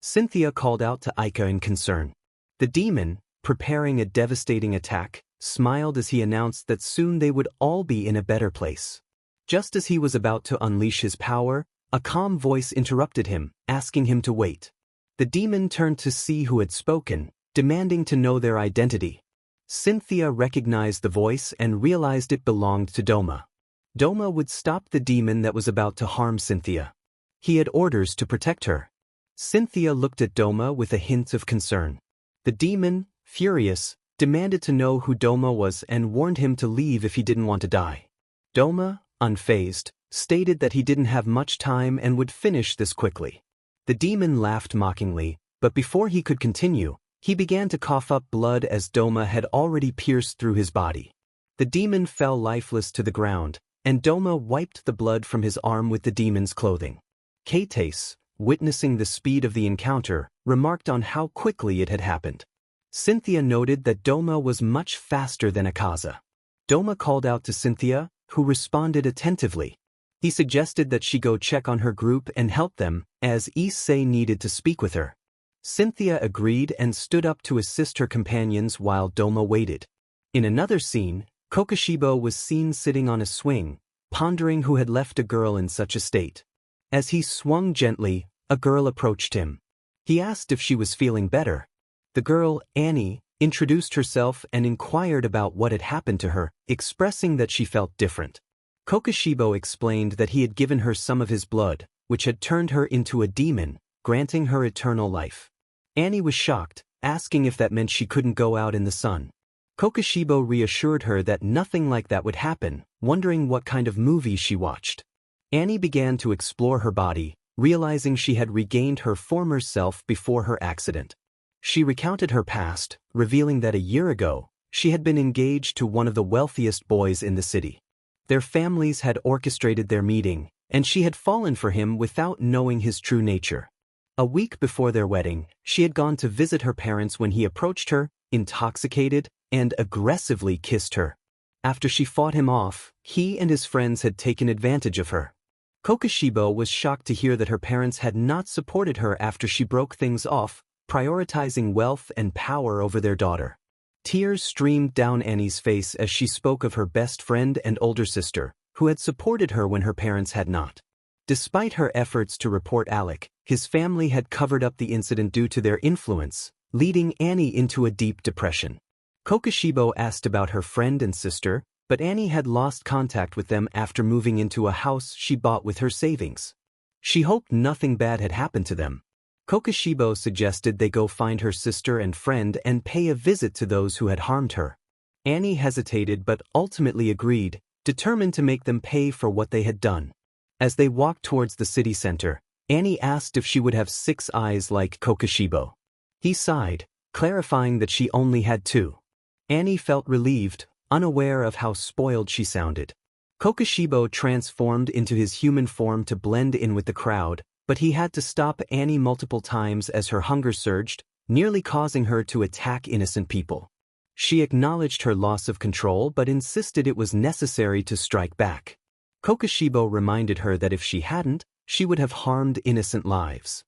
Cynthia called out to Aika in concern. The demon, preparing a devastating attack, smiled as he announced that soon they would all be in a better place. Just as he was about to unleash his power, a calm voice interrupted him, asking him to wait. The demon turned to see who had spoken, demanding to know their identity. Cynthia recognized the voice and realized it belonged to Doma. Doma would stop the demon that was about to harm Cynthia. He had orders to protect her. Cynthia looked at Doma with a hint of concern. The demon, furious, demanded to know who Doma was and warned him to leave if he didn't want to die. Doma, unfazed, stated that he didn't have much time and would finish this quickly. The demon laughed mockingly, but before he could continue, he began to cough up blood as Doma had already pierced through his body. The demon fell lifeless to the ground, and Doma wiped the blood from his arm with the demon's clothing. Kates, witnessing the speed of the encounter, remarked on how quickly it had happened. Cynthia noted that Doma was much faster than Akaza. Doma called out to Cynthia, who responded attentively. He suggested that she go check on her group and help them, as Issei needed to speak with her. Cynthia agreed and stood up to assist her companions while Doma waited. In another scene, Kokushibo was seen sitting on a swing, pondering who had left a girl in such a state. As he swung gently, a girl approached him. He asked if she was feeling better. The girl, Annie, introduced herself and inquired about what had happened to her, expressing that she felt different. Kokushibo explained that he had given her some of his blood, which had turned her into a demon, granting her eternal life. Annie was shocked, asking if that meant she couldn't go out in the sun. Kokushibo reassured her that nothing like that would happen, wondering what kind of movie she watched. Annie began to explore her body, realizing she had regained her former self before her accident. She recounted her past, revealing that a year ago, she had been engaged to one of the wealthiest boys in the city. Their families had orchestrated their meeting, and she had fallen for him without knowing his true nature. A week before their wedding, she had gone to visit her parents when he approached her, intoxicated, and aggressively kissed her. After she fought him off, he and his friends had taken advantage of her. Kokushibo was shocked to hear that her parents had not supported her after she broke things off, prioritizing wealth and power over their daughter. Tears streamed down Annie's face as she spoke of her best friend and older sister, who had supported her when her parents had not. Despite her efforts to report Alec, his family had covered up the incident due to their influence, leading Annie into a deep depression. Kokushibo asked about her friend and sister, but Annie had lost contact with them after moving into a house she bought with her savings. She hoped nothing bad had happened to them. Kokushibo suggested they go find her sister and friend and pay a visit to those who had harmed her. Annie hesitated but ultimately agreed, determined to make them pay for what they had done. As they walked towards the city center, Annie asked if she would have 6 eyes like Kokushibo. He sighed, clarifying that she only had 2. Annie felt relieved, unaware of how spoiled she sounded. Kokushibo transformed into his human form to blend in with the crowd, but he had to stop Annie multiple times as her hunger surged, nearly causing her to attack innocent people. She acknowledged her loss of control but insisted it was necessary to strike back. Kokushibo reminded her that if she hadn't, she would have harmed innocent lives.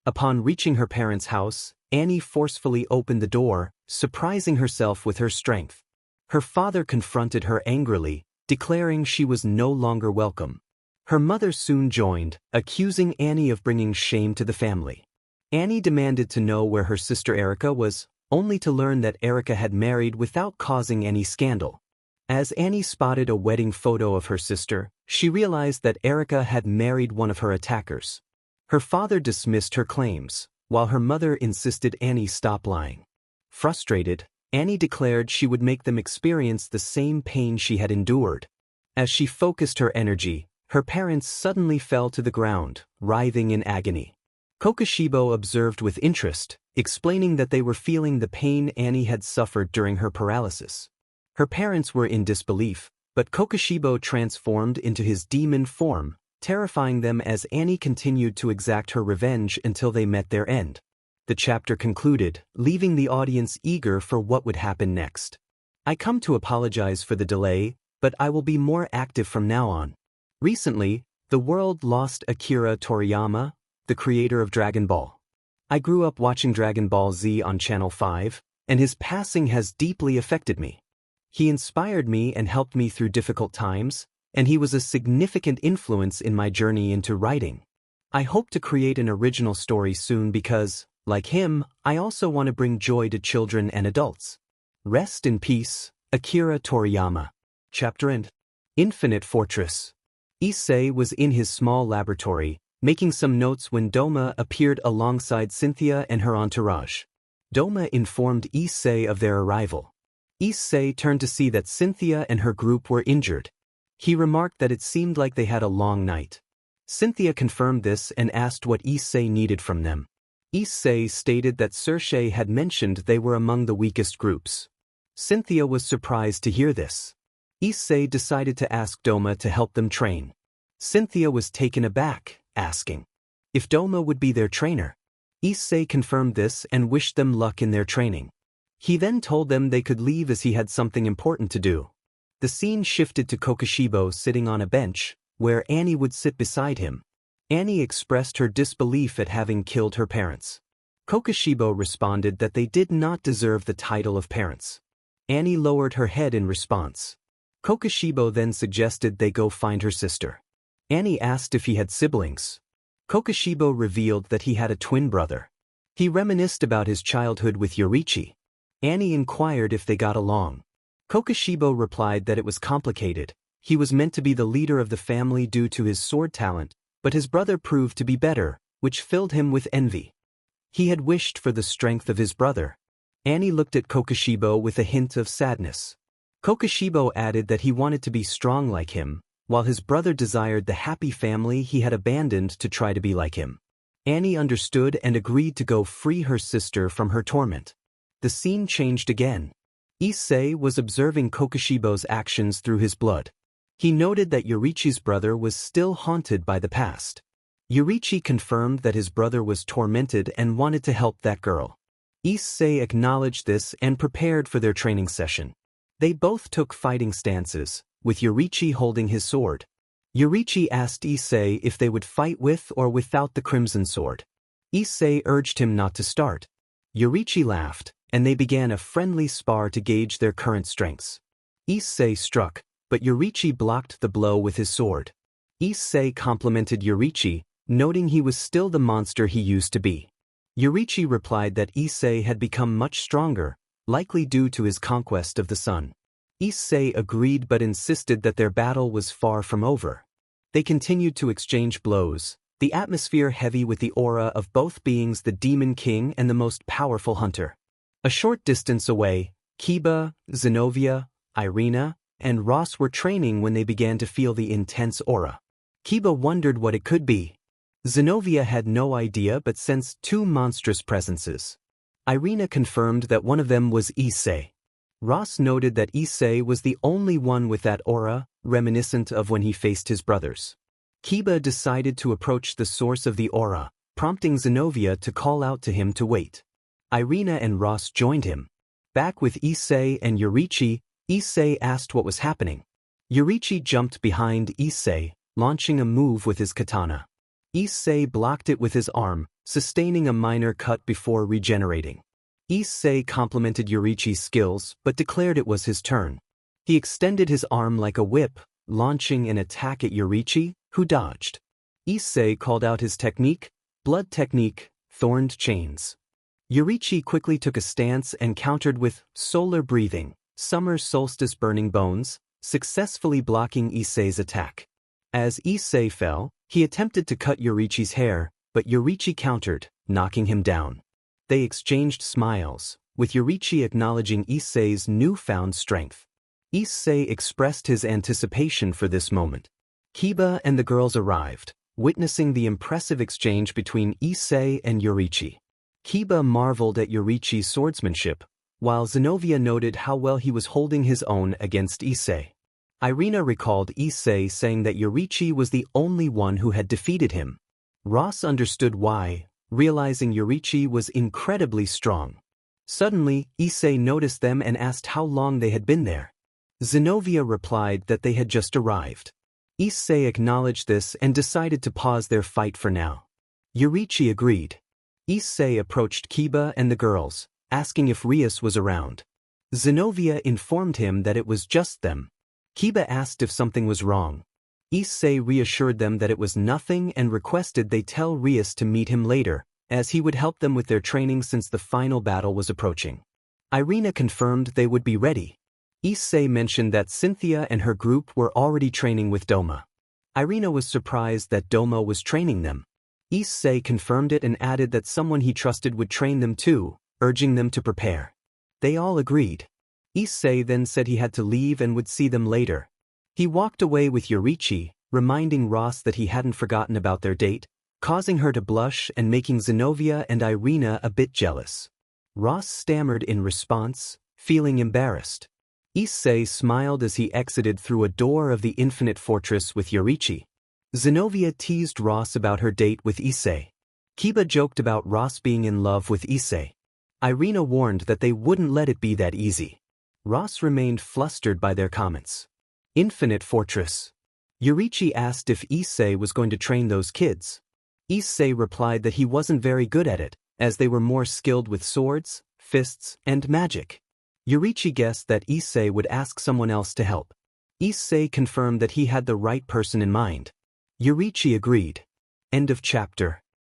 Upon reaching her parents' house, Annie forcefully opened the door, surprising herself with her strength. Her father confronted her angrily, declaring she was no longer welcome. Her mother soon joined, accusing Annie of bringing shame to the family. Annie demanded to know where her sister Erica was, only to learn that Erica had married without causing any scandal. As Annie spotted a wedding photo of her sister, she realized that Erica had married one of her attackers. Her father dismissed her claims, while her mother insisted Annie stop lying. Frustrated, Annie declared she would make them experience the same pain she had endured. As she focused her energy, her parents suddenly fell to the ground, writhing in agony. Kokushibo observed with interest, explaining that they were feeling the pain Annie had suffered during her paralysis. Her parents were in disbelief, but Kokushibo transformed into his demon form, terrifying them as Annie continued to exact her revenge until they met their end. The chapter concluded, leaving the audience eager for what would happen next. I come to apologize for the delay, but I will be more active from now on. Recently, the world lost Akira Toriyama, the creator of Dragon Ball. I grew up watching Dragon Ball Z on Channel 5, and his passing has deeply affected me. He inspired me and helped me through difficult times, and he was a significant influence in my journey into writing. I hope to create an original story soon because, like him, I also want to bring joy to children and adults. Rest in peace, Akira Toriyama. Chapter End. Infinite Fortress. Issei was in his small laboratory, making some notes when Doma appeared alongside Cynthia and her entourage. Doma informed Issei of their arrival. Issei turned to see that Cynthia and her group were injured. He remarked that it seemed like they had a long night. Cynthia confirmed this and asked what Issei needed from them. Issei stated that Saoirse had mentioned they were among the weakest groups. Cynthia was surprised to hear this. Issei decided to ask Doma to help them train. Cynthia was taken aback, asking if Doma would be their trainer. Issei confirmed this and wished them luck in their training. He then told them they could leave as he had something important to do. The scene shifted to Kokushibo sitting on a bench, where Annie would sit beside him. Annie expressed her disbelief at having killed her parents. Kokushibo responded that they did not deserve the title of parents. Annie lowered her head in response. Kokushibo then suggested they go find her sister. Annie asked if he had siblings. Kokushibo revealed that he had a twin brother. He reminisced about his childhood with Yorichi. Annie inquired if they got along. Kokushibo replied that it was complicated. He was meant to be the leader of the family due to his sword talent, but his brother proved to be better, which filled him with envy. He had wished for the strength of his brother. Annie looked at Kokushibo with a hint of sadness. Kokushibo added that he wanted to be strong like him, while his brother desired the happy family he had abandoned to try to be like him. Annie understood and agreed to go free her sister from her torment. The scene changed again. Issei was observing Kokushibo's actions through his blood. He noted that Yorichi's brother was still haunted by the past. Yorichi confirmed that his brother was tormented and wanted to help that girl. Issei acknowledged this and prepared for their training session. They both took fighting stances, with Yorichi holding his sword. Yorichi asked Issei if they would fight with or without the Crimson Sword. Issei urged him not to start. Yorichi laughed, and they began a friendly spar to gauge their current strengths. Issei struck, but Yorichi blocked the blow with his sword. Issei complimented Yorichi, noting he was still the monster he used to be. Yorichi replied that Issei had become much stronger, likely due to his conquest of the sun. Issei agreed but insisted that their battle was far from over. They continued to exchange blows, the atmosphere heavy with the aura of both beings, the Demon King and the most powerful hunter. A short distance away, Kiba, Zenobia, Irina, and Ross were training when they began to feel the intense aura. Kiba wondered what it could be. Zenobia had no idea but sensed two monstrous presences. Irina confirmed that one of them was Issei. Ross noted that Issei was the only one with that aura, reminiscent of when he faced his brothers. Kiba decided to approach the source of the aura, prompting Zenobia to call out to him to wait. Irina and Ross joined him. Back with Issei and Yorichi, Issei asked what was happening. Yorichi jumped behind Issei, launching a move with his katana. Issei blocked it with his arm, sustaining a minor cut before regenerating. Issei complimented Yorichi's skills but declared it was his turn. He extended his arm like a whip, launching an attack at Yorichi, who dodged. Issei called out his technique, blood technique, thorned chains. Yorichi quickly took a stance and countered with solar breathing, summer solstice burning bones, successfully blocking Issei's attack. As Issei fell, he attempted to cut Yorichi's hair, but Yorichi countered, knocking him down. They exchanged smiles, with Yorichi acknowledging Issei's newfound strength. Issei expressed his anticipation for this moment. Kiba and the girls arrived, witnessing the impressive exchange between Issei and Yorichi. Kiba marveled at Yorichi's swordsmanship, while Zenobia noted how well he was holding his own against Issei. Irina recalled Issei saying that Yorichi was the only one who had defeated him. Ross understood why, realizing Yorichi was incredibly strong. Suddenly, Issei noticed them and asked how long they had been there. Zenobia replied that they had just arrived. Issei acknowledged this and decided to pause their fight for now. Yorichi agreed. Issei approached Kiba and the girls, asking if Rias was around. Zenobia informed him that it was just them. Kiba asked if something was wrong. Issei reassured them that it was nothing and requested they tell Rias to meet him later, as he would help them with their training since the final battle was approaching. Irina confirmed they would be ready. Issei mentioned that Cynthia and her group were already training with Doma. Irina was surprised that Doma was training them. Issei confirmed it and added that someone he trusted would train them too, urging them to prepare. They all agreed. Issei then said he had to leave and would see them later. He walked away with Yorichi, reminding Ross that he hadn't forgotten about their date, causing her to blush and making Zenobia and Irina a bit jealous. Ross stammered in response, feeling embarrassed. Issei smiled as he exited through a door of the Infinite Fortress with Yorichi. Zenobia teased Ross about her date with Issei. Kiba joked about Ross being in love with Issei. Irina warned that they wouldn't let it be that easy. Ross remained flustered by their comments. Infinite Fortress. Yorichi asked if Issei was going to train those kids. Issei replied that he wasn't very good at it, as they were more skilled with swords, fists, and magic. Yorichi guessed that Issei would ask someone else to help. Issei confirmed that he had the right person in mind. Yorichi agreed. End of chapter.